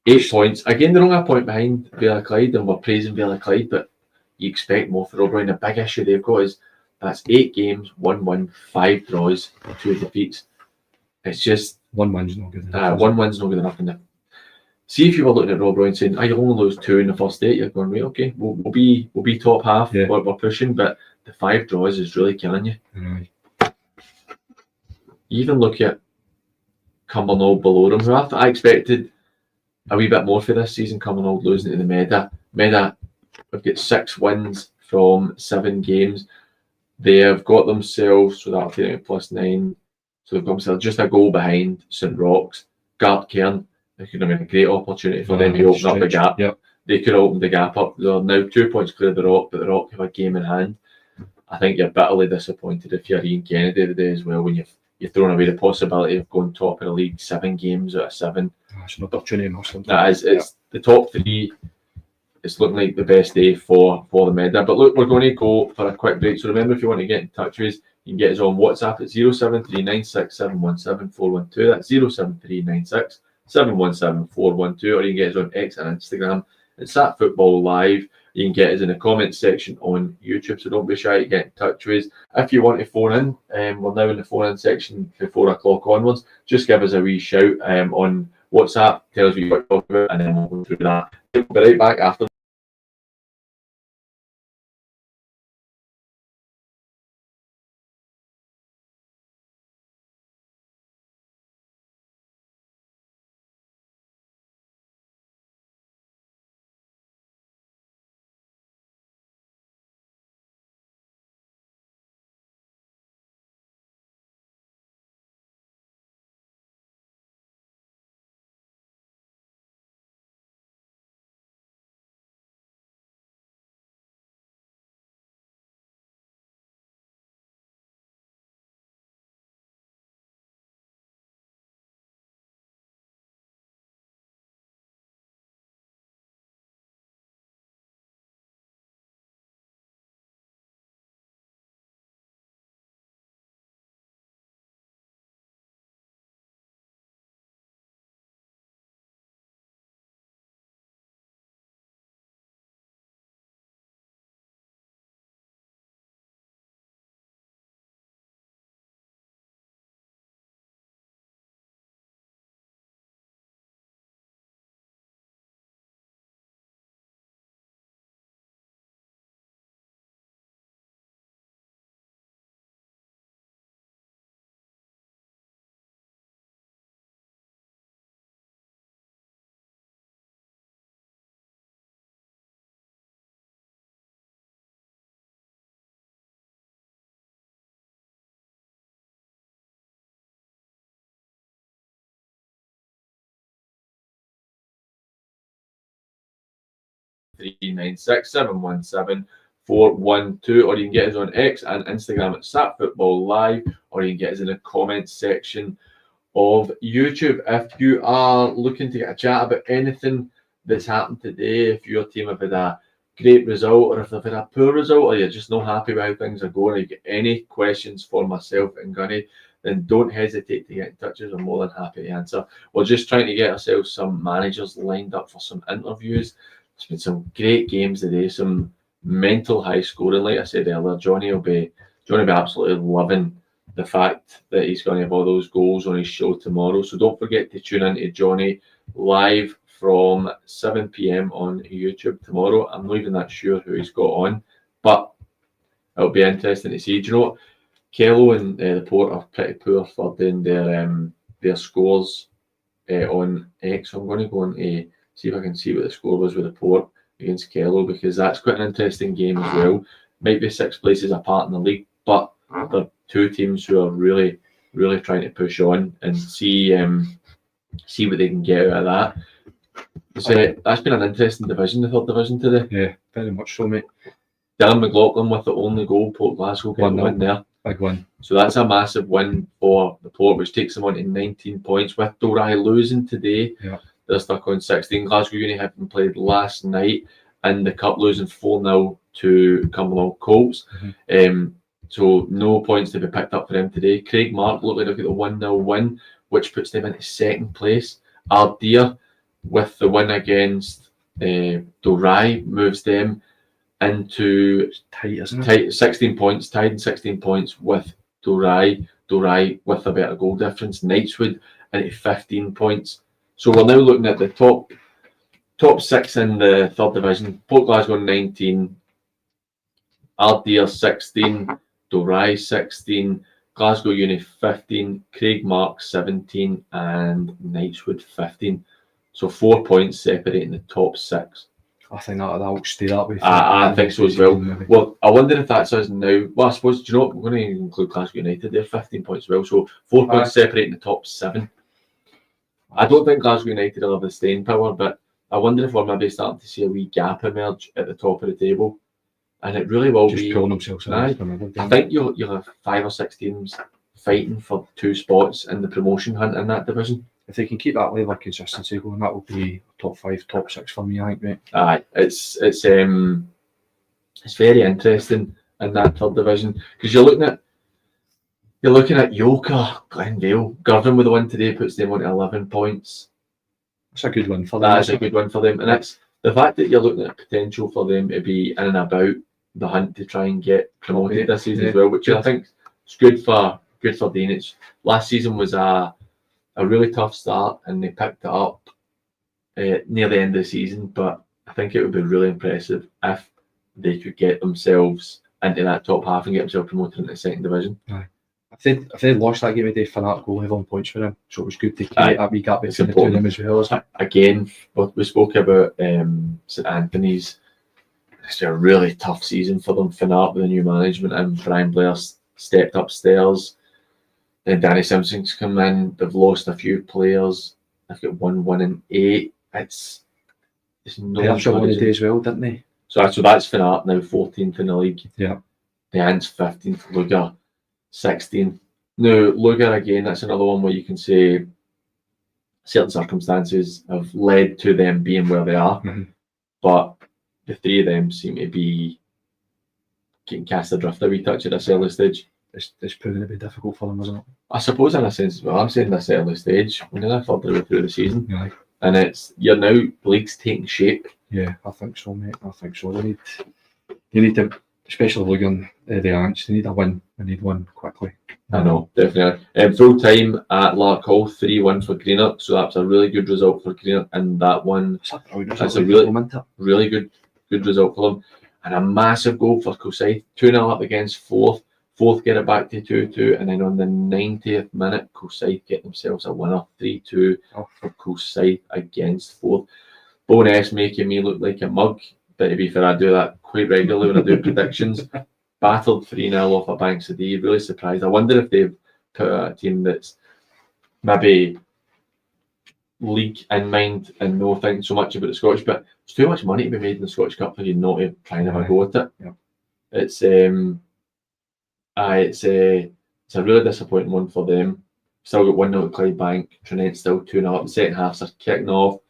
8 points. Again, they're only a point behind Vela Clyde, and we're praising Vela Clyde, but you expect more for Rob Roy. And the big issue they've got is that's 8 games, 1 win, 5 draws, 2 defeats. It's just 1 win's not good enough. 1 win's not good enough. See, if you were looking at Rob Roy and saying, you'll only lose 2 in the first 8, you're going, right, okay, we'll be top half, we're pushing, but the 5 draws is really killing you. Right. You even look at Cumbernauld below them, who I expected a wee bit more for this season. Cumbernauld losing to the Meda. Meda have got 6 wins from 7 games. They have got themselves, so that'll take it +9, so they've got themselves just a goal behind St Rocks. Gartcairn, it could have been a great opportunity for them to open up the gap. Yep. They could have opened the gap up. They're now 2 points clear of the Rock, but the Rock have a game in hand. I think you're bitterly disappointed if you're Ian Kennedy today as well, when you've thrown away the possibility of going top of the league 7 games out of 7. It's an opportunity must. That is, it's the top 3. It's looking like the best day for the Meda. But look, we're going to go for a quick break. So remember, if you want to get in touch with us, you can get us on WhatsApp at 07396717412. That's 07396717412. Or you can get us on X and Instagram. It's at Football Live. You can get us in the comments section on YouTube, so don't be shy to get in touch with us. If you want to phone in, we're now in the phone in section from 4 o'clock onwards. Just give us a wee shout on WhatsApp, tell us what you want to talk about, and then we'll go through that. We'll be right back after. 08396 717 412, or you can get us on X and Instagram at SatFootball Live, or you can get us in the comments section of YouTube. If you are looking to get a chat about anything that's happened today, if your team have had a great result, or if they've had a poor result, or you're just not happy with how things are going, or you get any questions for myself and Gunny, then don't hesitate to get in touch with us. I'm more than happy to answer. We're just trying to get ourselves some managers lined up for some interviews. There's been some great games today, some mental high scoring. Like I said earlier, Johnny will be absolutely loving the fact that he's going to have all those goals on his show tomorrow. So don't forget to tune in to Johnny live from 7 p.m. on YouTube tomorrow. I'm not even that sure who he's got on, but it'll be interesting to see. Do you know what? Kello and the Port are pretty poor for doing their scores on X. So I'm going to go on to see if I can see what the score was with the Port against Kello, because that's quite an interesting game as well. Might be 6 places apart in the league, but they're two teams who are really, really trying to push on and see what they can get out of that. That's been an interesting division, the third division today. Yeah, very much so, mate. Darren McLaughlin with the only goal, Port Glasgow getting 1 there. Big win. So that's a massive win for the Port, which takes them on to 19 points. With Dorai losing today, they're stuck on 16. Glasgow Uni having played last night in the Cup, losing 4-0 to Cumbernauld Colts. So no points to be picked up for them today. Craig Mark look like they've got the 1-0 win, which puts them into second place. Ardea, with the win against Dorai, moves them into tight, isn't it? 16 points, tied in 16 points with Dorai with a better goal difference. Knightswood into 15 points. So we're now looking at the top 6 in the third division. Port Glasgow 19, Ardea 16, Dorai 16, Glasgow Uni 15, Craig Mark 17, and Knightswood 15. So 4 points separating the top 6. I think that'll stay that way. I think so as well. Well, I wonder if that's us now. Well, I suppose, do you know what? We're going to include Glasgow United. They're 15 points as well. So 4 points separating the top 7. I don't think Glasgow United will have the staying power, but I wonder if we're maybe starting to see a wee gap emerge at the top of the table. And it really will just pulling themselves out. I think you'll have 5 or 6 teams fighting for 2 spots in the promotion hunt in that division. If they can keep that level of consistency going, that will be top 5, top 6 for me, I think, mate. Aye, it's very interesting in that third division, because you're looking at Yoker, Glenvale, Girvan with the win today puts them on 11 points. That's a good win for them. That's a good win for them, and it's the fact that you're looking at potential for them to be in and about the hunt to try and get promoted this season as well, which I think is good for Dean. Last season was a really tough start, and they picked it up near the end of the season. But I think it would be really impressive if they could get themselves into that top half and get themselves promoted into the second division. Aye. If they lost that game today, Fanat will have on points for them. So it was good to create that wee gap between the two of them as well, isn't it? Again, we spoke about St Anthony's. It's a really tough season for them. Fanat with the new management, and Brian Blair stepped upstairs. Then Danny Simpson's come in. They've lost a few players. They've got 1 in 8. It's no one today as well, didn't they? So that's Fanat now 14th in the league. Yeah. The Ants 15th, Luger 16th. Now Luger again, that's another one where you can say certain circumstances have led to them being where they are, but the 3 of them seem to be getting cast adrift a wee touch at this early stage. It's proving to be difficult for them, isn't it? I suppose in a sense as well. I'm saying this early stage, we're nearly further way through the season. Yeah. And you're now, the league's taking shape. Yeah, I think so, mate. I think so. They need to, especially looking at the Ants, they need a win. They need one quickly. I know, definitely. Full time at Lark Hall, 3-1 for Greenock. So that's a really good result for Greenock. And that one, that's a really good result for them. And a massive goal for Kilsyth. 2-0 up against Forth. Forth get it back to 2-2, and then on the 90th minute, Kilsyth get themselves a winner, 3-2 for Kilsyth against Forth. Bonus making me look like a mug, but to be fair, I do that quite regularly when I do predictions. Battled 3-0 off a Banks of D, really surprised. I wonder if they've put out a team that's maybe league in mind and no thinking so much about the Scottish. But there's too much money to be made in the Scottish Cup for you not to try and have a go at it. Yeah. It's it's a really disappointing one for them. Still got 1-0 at Clydebank. Trinent's still 2-0 up. The second halves are kicking off.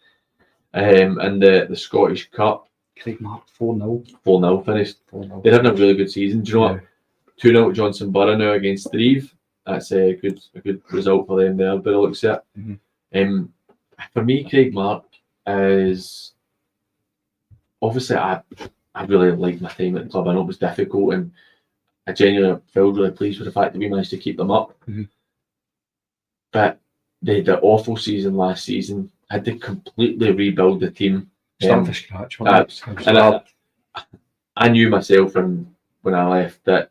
And the Scottish Cup, Craig Mark 4-0. 4-0 finished. 4-0. They're having a really good season. Do you know what? Yeah. 2-0 at Johnson Borough now against Thrieve. That's a good result for them there, but it looks at. For me, Craig Mark is obviously I really liked my time at the club. I know it was difficult, and I genuinely felt really pleased with the fact that we managed to keep them up. But they had an awful season last season. Had to completely rebuild the team. Start from scratch. And I knew myself when I left that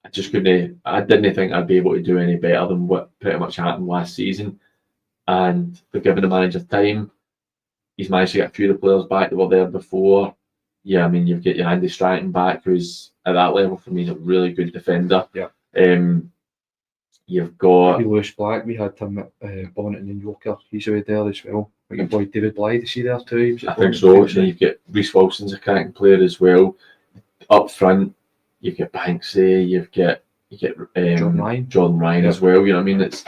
I just couldn't. I didn't think I'd be able to do any better than what pretty much happened last season. And they've given the manager time. He's managed to get a few of the players back that were there before. Yeah, I mean, you've got your Andy Stratton back, who's at that level for me is a really good defender. Yeah. You've got Lewis Black. We had him at Bonnet and Yorker. He's away there as well. Like your boy David Blythe, is he there too? I think so. So you've got Reece Wilson's a cracking player as well. Up front, you've got Banksy. You get John Ryan as well. You know what I mean? It's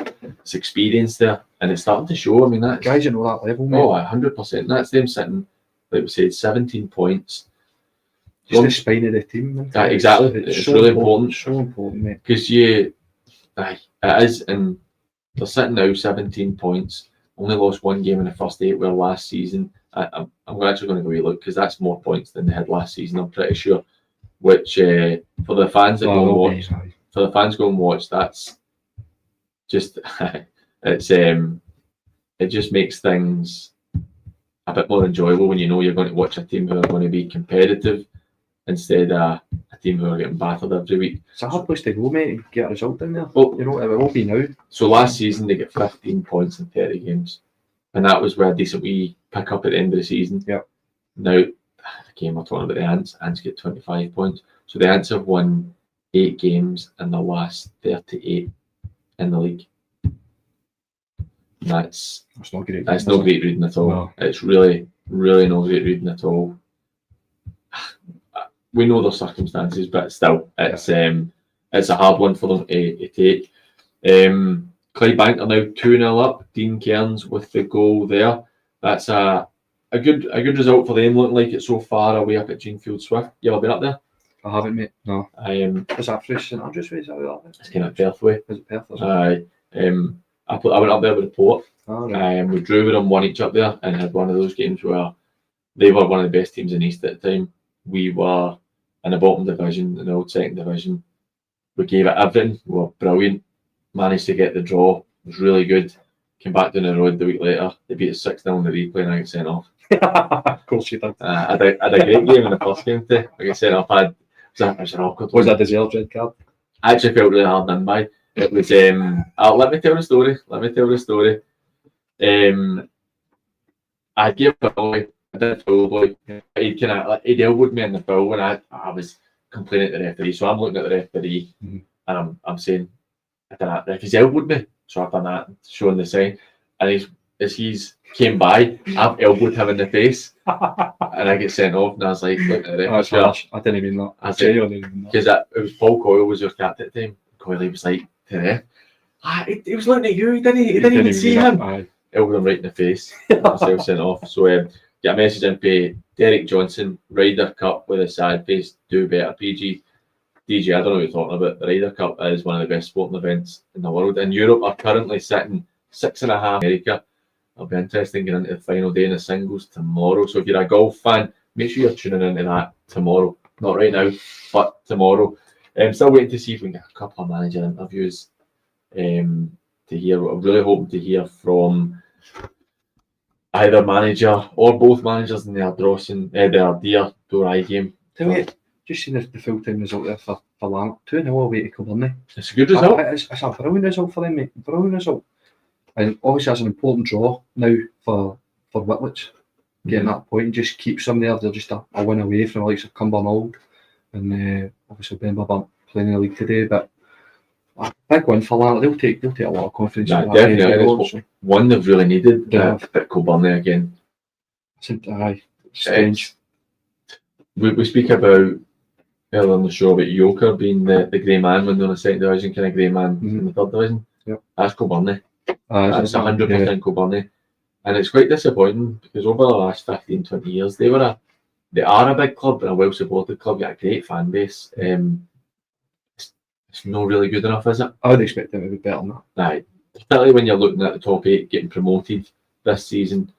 experience there, and it's starting to show. I mean, that guys at that level, mate. Oh, 100%. That's them sitting, like we said, 17 points. Just the spine of the team. Exactly. It's so really important. So important, mate. Because it is, and they're sitting now 17 points. Only lost one game in the first 8, where last season, I'm actually going to go look, because that's more points than they had last season, I'm pretty sure. Which, for the fans that go and watch, that's just, it just makes things a bit more enjoyable when you know you're going to watch a team who are going to be competitive instead of a team who are getting battered every week. It's a hard place to go, mate, and get a result in there. Well, you know, it will be now. So last season they get 15 points in 30 games. And that was where a decent wee pick up at the end of the season. Yeah. Now, the game we're talking about the Ants get 25 points. So the Ants have won 8 games in the last 38 in the league. That's not great. That's no great reading at all. No. It's really, really no great reading at all. We know their circumstances, but still, it's a hard one for them to take. Clydebank are now 2-0 up. Dean Cairns with the goal there. That's a good result for them. Looking like it's so far away up at Jeanfield Swift. You ever been up there? I haven't, mate. No. Is that for St Andrews way? Is that it's kind of Perth way. Is it Perth? Aye. I went up there with the Port. Oh, right. We drew with them 1 each up there, and had one of those games where they were one of the best teams in East at the time. We were in the bottom division, in the old second division. We gave it everything. We were brilliant. Managed to get the draw. It was really good. Came back down the road the week later. They beat us 6-0 in the replay, and I got sent off. Of course you did. I had a great game in the first game too. I got sent off. It was an awkward one. Was that a deserved red card? I actually felt really hard done by. It was let me tell the story. I gave a foul. I did foul boy. He'd elbowed me in the foul when I was complaining to the referee. So I'm looking at the referee and I'm saying, I done that. He's elbowed me. So I've done that, showing the sign. And as he's came by, I've elbowed him in the face. And I get sent off. And I was like, look at the referee. I didn't mean that. Because it was Paul Coyle was your captain at the time. Coyle was like, to the ref, he was looking at you. He didn't even see him. Elbowed him right in the face. Myself sent off. So get a message in for Derek Johnson, Ryder Cup with a sad face, do better. PG, DJ, I don't know what you're talking about. The Ryder Cup is one of the best sporting events in the world. And Europe are currently sitting 6.5. America. It'll be interesting getting into the final day in the singles tomorrow. So if you're a golf fan, make sure you're tuning into that tomorrow. Not right now, but tomorrow. I'm still waiting to see if we can get a couple of manager interviews to hear. I'm really hoping to hear from either manager or both managers in their Dear Dorai game. Tell you, just seen the full-time result there for Lanark. 2-0 away to Kilbirnie. It's a good result. It's a brilliant result for them, mate. Brilliant result. And obviously that's an important draw now for Whitletts. Getting that point and just keeps them there. They're just a win away from the likes of Cumbernauld. And obviously Benburn playing in the league today, but Big win for Lanark. They'll take a lot of confidence. Nah, in that definitely, game, and it's one they've really needed. Yeah. At Kilburn again. Aye, strange. We speak about earlier on the show about Yoker being the grey man when they're in the second division, kind of grey man in the third division. Yep. That's Kilburn. That's That's 100% Kilburn. And it's quite disappointing because over the last 15, 20 years, they are a big club and a well-supported club, got a great fan base. It's not really good enough, is it? I would expect them to be better than that. Aye. Particularly when you're looking at the top 8 getting promoted this season.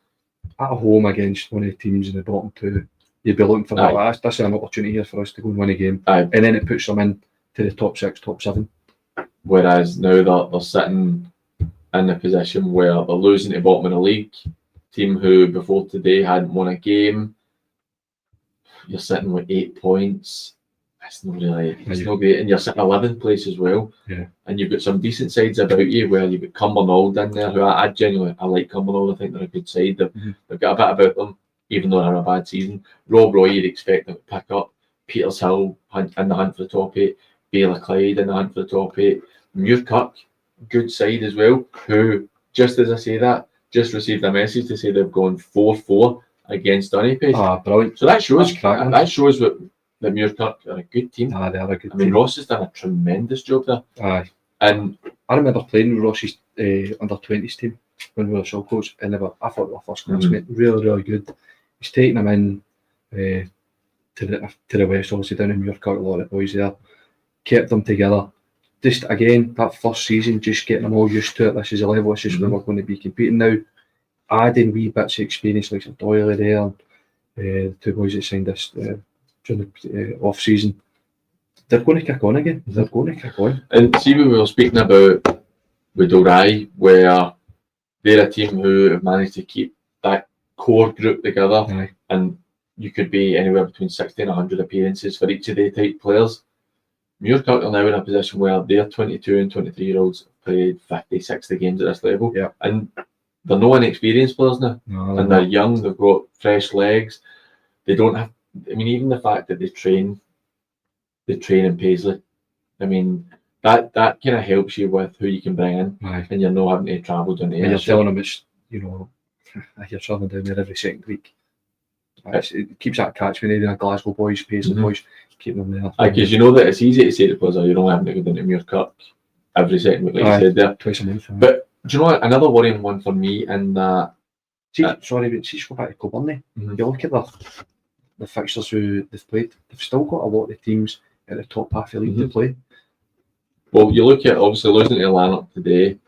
At home against one of the teams in the bottom 2, you'd be looking for that. That's an opportunity here for us to go and win a game. Aye. And then it puts them in to the top 6, top 7. Whereas now they're sitting in a position where they're losing to the bottom of the league. Team who before today hadn't won a game. You're sitting with 8 points. It's not great. And you're sitting 11th place as well. Yeah. And you've got some decent sides about you where you've got Cumbernauld in there, who I genuinely like Cumbernauld. I think they're a good side. They've got a bit about them, even though they're having a bad season. Rob Roy, you'd expect them to pick up. Petershill in the hunt for the top 8. Baylor Clyde in the hunt for the top 8. Muirkirk, good side as well, who, just as I say that, just received a message to say they've gone 4-4 against Dunipace. Brilliant. So that shows that Muirkirk are a good team. They are a good team. I mean, Ross has done a tremendous job there. Aye. And I remember playing with Ross's under-20s team when we were Shaw coach, and I thought they were first class, mate. Really, really good. He's taking them in to the west, obviously down in Muirkirk, a lot of the boys there. Kept them together. Just again, that first season, just getting them all used to it. This is a level, this is where we're going to be competing now. Adding wee bits of experience like Doyle there, and the 2 boys that signed this during the off season. They're going to kick on again. They're going to kick on. And see, we were speaking about with Dorai, where they're a team who have managed to keep that core group together. Aye. And you could be anywhere between 60 and 100 appearances for each of their type players. Muirkirk are now in a position where their 22 and 23-year-olds played 50, 60 games at this level. Yeah. And they're no inexperienced players now. No, and they're young, they've got fresh legs. They don't have, I mean, even the fact that they train in Paisley, I mean, that kind of helps you with who you can bring in. Aye. And you're not having to travel down there. You're telling them it's, you're travelling down there every second week. It keeps that catchment area, Glasgow boys, Paisley boys, keeping them there. Because you know that it's easy to say to players, you're only having to go down to Muirkirk every second week, like you said there. Twice a month. But do you know what? Another worrying one for me in that. Sorry, but go back to Kilburn. You look at the fixtures who they've played, they've still got a lot of the teams at the top half of the league to play. Well, you look at obviously losing to Lanark today.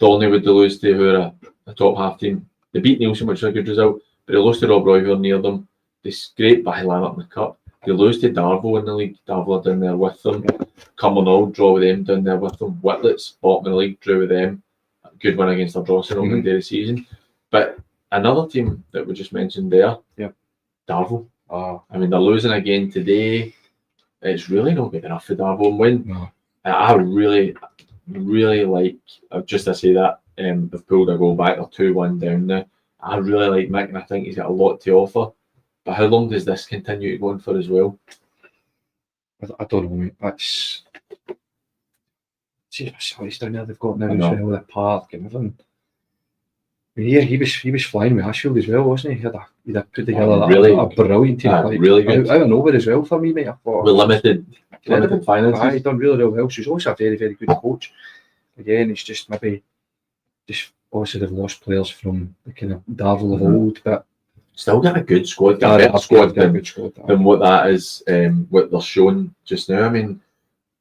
Dollywood they lose to who are a top half team. They beat Nielsen, which is a good result, but they lost to Rob Roy, who are near them. They scrape by Lanark in the cup. They lose to Darvo in the league. Darvo are down there with them. Cumbernauld draw with them down there with them. Whitlett's bottom of the league, drew with them. A good win against Ardrossan on the day of the season. But another team that we just mentioned there, Darvo. I mean, they're losing again today. It's really not good enough for Darvo and win. No. I really like, just to say that, they've pulled a goal back. They're 2-1 down now. I really like Mick, and I think he's got a lot to offer. But how long does this continue to go on for as well? I don't know, mate. That's... See the facilities down there they've got now as well, the park and everything. I mean, yeah, he was flying with Ashfield as well, wasn't he? He'd put together a brilliant team. Really good. Out of nowhere as well for me, mate. I thought, with limited finances. He's done really well. So he's also a very, very good coach. Again, it's just maybe obviously they've lost players from the kind of Darvel of old, but still got a good squad. Got a better squad than what that is, what they're showing just now. I mean,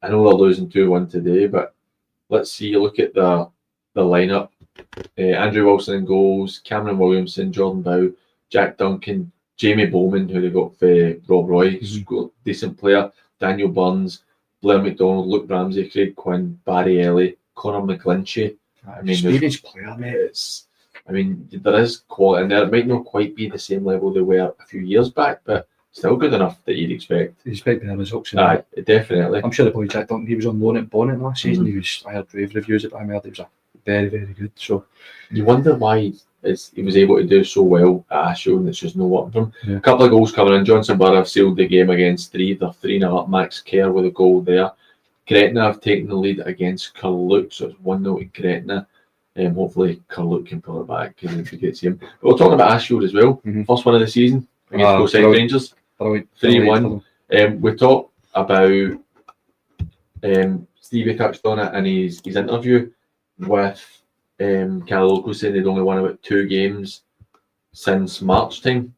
I know they're losing 2-1 today, but let's see. You look at the lineup. Andrew Wilson in goals, Cameron Williamson, Jordan Bow, Jack Duncan, Jamie Bowman, who they got for Rob Roy, decent player, Daniel Burns, Blair McDonald, Luke Ramsey, Craig Quinn, Barry Ellie, Conor McGlinchey. I mean, experienced player, mate. There is quality in there. It might not quite be the same level they were a few years back, but still good enough that you'd expect. You'd expect the results. Aye, definitely. I'm sure the boy Jack Duncan, he was on loan at Bonnet last season. I heard rave reviews about him. I heard he was very, very good. So you wonder why he was able to do so well at Ashfield, and it's just no working for him. Yeah. A couple of goals coming in. Johnson Borough sealed the game against 3. They're 3-0 up. Max Kerr with a goal there. Gretna have taken the lead against Carluke, so it's 1-0 to Gretna. Hopefully Carluke can pull it back because it'd be great to see him. But we're talking about Ashfield as well. First one of the season against Forsyth Rangers. 3-1. We talked about Stevie touched on it in his interview with Carloco saying they'd only won about 2 games since March time,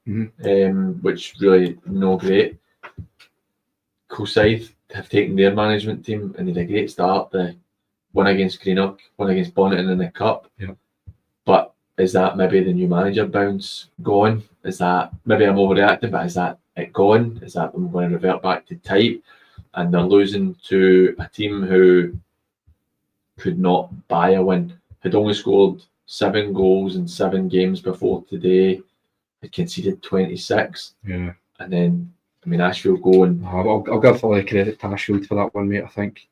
which really no great. Forsyth have taken their management team and they had a great start. The won against Greenock, won against Bonneton in the Cup. Yeah. But is that maybe the new manager bounce gone? Is that maybe I'm overreacting, but is that it gone? Is that them going to revert back to type? And they're losing to a team who could not buy a win, had only scored 7 goals in 7 games before today, had conceded 26. Yeah. And then, I mean, Ashfield go and... I'll give full credit to Ashfield for that one, mate. I think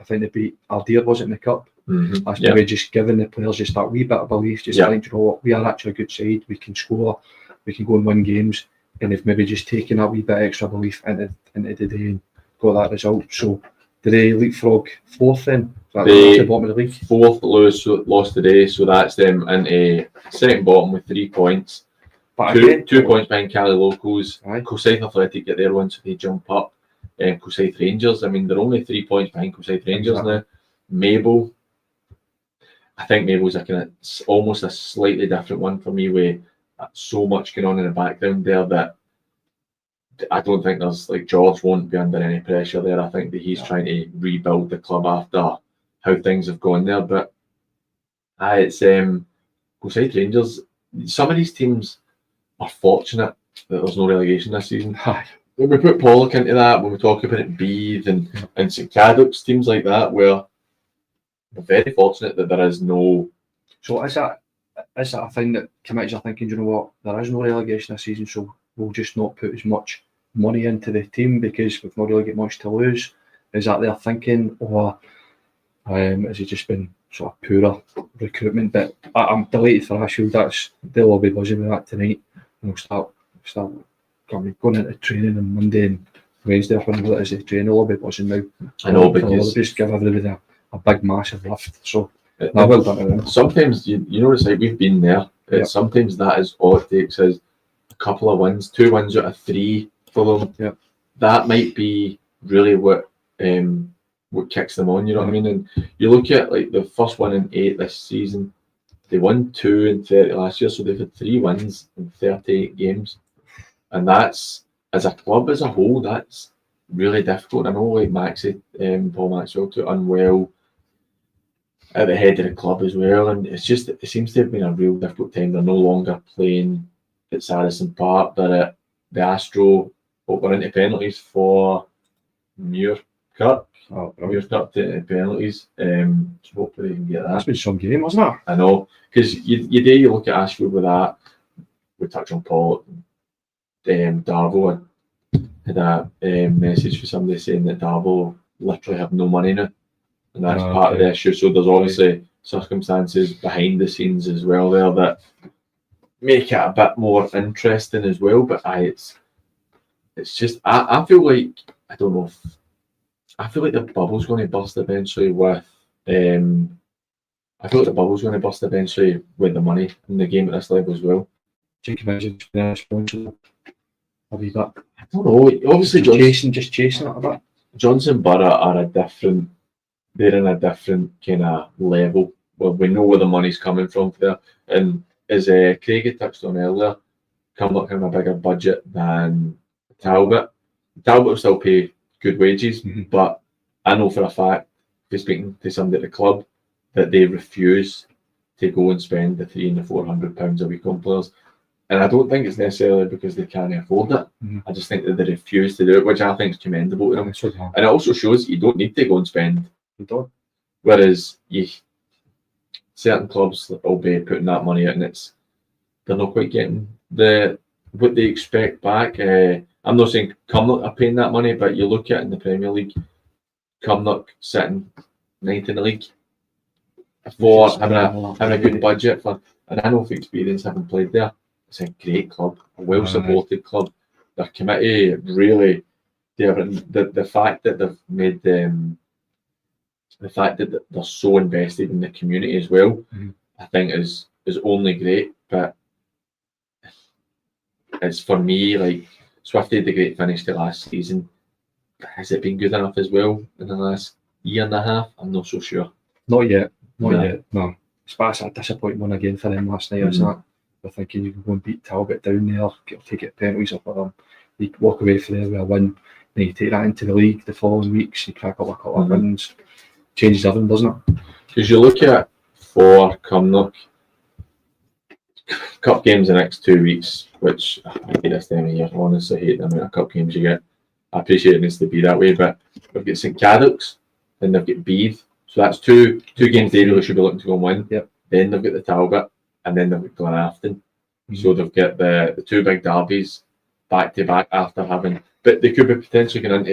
they beat Ardere, was it, in the Cup? That's maybe just giving the players just that wee bit of belief, just think, you know what, we are actually a good side, we can score, we can go and win games, and they've maybe just taken that wee bit extra belief into the day and got that result. So did they leapfrog 4th then? They the bottom of the league? 4th lost today, so that's them into second bottom with 3 points. But Two points behind Cali Locals. Forsyth Athletic get their one, so they jump up. Forsyth Rangers, I mean, they're only 3 points behind Forsyth Rangers now. Mabel, I think Mabel's almost a slightly different one for me, with so much going on in the background there that I don't think there's, like, George won't be under any pressure there. I think that he's trying to rebuild the club after how things have gone there. But it's Forsyth Rangers. Some of these teams are fortunate that there's no relegation this season. When we put Pollock into that, when we talk about Beath and St Cadoc's, teams like that, where we're very fortunate that there is no... So is that a thing that committees are thinking, you know what, there is no relegation this season, so we'll just not put as much money into the team because we've not really got much to lose? Is that their thinking, or has it just been sort of poorer recruitment? But I'm delighted for Ashfield. They'll all be buzzing with that tonight. And we'll start going into training on Monday and Wednesday or whenever it is they train. They'll all be buzzing now. I know, because just give everybody a big massive lift. So well done to them. Sometimes you know it's like we've been there. Sometimes that is all it takes is a couple of wins, 2 wins out of 3 for them. Yep. That might be really what kicks them on, you know what I mean? And you look at, like, the first one in 8 this season, they won 2 in 30 last year, so they've had 3 wins in 38 games. And that's, as a club as a whole, that's really difficult. I know, like, Paul Maxwell took unwell at the head of the club as well, and it seems to have been a real difficult time. They're no longer playing at Saracen Park, they're at the Astro, we're into penalties for Muirkirk. Muirkirk to penalties. So hopefully they can get that. That's been some game, wasn't it? I know, because you look at Ashfield with that. We touch on Paul. Darvo had a message for somebody saying that Darvo literally have no money now, and that's part of the issue. So there's obviously circumstances behind the scenes as well there that make it a bit more interesting as well. But it's just I feel like, I don't know if I feel like the bubble's going to burst eventually with the money in the game at this level as well. Do you imagine being responsible? Have you got? I don't know. Obviously, just chasing it a bit. Johnson Borough are they're in a different kind of level. Well, we know where the money's coming from there. And as Craig had touched on earlier, Cumberland have a bigger budget than Talbot. Talbot will still pay good wages, but I know for a fact, by speaking to somebody at the club, that they refuse to go and spend the £300 and £400 a week on players. And I don't think it's necessarily because they can't afford it. I just think that they refuse to do it, which I think is commendable to them. And it also shows that you don't need to go and spend. You don't. Whereas certain clubs will be putting that money out, and they're not quite getting what they expect back. I'm not saying Cumnock are paying that money, but you look at it in the Premier League, Cumnock sitting 9th in the league for having a good budget for, and I know for experience having played there, it's a great club, a well supported club. Their committee really, the fact that they've made the fact that they're so invested in the community as well, Mhm. I think is only great. But it's for me, like, Swifty had the great finish to last season. Has it been good enough as well in the last year and a half? I'm not so sure. Not yet. Not No. yet. No. It's a disappointing one again for them last night, Mhm. isn't it? They're thinking you can go and beat Talbot down there, take it penalties up with them. You walk away from there with a win. Then you take that into the league the following weeks, you crack up a couple of Mhm. wins. Changes everything, doesn't it? Because you look at for Cumnock, cup games the next 2 weeks, which I hate this time of year. Honestly, I hate the amount of cup games you get. I appreciate it needs to be that way, but they've got St Cadoc's and they've got Beith. So that's two games they really should be looking to go and win. Yep. Then they've got the Talbot and then they've got Glenafton. So they've got the two big derbies back to back after having, but they could be potentially going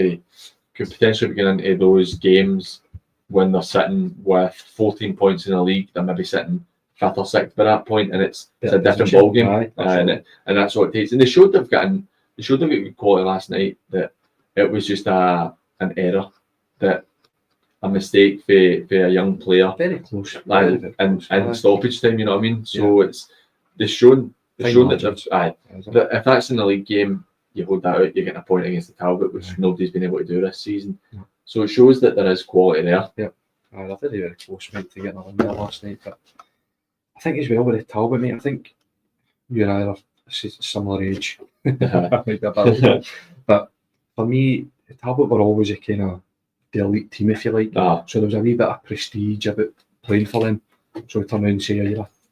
into those games when they're sitting with 14 points in the league. They're maybe sitting fifth or sixth by that point, and it's a different ball game, and that's what it takes. And they showed they've got good quality last night. That it was just an error, that a mistake for a young player, Very close. and stoppage time. You know what I mean? So they've shown that if that's in the league game, you hold that out, you're getting a point against the Talbot, which nobody's been able to do this season. Yeah. So it shows that there is quality there. They're very, very close, mate, to getting a win there last night. But I think as well with the Talbot, mate, I think you and I are similar age. Might be a bit older. But for me, the Talbot were always a kind of the elite team, if you like. So there was a wee bit of prestige about playing for them. So we turn around and say,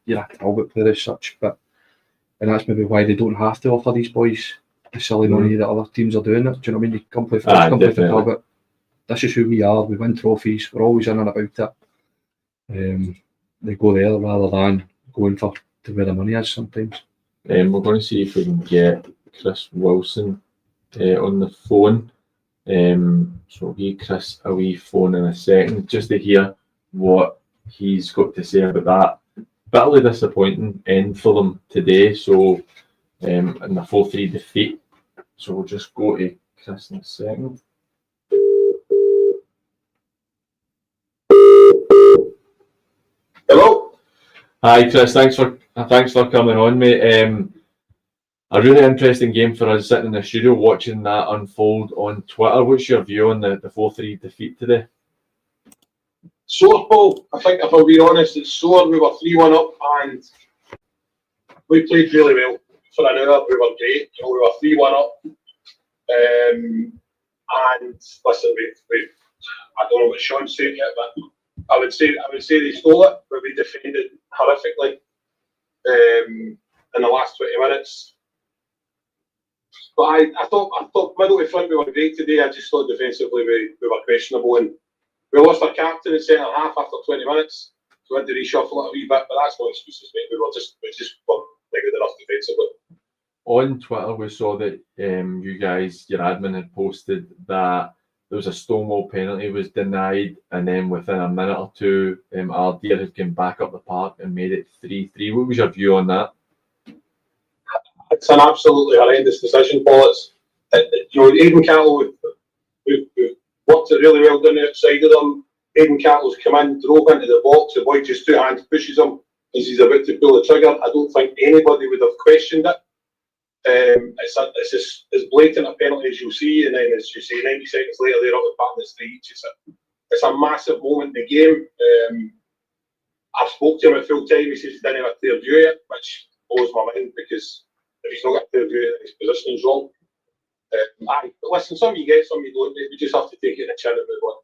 you're a Talbot player as such. And that's maybe why they don't have to offer these boys the silly money that other teams are doing it. Do you know what I mean? You come play for us, come play for Talbot. This is who we are. We win trophies. We're always in and about it. They go there rather than going to where the money is sometimes. We're going to see if we can get Chris Wilson on the phone. So we'll give Chris a wee phone in a second just to hear what he's got to say about that. Bitterly disappointing end for them today. So in the 4-3 defeat. So we'll just go to Chris in a second. Hello. Hi Chris, thanks for coming on, mate. A really interesting game for us sitting in the studio watching that unfold on Twitter. What's your view on the 4-3 defeat today? Sore, Paul. I think if I'll be honest, it's sore. We were 3-1 up and we played really well. For an hour, we were great. We were 3-1 up. And listen, we I don't know what Sean's saying yet, but I would say they stole it, but we defended horrifically in the last 20 minutes. But I thought middle to front we were great today. I just thought defensively we were questionable, and we lost our captain in centre half after 20 minutes. So we had to reshuffle it a wee bit, but that's no excuses, mate. We just weren't good enough defensively. On Twitter, we saw that you guys, your admin, had posted that there was a Stonewall penalty was denied, and then within a minute or two, Ardeer had come back up the park and made it 3-3. What was your view on that? It's an absolutely horrendous decision, Paul. Aidan Cattle, we've worked it really well down the outside of them. Aidan Cattle's come in, drove into the box, the boy just two hands pushes him as he's about to pull the trigger. I don't think anybody would have questioned it. It's as blatant a penalty as you'll see, and then as you say, 90 seconds later they're up the park and it's 3 each. It's a massive moment in the game. I spoke to him at full time. He says he didn't have a clear view yet, which blows my mind, because if he's not got a clear view, his positioning's wrong. But listen, some you get, some you don't. We just have to take it in the chin and move on.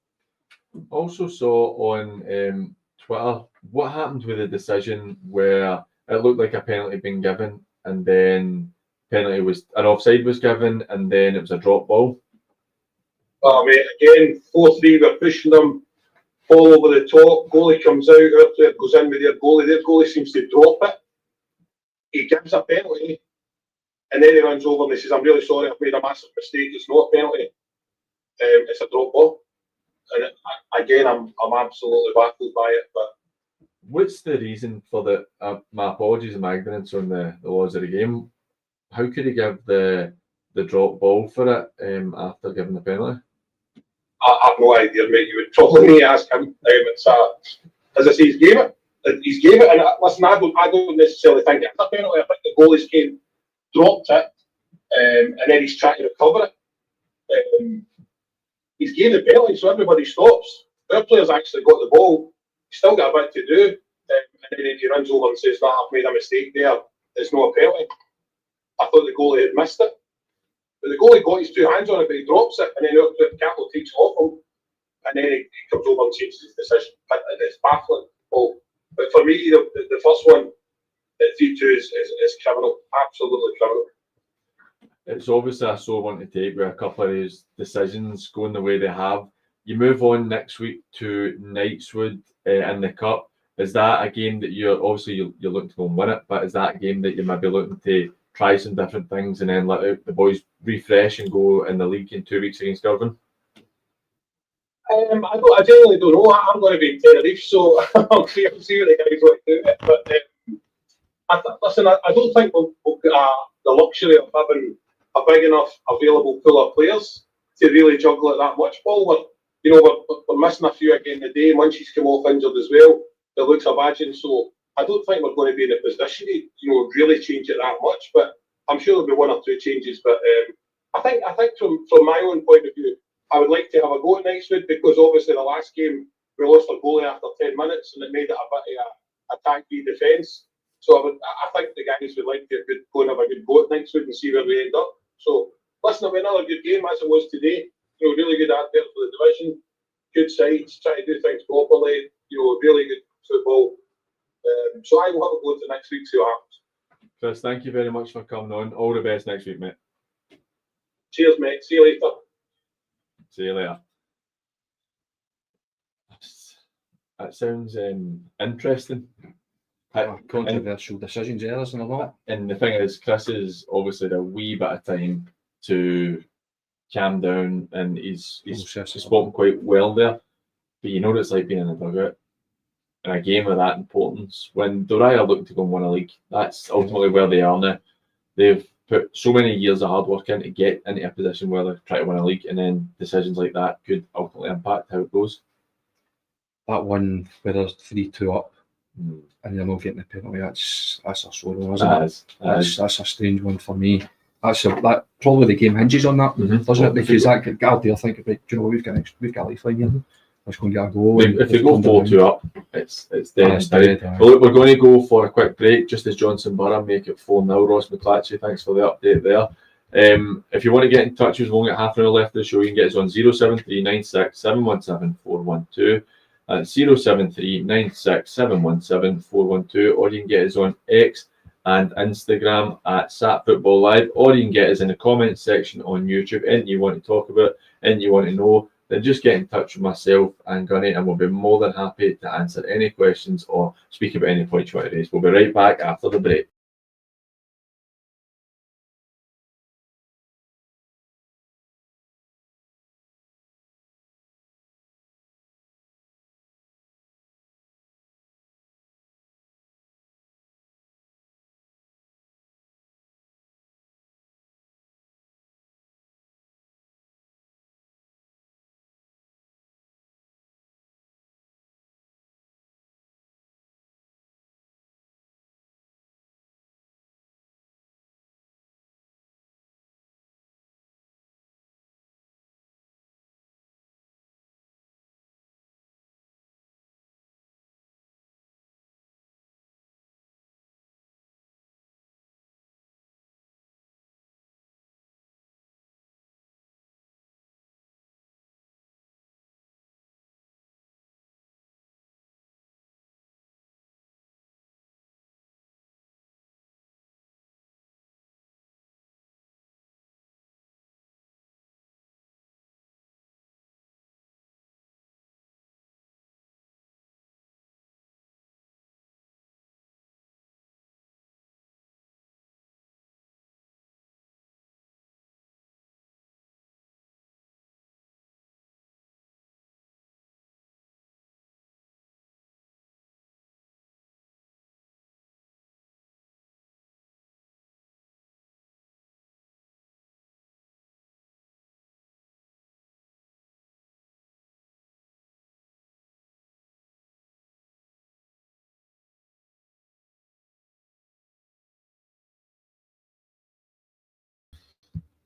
Also saw on Twitter what happened with the decision where it looked like a penalty being given, and then an offside was given, and then it was a drop ball. Oh, mate, again, 4-3, we're pushing them, ball over the top, goalie comes out, our player goes in with their goalie seems to drop it. He gives a penalty, and then he runs over and he says, I'm really sorry, I've made a massive mistake, it's not a penalty, it's a drop ball. And again, I'm absolutely baffled by it. But what's the reason for the? My apologies and my ignorance on the laws of the game. How could he give the drop ball for it after giving the penalty? I have no idea, mate. You would probably need to ask him. It's as I say, he's gave it. And listen, I don't necessarily think it's a penalty. I think the goalie's came, dropped it, and then he's trying to recover it. He's gave the penalty, so everybody stops. Our player's actually got the ball. He's still got a bit to do, and then he runs over and says, "No, I've made a mistake there. It's not a penalty." I thought the goalie had missed it. But the goalie got his two hands on it, but he drops it, and then the capital takes it off him, and then he comes over and changes his decision. It's baffling. But for me, the first one at 3-2 is criminal, absolutely criminal. It's obviously a sore one to take with a couple of these decisions going the way they have. You move on next week to Knightswood in the Cup. Is that a game that you're looking to go and win it, but is that a game that you might be looking to try some different things and then let the boys refresh and go in the league in 2 weeks against Girvan? I genuinely don't know. I'm going to be in Tenerife, so I'll see what the guys want to do. But listen, I don't think we've got the luxury of having a big enough available pool of players to really juggle it that much ball. We're missing a few again today. Munchie's come off injured as well. It looks a badging, so I don't think we're going to be in a position to really change it that much. But I'm sure there'll be 1 or 2 changes. But I think from my own point of view, I would like to have a go at Knightswood because obviously the last game we lost our goalie after 10 minutes and it made it a bit of a attack v defence. So I think the guys would like to go and have a good go at Knightswood and see where we end up. So listen, it'll be another good game as it was today. Really good advert for the division. Good sides, try to do things properly. Really good football. So I will have a go to next week, see what happens. Chris, thank you very much for coming on. All the best next week, mate. Cheers, mate. See you later. See you later. That sounds interesting. Controversial decisions there, isn't it not? And the thing is, Chris has obviously had a wee bit of time to calm down, and he's spoken quite well there. But you know what it's like being in a dugout in a game of that importance. When Dorai are looking to go and win a league, that's ultimately where they are now. They've put so many years of hard work in to get into a position where they're trying to win a league, and then decisions like that could ultimately impact how it goes. That one where there's 3-2 up and you're not getting the penalty, that's a sore one, isn't it? That's a strange one for me. That probably the game hinges on that, doesn't it? Because that could get out there think about, we've got a lifeline here. Let's go and get a goal. If they go 4-2 up, it's dead. Well, look, we're going to go for a quick break just as Johnson Borough make it 4-0. Ross McClatchy, thanks for the update there. If you want to get in touch, we've only got half an hour left of the show. You can get us on 07396 717 412. 07396 717 412, or you can get us on X and Instagram at Sat Football Live, or you can get us in the comments section on YouTube. Anything you want to talk about, anything you want to know, then just get in touch with myself and Gunny, and we'll be more than happy to answer any questions or speak about any points you want to raise. We'll be right back after the break.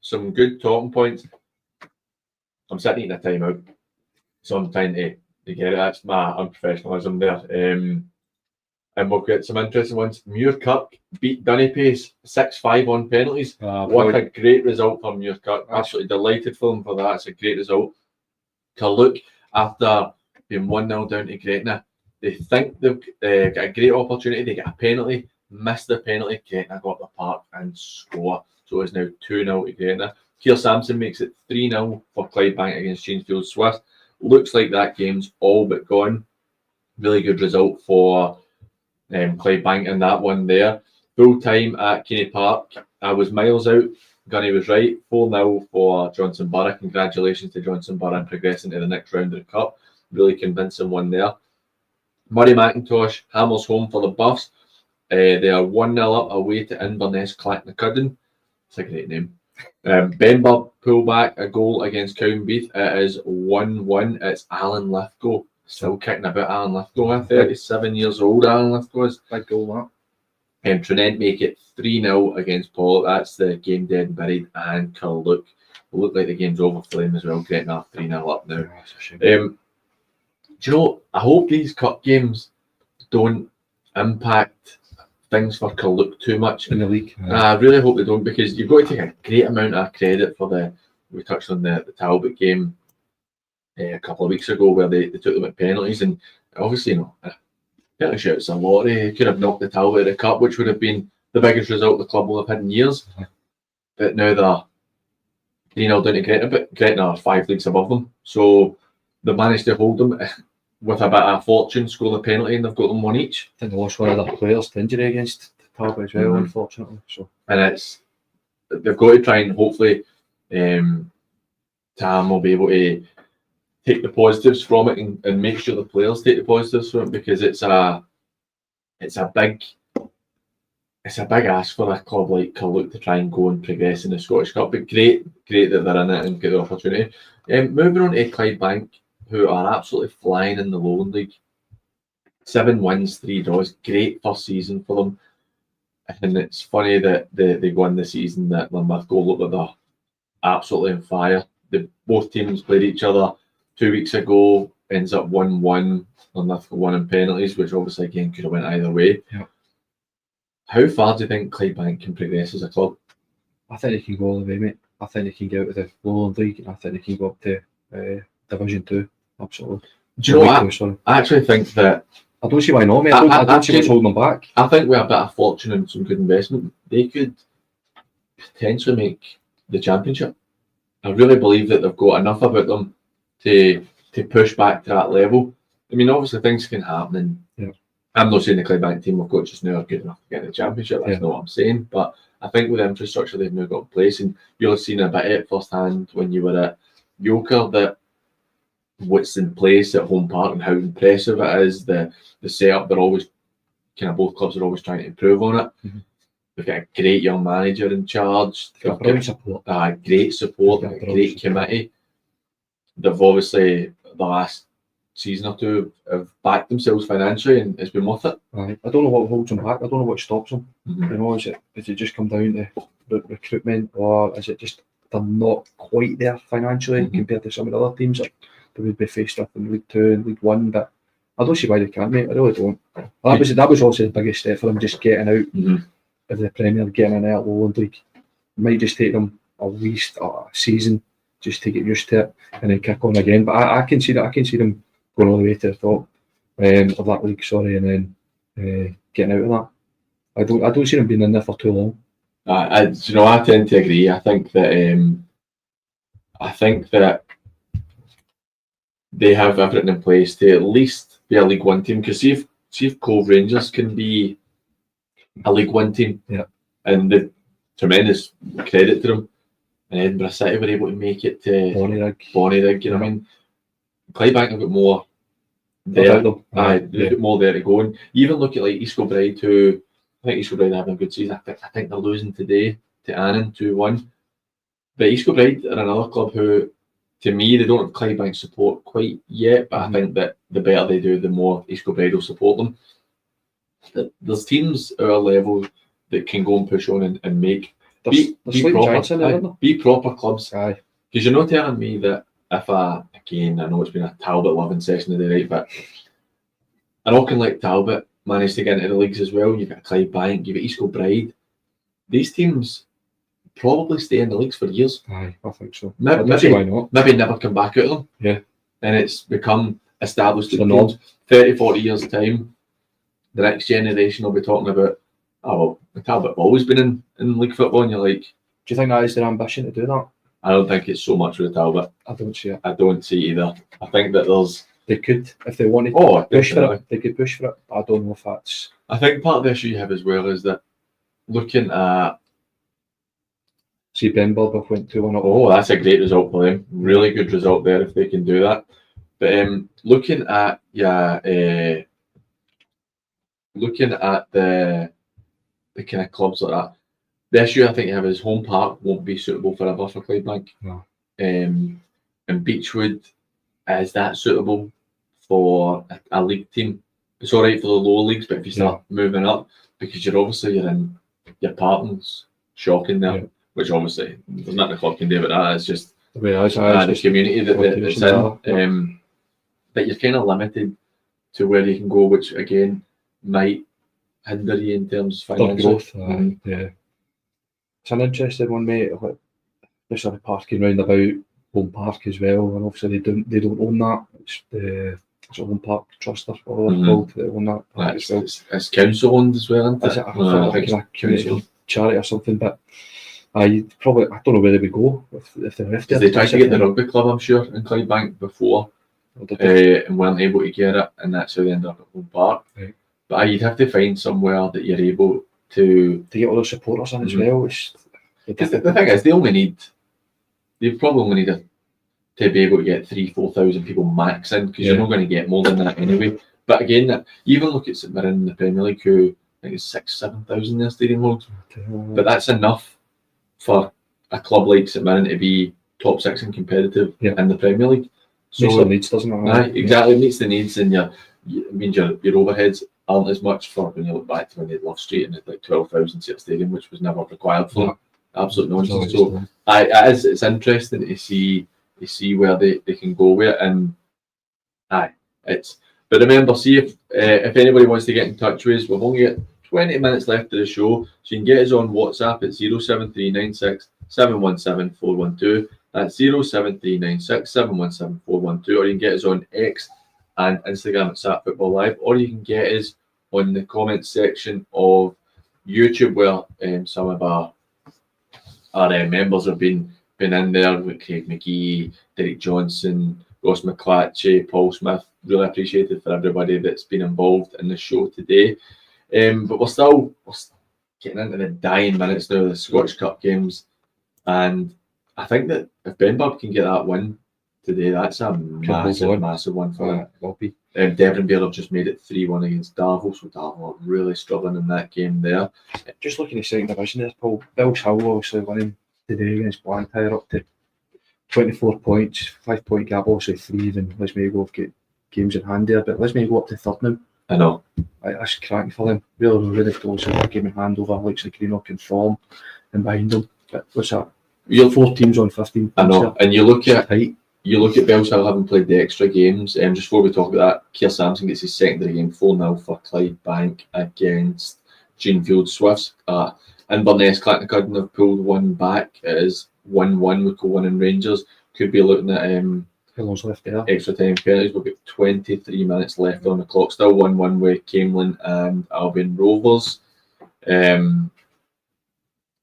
some good talking points. I'm sitting eating a timeout, so I'm trying to get it. That's my unprofessionalism there. And we've got some interesting ones. Muirkirk beat Dunnipace 6-5 on penalties. What a great result for Muirkirk. Absolutely delighted for them for that. It's a great result. Carluke, after being 1-0 down to Gretna, they think they've got a great opportunity. They get a penalty, missed the penalty. Gretna got the park and score. So it's now 2-0 to Gretna. Keir Sampson makes it 3-0 for Clydebank against Changefield Swiss. Looks like that game's all but gone. Really good result for Clydebank in that one there. Full time at Keene Park. I was miles out. Gunny was right. 4-0 for Johnson Borough. Congratulations to Johnson Borough and progressing to the next round of the Cup. Really convincing one there. Murray Macintosh hammers home for the Buffs. They are 1-0 up away to Inverness Clacknacuddon. It's a great name. Benburb pull back a goal against Cowdenbeath. It is 1-1. It's Alan Lithgow. Still kicking about Alan Lithgow. 37 years old, Alan Lithgow is. Big goal, that. Trinent make it 3-0 against Pollock. That's the game dead and buried. And Carluke. Look like the game's over for them as well. Getting off 3-0 up now. Do you know, I hope these cup games don't impact things for Carluke too much in the league. I really hope they don't, because you've got to take a great amount of credit for we touched on the Talbot game a couple of weeks ago where they took them at penalties, and obviously, penalty shoot's a lottery. Could have knocked the Talbot out of the cup, which would have been the biggest result the club will have had in years. But now they're 3-0 down to Gretna, but Gretna are 5 leagues above them, so they managed to hold them with a bit of fortune, score the penalty, and they've got them one each. I think they lost one of their players to injury against Talbot as well, unfortunately. So, and they've got to try and hopefully Tam will be able to take the positives from it and make sure the players take the positives from it, because it's a big ask for a club like Carluke to try and go and progress in the Scottish Cup. But great that they're in it and get the opportunity. Moving on to Clydebank, who are absolutely flying in the Lowland League. 7 wins, 3 draws. Great first season for them. And it's funny that they won the season that Linlithgow looked like they're absolutely on fire. Both teams played each other 2 weeks ago, ends up 1-1. Linlithgow won in penalties, which obviously again could have went either way. Yeah. How far do you think Clydebank can progress as a club? I think they can go all the way, mate. I think they can get out of the Lowland League, and I think they can go up to Division 2. Absolutely. Do you know what? I actually think that I don't see why not, mate. I don't see what's holding them back. I think with a bit of fortune and some good investment, they could potentially make the Championship. I really believe that they've got enough about them to push back to that level. I mean, obviously things can happen, and I'm not saying the Clydebank team we've got just now are good enough to get in the Championship. That's not what I'm saying. But I think with the infrastructure they've now got in place, and you'll have seen a bit of it firsthand when you were at Yoker, that what's in place at Home Park and how impressive it is. The setup, they're always both clubs are always trying to improve on it. They've got a great young manager in charge. They've got support. Great support, a great committee. They've obviously the last season or two have backed themselves financially, and it's been worth it. Right. I don't know what holds them back. I don't know what stops them. You know, is it just come down to recruitment, or is it just they're not quite there financially compared to some of the other teams that they would be faced with in League 2 and League 1? But I don't see why they can't, mate. I really don't. That was also the biggest step for them, just getting out of the Premier, getting in out Lowland League. It might just take them at least a season just to get used to it and then kick on again. But I can see that. I can see them going all the way to the top of that league, and then getting out of that. I don't see them being in there for too long. I tend to agree. I think that they have everything in place to at least be a League 1 team. Because see if Cove Rangers can be a League 1 team, and the tremendous credit to them. And Edinburgh City were able to make it to Bonnyrigg. You know what I mean? Clydebank have got more there. They've got more there to go. And even look at like East Kilbride, who I think East Kilbride are having a good season. I think they're losing today to Annan 2-1. But East Kilbride are another club who, to me, they don't have Clydebank support quite yet. But I think that the better they do, the more East Kilbride will support them. There's teams at our level that can go and push on and make There's slight giants in there, aye, aren't there? be proper clubs. Aye. Because you're not telling me that if again, I know it's been a Talbot loving session of the night, but an Auckland like Talbot managed to get into the leagues as well. You've got Clydebank, you've got East Kilbride. These teams probably stay in the leagues for years. Aye, I think so. Maybe, I don't see why not. maybe never come back out of them. Yeah. And it's become established It's in the norm. 30, 40 years' time. The next generation will be talking about, oh, well, Talbot have always been in league football, and you're like, Do you think that is their ambition to do that? I don't think it's so much with Talbot. I don't see it. I don't see either. I think that there's, They could, if they wanted oh, to push for definitely. it, they could push for it. But I don't know if that's... I think part of the issue you have as well is that looking at, See, Ben Burber went 2-1 up. oh, that's a great result for them. Really good result there if they can do that. But looking at the kind of clubs like that, the issue I think you have is home park won't be suitable forever for Clydebank. No. And Beechwood, is that suitable for a league team? It's all right for the lower leagues, but if you start moving up, because you're in your partners, shocking there. Yeah. Which obviously there's nothing the club can do about that. It's just The way I the community that's in. But you're kind of limited to where you can go, which again might hinder you in terms of their financial growth. Yeah. It's an interesting one, mate. Like, there's sort of parking round about Home Park as well, and obviously they don't own that. It's the Home Park Trust or what they're called. They own that park as well. It's council owned as well, isn't it? Is it? I think it's it's a community charity or something, but I don't know where they would go if they left it. They tried to get the rugby club, I'm sure, in Clydebank before, and weren't able to get it, and that's how they ended up at Home Park. Right. But you'd have to find somewhere that you're able to get all the supporters in as well. Because the thing is, they probably only need to be able to get 3,000-4,000 people max in, because you're not going to get more than that anyway. But again, even look at St Mirren in the Premier League, who I think it's 6,000-7,000 in their stadium loads. But that's enough for a club like St Mirren to be top six and competitive in the Premier League. So meets their needs, doesn't it? Right, exactly, it meets the needs, and it means your overheads aren't as much for when you look back to when they had Love Street and it's like 12,000 seat stadium, which was never required for them. Absolute nonsense. So it's interesting to see where they can go with it, and but remember, see if anybody wants to get in touch with us, we've only got 20 minutes left of the show, so you can get us on WhatsApp at 07396 717 412. That's 07396 717 412, or you can get us on X and Instagram at Sat Football Live, or you can get us on the comments section of YouTube, where some of our members have been in there, with Craig McGee, Derek Johnson, Ross McClatchy, Paul Smith. Really appreciated for everybody that's been involved in the show today. But we're getting into the dying minutes now of the Scottish Cup games, and I think that if Benburb can get that win today, that's a massive one for them. Devon Bear have just made it 3-1 against Darvel, so Darvel are really struggling in that game there. Just looking at second division there, Paul, Bill's Hill obviously winning today against Blantyre up to 24 points, 5 point gap, obviously 3, then Lismago have got games in hand there, but Lismago up to third now. I know. That's cracking for them. Really close in the game in hand over like Greenock and Thorn and behind them. But what's that? You're 4 teams on 15 points. I know. There. And you look at Bellshill having played the extra games. Just before we talk about that, Keir Sampson gets his secondary game 4-0 for Clydebank against Jeanfield Swifts. Inverness, Clacton have pulled one back. It is 1-1 with Cowan and Rangers. Could be looking at how long's left there? Extra time penalties. We've got 23 minutes left on the clock. Still 1-1 with Camelin and Albion Rovers.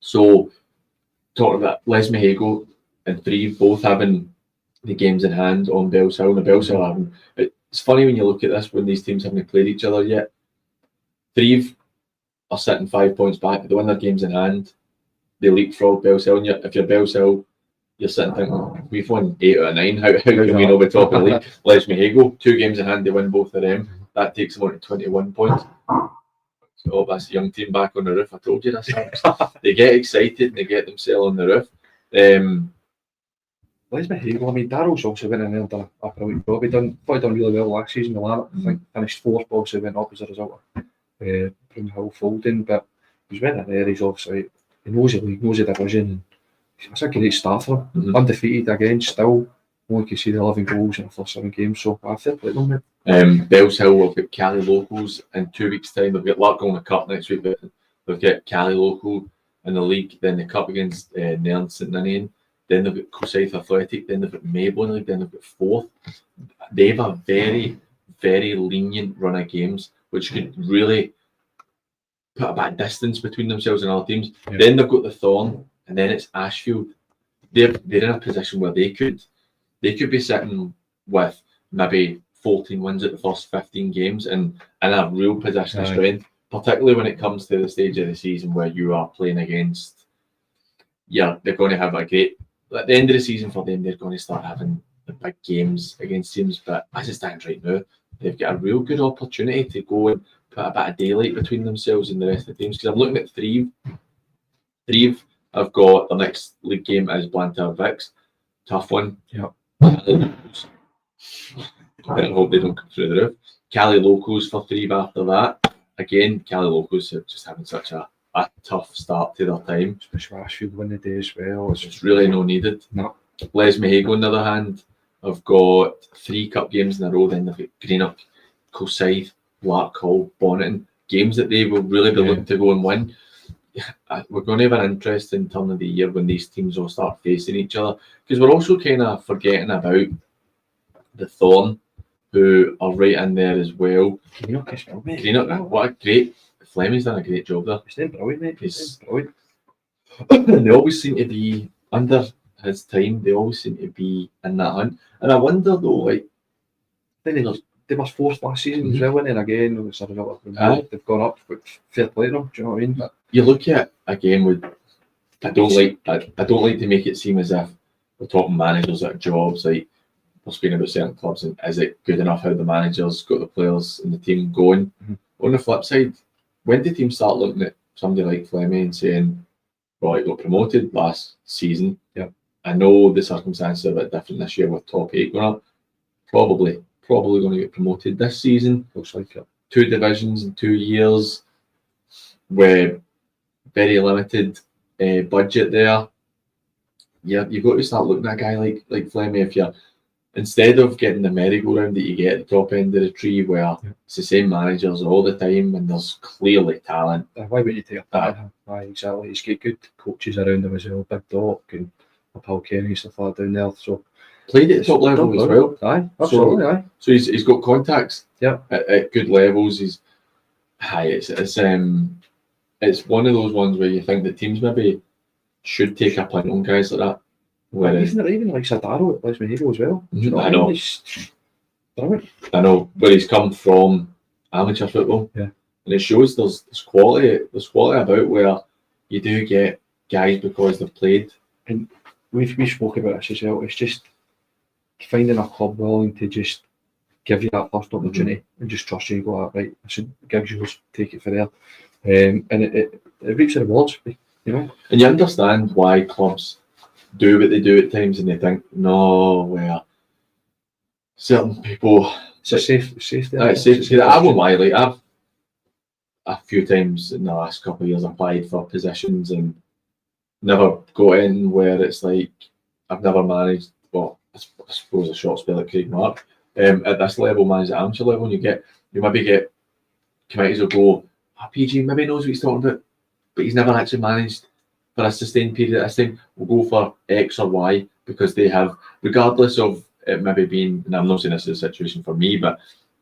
So talking about Lesmahago and Threave both having the games in hand on Bellshill. And Bellshill having, it's funny when you look at this, when these teams haven't played each other yet. Threave are sitting 5 points back, but they win their games in hand. They leapfrog Bellshill, and if you're Bellshill, you're sitting thinking, we've won 8 out of 9. How can we not be top of the league? Lesmahago, 2 games in hand, they win both of them. That takes them on to 21 points. So that's the young team back on the roof. I told you this. They get excited and they get themselves on the roof. Lesmahago, I mean, Darrell's also went in there and done a brilliant job. He done really well last season. I think finished 4th, obviously went up as a result of Broomhill folding, but he's went in there. He's obviously He knows the league, knows the division. It's a great start for him. Mhm. Undefeated again, still only conceded 11 goals in the first 7 games. So I feel like them, mate. Bells Hill will get Cali locals in 2 weeks' time. They've got Lark in the cup next week, but they'll get Cali local in the league. Then the cup against Nairn St Ninian. Then they've got Cosaith Athletic. Then they've got Maybole in the league. Then they've got fourth. They have a very, very lenient run of games, which could really put a bit of distance between themselves and other teams. Yeah. Then they've got the Thorn, and then it's Ashfield. They're in a position where they could be sitting with maybe 14 wins at the first 15 games and in a real position of Aye. strength, particularly when it comes to the stage of the season where you are playing against. Yeah, they're going to have a great. At the end of the season for them, they're going to start having the big games against teams. But as it stands right now, they've got a real good opportunity to go and put a bit of daylight between themselves and the rest of the teams. Because I'm looking at Thrieve. Thrieve have got their next league game as Blantyre Vicks. Tough one. Yep. I hope they don't come through the roof. Cali locals for Thrieve after that. Again, Cali locals are just having such a tough start to their time. Especially Ashfield win the day as well. It's really no needed. No. Les Mahago, on the other hand, have got 3 cup games in a row. Then they've got Greenock, Cosaith, Larkhall, Bonneton. Games that they will really be looking to go and win. We're going to have an interesting turn of the year when these teams all start facing each other. Because we're also kind of forgetting about the Thorn, who are right in there as well. Greenock as well, mate. Greenock, what a great... Fleming's done a great job there. He's doing brilliant, mate. He's- Doing brilliant. They always seem to be, under his time, they always seem to be in that hunt. And I wonder though, like, Then they were fourth last season as well, and then again, as a result of Aye. they've gone up, but fair play to them, do you know what I mean? But you look at again with, I don't like to make it seem as if we're talking managers at jobs, like we're speaking about certain clubs, and is it good enough how the managers got the players and the team going? Mhm. On the flip side, when did teams start looking at somebody like Fleming and saying, well, I got promoted last season. Yeah. I know the circumstances are a bit different this year with top 8 going up. Probably going to get promoted this season. looks like it. 2 divisions in 2 years, with very limited budget there. Yeah, you've got to start looking at a guy like Fleming. If you're, instead of getting the merry-go-round that you get at the top end of the tree, where it's the same managers all the time and there's clearly talent. Why would you take that? Aye, exactly. He's got good coaches around him as well, Big Doc and Paul Kenny and stuff like that down there. So Played at the top level as well. Aye, absolutely, aye. So he's got contacts. Yeah. At good levels. It's one of those ones where you think the teams maybe should take a punt on guys like that. Whereas Isn't it even like Sadaro at Les Mahago as well? Do you know what I know. mean? He's brilliant. I know where he's come from, amateur football. Yeah. And it shows there's quality about where you do get guys because they've played. We spoke about this as well. It's just finding a club willing to just give you that first opportunity and just trust you and go, right, I should give yours, take it for there. And it reaps the rewards, you know. And you understand why clubs do what they do at times, and they think, no, where certain people. It's a safe there. It's safe to say that. I won't lie, like I've a few times in the last couple of years applied for positions and never got in, where it's like I've never managed, well, I suppose a short spell at Craig Mark. At this level, managed at amateur level, and you maybe get committees will go, PG maybe knows what he's talking about, but he's never actually managed for a sustained period at this time. We'll go for X or Y because they have, regardless of it maybe being, and I'm not saying this is a situation for me, but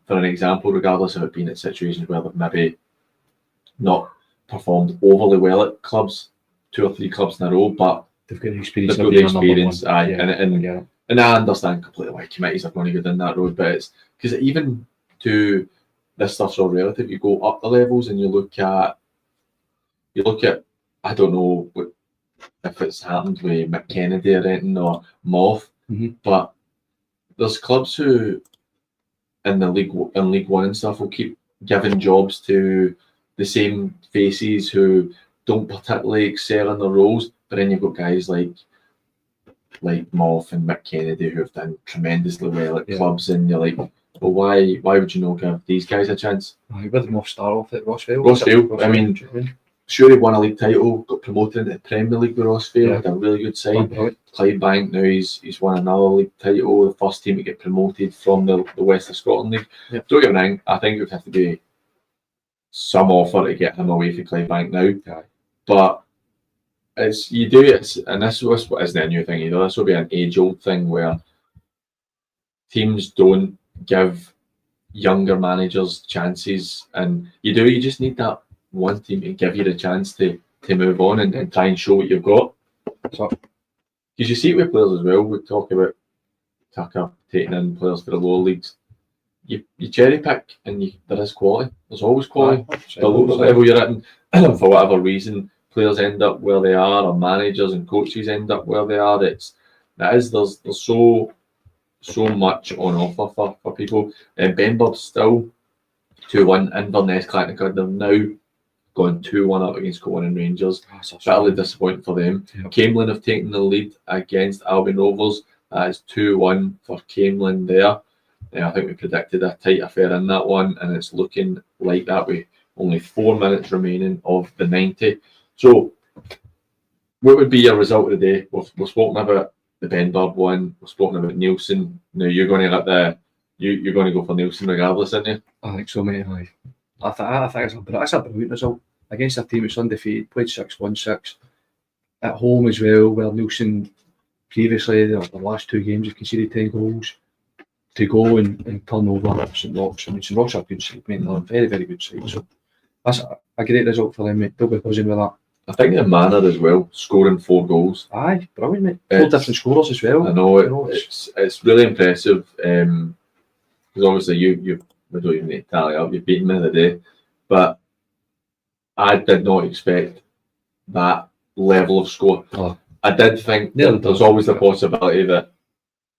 for an example, regardless of it being in situations where they've maybe not performed overly well at clubs, 2 or 3 clubs in a row, but they've got the experience. they've got the experience, aye, and I understand completely why committees are going to go down that road, but it's because even to this stuff's all relative. You go up the levels and you look at I don't know if it's happened with McKennedy or anything or Moth, but there's clubs who in League One and stuff will keep giving jobs to the same faces who don't particularly excel in their roles, but then you've got guys like Moth and Mick Kennedy who have done tremendously well at clubs, and you're like, well, why would you not give these guys a chance? Where did Moth start off at Rossvale? Rossvale, I mean, sure he won a league title, got promoted into the Premier League with Rossvale, Yeah. had a really good side. Brilliant. Clydebank now he's won another league title, the first team to get promoted from the West of Scotland League. Yeah. Don't get me wrong, I think it would have to be some offer to get him away from Clydebank now. Yeah. But and this isn't a new thing either. This will be an age-old thing where teams don't give younger managers chances, and you just need that one team to give you the chance to move on and try and show what you've got. So, because you see it with players as well. We talk about Tucker taking in players for the lower leagues. You cherry pick, and there is quality. There's always quality. The lower level you're at, and for whatever reason, players end up where they are, or managers and coaches end up where they are. There's so much on offer for people. Benbur's still 2-1, Inverness, Clacton. They've now gone 2-1 up against Scotland and Rangers. Bitterly disappointing for them. Yep. Camelin have taken the lead against Albion Rovers. That is 2-1 for Camelin there. I think we predicted a tight affair in that one, and it's looking like that with only 4 minutes remaining of the 90. So, what would be your result of the day? We've spoken about the Benburg one. We've spoken about Nielsen. Now you're going to you're going to go for Nielsen regardless, aren't you? I think so, mate. I think it's a brilliant result against a team that's undefeated. Played 6-1-6 at home as well. Where Nielsen previously the last 2 games have conceded 10 goals. To go and turn over St Roch's. I mean, St Roch's are a good side, mate. They're a very, very good side. So that's a great result for them, mate. They'll be buzzing with that. I think the manner as well, scoring 4 goals. Aye, brilliant, mate. 4 different scorers as well. I know it's really impressive. Because obviously we don't even need to tally up. You've beaten me the day, but I did not expect that level of score. Oh. I did think there's always the possibility that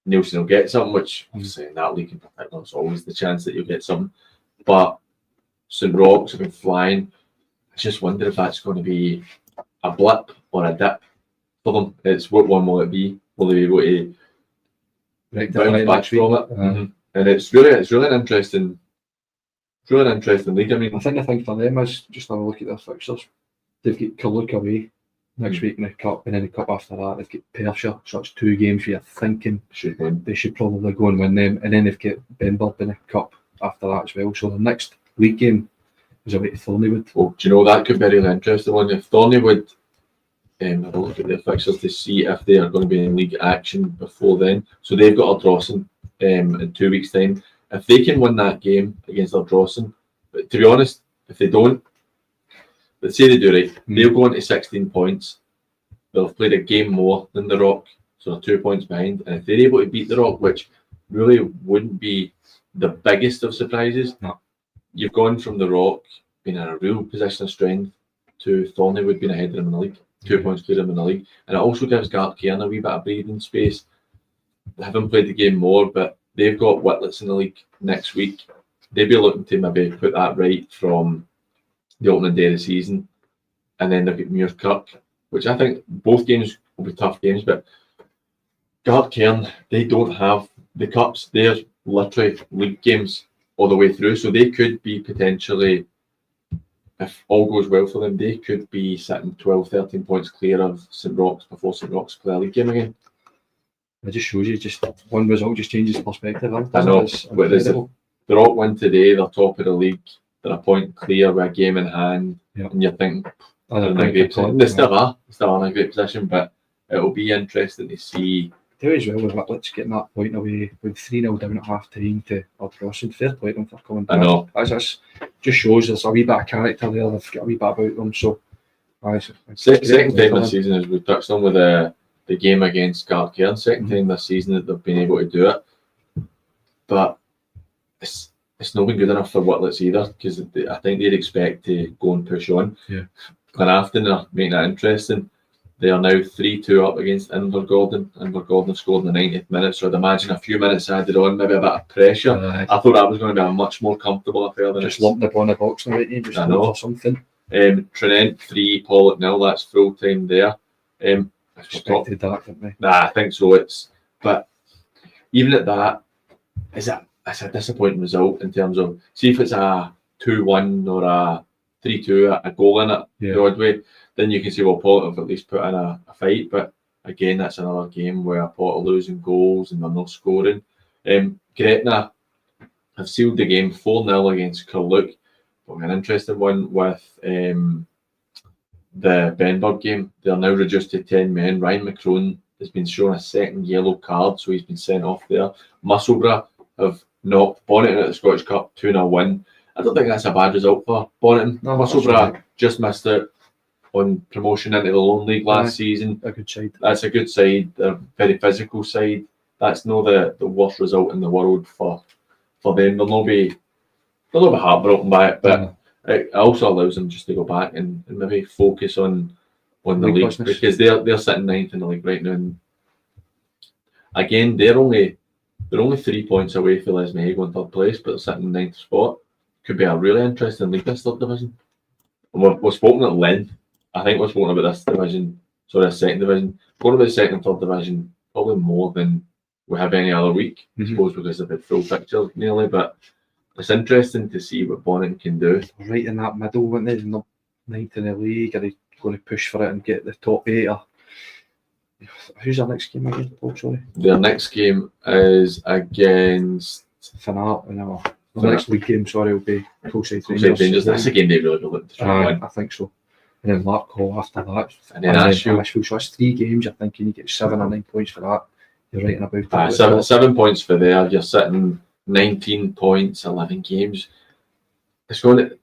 Nielsen will get something, which obviously in that league in particular, there's always the chance that you'll get something. But St Roch's have been flying. I just wonder if that's going to be a blip or a dip for them. It's what one will it be? Will they be able to bounce back from it? Mm-hmm. And it's really an interesting league. I mean, I think the thing for them is just have a look at their fixtures. They've got Killook away next week in the cup, and then the cup after that they've got Perthshire. So it's 2 games where you're thinking they should probably go and win them, and then they've got Benburg in the cup after that as well. So the next league game is away to Thorneywood. Well, do you know that could be a really interesting one? If Thorneywood have a look at their fixtures to see if they are going to be in league action before then. So they've got Ardrossan in 2 weeks' time. If they can win that game against Ardrossan, but to be honest, if they don't, let's say they do right, they'll go on to 16 points. They'll have played a game more than the Rock, so they're 2 points behind. And if they're able to beat the Rock, which really wouldn't be the biggest of surprises, you've gone from the Rock being in a real position of strength to Thorneywood being ahead of them in the league, 2 points clear of them in the league. And it also gives Gartcairn a wee bit of breathing space. They haven't played the game more, but they've got Whitlets in the league next week. They'll be looking to maybe put that right from the opening day of the season. And then they've got Muirkirk, which I think both games will be tough games, but Gartcairn, they don't have the cups. They're literally league games all the way through, so they could be potentially, if all goes well for them, they could be sitting 12, 13 points clear of St Roch's before St Roch's play a league game again. It just shows you, just one result just changes perspective. I know. The Rock win today, they're top of the league, they're a point clear with a game in hand, and you're thinking, they're in a great position. They still are in a great position, but it'll be interesting to see. Do as well with Whitlets getting that point away with 3-0 down at half time to Ardrossan. Fair play to them for coming back. I know. That's just shows there's a wee bit of character there. They've got a wee bit about them. So, second time this season, as we touched on with the game against Gartcairn, second time this season that they've been able to do it. But it's not been good enough for Whitlets either, because I think they'd expect to go and push on. Yeah. Glenafton are making that interesting. They are now 3-2 up against Invergordon. Invergordon scored in the 90th minute, so I'd imagine a few minutes added on, maybe a bit of pressure. I thought that was going to be a much more comfortable affair than just lump the ball in the box now, right? Just look for something. Trinent 3, Pollock 0. That's full time there. Expected that, didn't we? Nah, I think so. But even at that, it's a disappointing result in terms of, see if it's a 2-1 or a 3-2, a goal in it, Yeah. Broadway, then you can say, well, Port have at least put in a fight. But again, that's another game where Port are losing goals and they're not scoring. Gretna have sealed the game 4-0 against Carluke. But an interesting one with the Benburg game. They're now reduced to 10 men. Ryan McCrone has been shown a second yellow card, so he's been sent off there. Musselburgh have knocked Bonnyton at the Scottish Cup 2-0 win. I don't think that's a bad result for Bonnyton. No, Musselburgh just missed out on promotion into the Lone League last season. A good side. That's a good side. They're a very physical side. That's not the worst result in the world for them. They'll not be heartbroken by it, but it also allows them just to go back and maybe focus on the league business. because they're sitting ninth in the league right now. And again, they're only 3 points away from Lismay going third place, but they're sitting in ninth spot. Could be a really interesting league, this third division. And we've spoken at length. I think we've spoken about this division, this second division. Spoken about the second and third division probably more than we have any other week. I suppose because they've had full pictures nearly, but it's interesting to see what Bonnyton can do. Right in that middle, weren't they? Not ninth in the league. Are they going to push for it and get the top 8? Or who's their next game again? Oh, sorry. Their next game is against Fanart. No, the next league game, sorry, will be Coalside Rangers. Rangers. That's a game they really will look to try and win. I think so. And then Larkhall after that. And then Ashfield. So that's 3 games. I think you need to get 7 or 9 points for that. You're right about that. 7 points for there. You're sitting 19 points, 11 games. It's going to.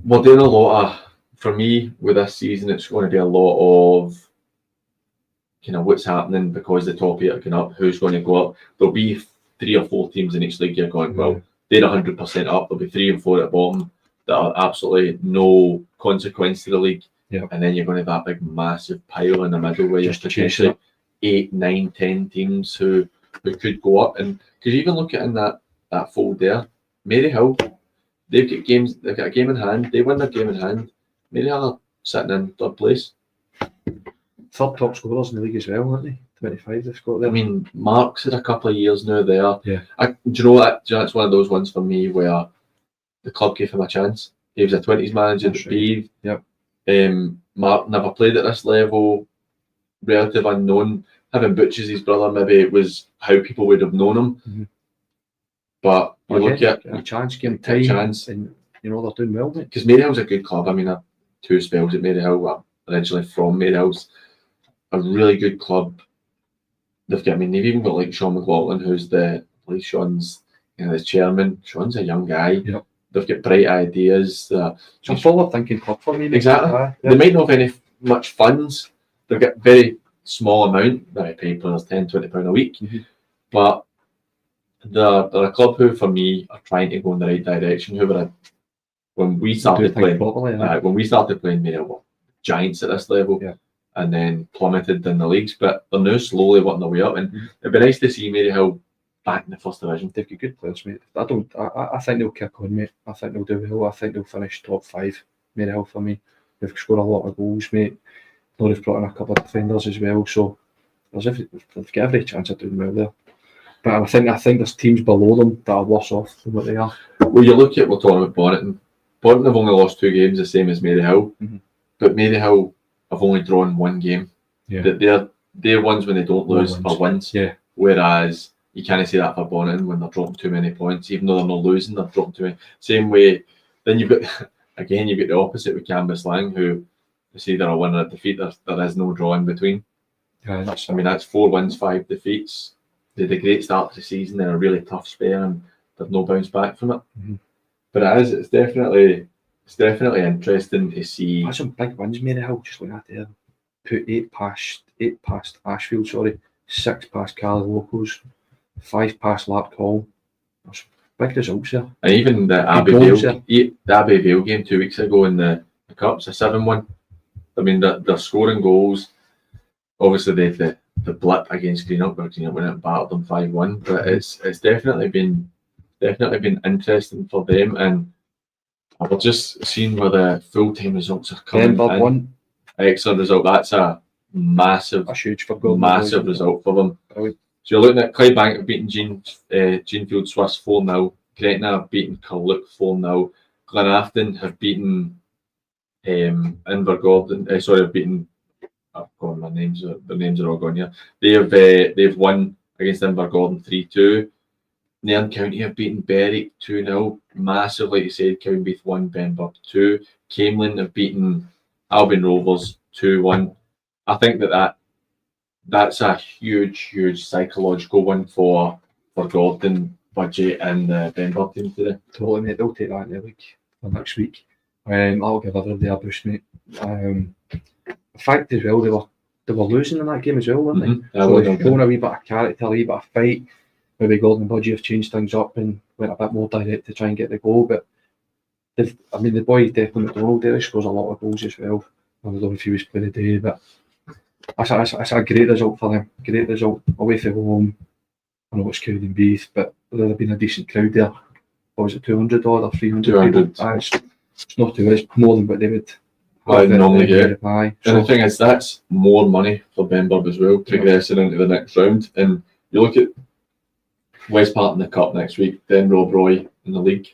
We're doing a lot of. For me, with this season, it's going to be a lot of what's happening because the top 8 are going up. Who's going to go up? There'll be 3 or 4 teams in each league. You're going, well, they're 100% up. There'll be 3 and 4 at the bottom that are absolutely no consequence to the league. Yeah. And then you're going to have that big, massive pile in the middle where you're Just to chase potentially 8, 9, 10 teams who could go up. And because you even look at in that fold there, Maryhill, they've got games. They've got a game in hand. They win their game in hand. Maryhill are sitting in third place. Third top scorers in the league as well, aren't they? 25 they've got there. I mean, Mark's had a couple of years now there. Yeah. Do you know what? It's one of those ones for me where the club gave him a chance. He was a 20s manager at Beeve. Yep. Mark never played at this level, relative unknown. Having Butch as his brother, maybe it was how people would have known him. But you look at a chance, give him a time, chance. and they're doing well, mate. Because Maryhill's a good club. I mean, I had 2 spells at Maryhill, originally from Maryhill's. A really good club. They've even got like Sean McLaughlin, who's Sean's the chairman. Sean's a young guy. Yep. They've got bright ideas. It's a forward-thinking club for me. Exactly. They might not have much funds. They've got very small amount. They pay players £10-20 a week. But they're a club who, for me, are trying to go in the right direction. When we started playing, when we started playing, Maryhill, giants at this level. Yeah. And then plummeted in the leagues, but they're now slowly working their way up. And it'd be nice to see Maryhill back in the first division. They've got good players, mate. I think they'll kick on, mate. I think they'll do well. I think they'll finish top 5. Maryhill for me. They've scored a lot of goals, mate. They've brought in a couple of defenders as well, so they've got every chance of doing well there. But I think there's teams below them that are worse off than what they are. Well, you look at we're talking about Bonnyton. Bonnyton have only lost 2 games, the same as Maryhill. But Maryhill have only drawn 1 game. Yeah. They're ones when they don't lose are wins. Yeah. Whereas you can't say that for Bonnyton when they're dropping too many points, even though they're not losing, they're dropping too many. Same way. Then you've got the opposite with Cambuslang, who is either a win or a defeat. There is no draw in between. Yeah, that's 4 wins, 5 defeats. They had a great start to the season, then a really tough spell, and they've no bounce back from it. But it's definitely interesting to see. That's some big wins, Maryhill, just like that there. Put 8 past Ashfield, 6 past Carly Locals, 5 past Larkhall. That's big results there. And even the Abbey Vale game 2 weeks ago in the Cup's a 7-1. I mean, they're scoring goals. Obviously, they've the blip against Greenock, where Greenock went out and battered them 5-1. But it's definitely been interesting for them. And I've just seen where the full-time results are coming in. 1 excellent result. That's a huge result for them. So you're looking at Clydebank have beaten Jeanfield Swiss 4-0. Gretna have beaten Carluke 4-0. Glenafton have beaten Invergordon. Sorry, have beaten. I've gone. Their names are all gone here. They've won against Invergordon 3-2. Nairn County have beaten Berwick 2-0. Massive, like you said. Cowdenbeath 1, Benburb 2. Camelin have beaten Albion Rovers 2-1. I think that's a huge psychological one for Gordon, Budgie, and the Benburb team today. Totally, mate. They'll take that in the league for next week. I'll give everybody a boost, mate. The fact as well, they were losing in that game as well, weren't they? So they've shown a wee bit of character, a wee bit of fight. Maybe Gordon and Budgie have changed things up and went a bit more direct to try and get the goal. But the boy Declan McDonald there scores a lot of goals as well. I don't know if he was playing the day, but that's a great result for them. Great result away from home. I know it's Cowdenbeath, but there'd have been a decent crowd there. What was it, 200 or 300? 200. It's not too much, more than what they would Normally get. And the thing is, that's more money for Benburb as well, progressing into the next round. And you look at West Part in the Cup next week, then Rob Roy in the league,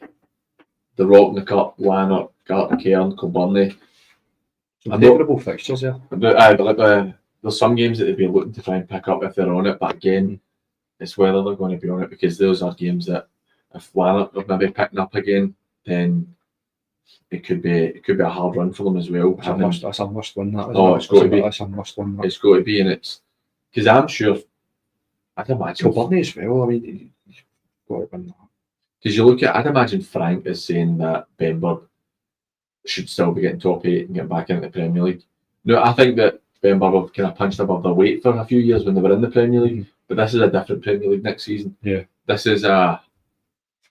the Rock in the Cup, Lanark, Garton Cairn, Kilburnie. Favourable fixtures there. There's some games that they'd be looking to try and pick up if they're on it, but again, it's whether they're going to be on it, because those are games that if Lanark are maybe picking up again, then it could be a hard run for them as well. That's a must win. It's got to be. That's a must win. It's got to be, and it's because I'm sure. I'd imagine Kilburnie as well. I mean, you've got to win that. Because you look at, I'd imagine Frank is saying that Benburb should still be getting top 8 and get back into the Premier League. No, I think that Benburb have kind of punched above their weight for a few years when they were in the Premier League, but this is a different Premier League next season. Yeah, this is a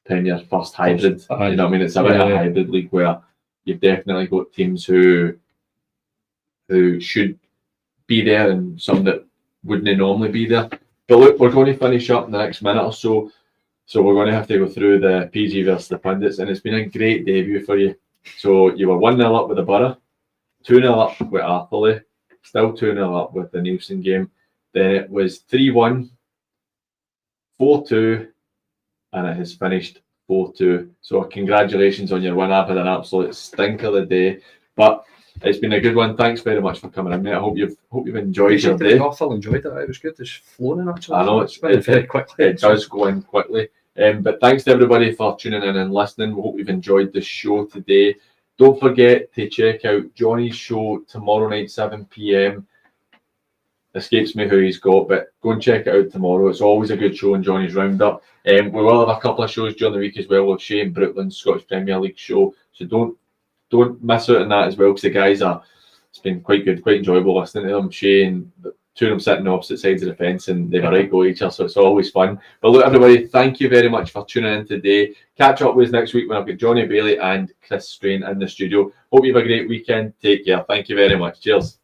Premier first hybrid. You know what I mean? It's a bit of a hybrid league where you've definitely got teams who should be there and some that wouldn't normally be there. But look, we're going to finish up in the next minute or so. So we're going to have to go through the PG versus the pundits, and it's been a great debut for you. So you were 1-0 up with the Borough, 2-0 up with Atherley, still 2-0 up with the Nielsen game. Then it was 3-1, 4-2, and it has finished 4-2. So congratulations on your win. I've had an absolute stinker of the day, but it's been a good one. Thanks very much for coming in, mate. I hope you've enjoyed your day. I enjoyed it. It was good. It's flown actually. I know it's very quickly. It does go in quickly. But thanks to everybody for tuning in and listening. We hope you've enjoyed the show today. Don't forget to check out Johnny's show tomorrow night, 7 p.m. Escapes me who he's got, but go and check it out tomorrow. It's always a good show in Johnny's Roundup. We will have a couple of shows during the week as well with Shane Brookland's Scottish Premier League show. So don't miss out on that as well, because the guys it's been quite good, quite enjoyable listening to them. Shane, the two of them sitting on opposite sides of the fence and they've a right go at each other, so it's always fun. But look, everybody, thank you very much for tuning in today. Catch up with us next week when I've got Johnny Bailey and Chris Strain in the studio. Hope you have a great weekend. Take care. Thank you very much. Cheers.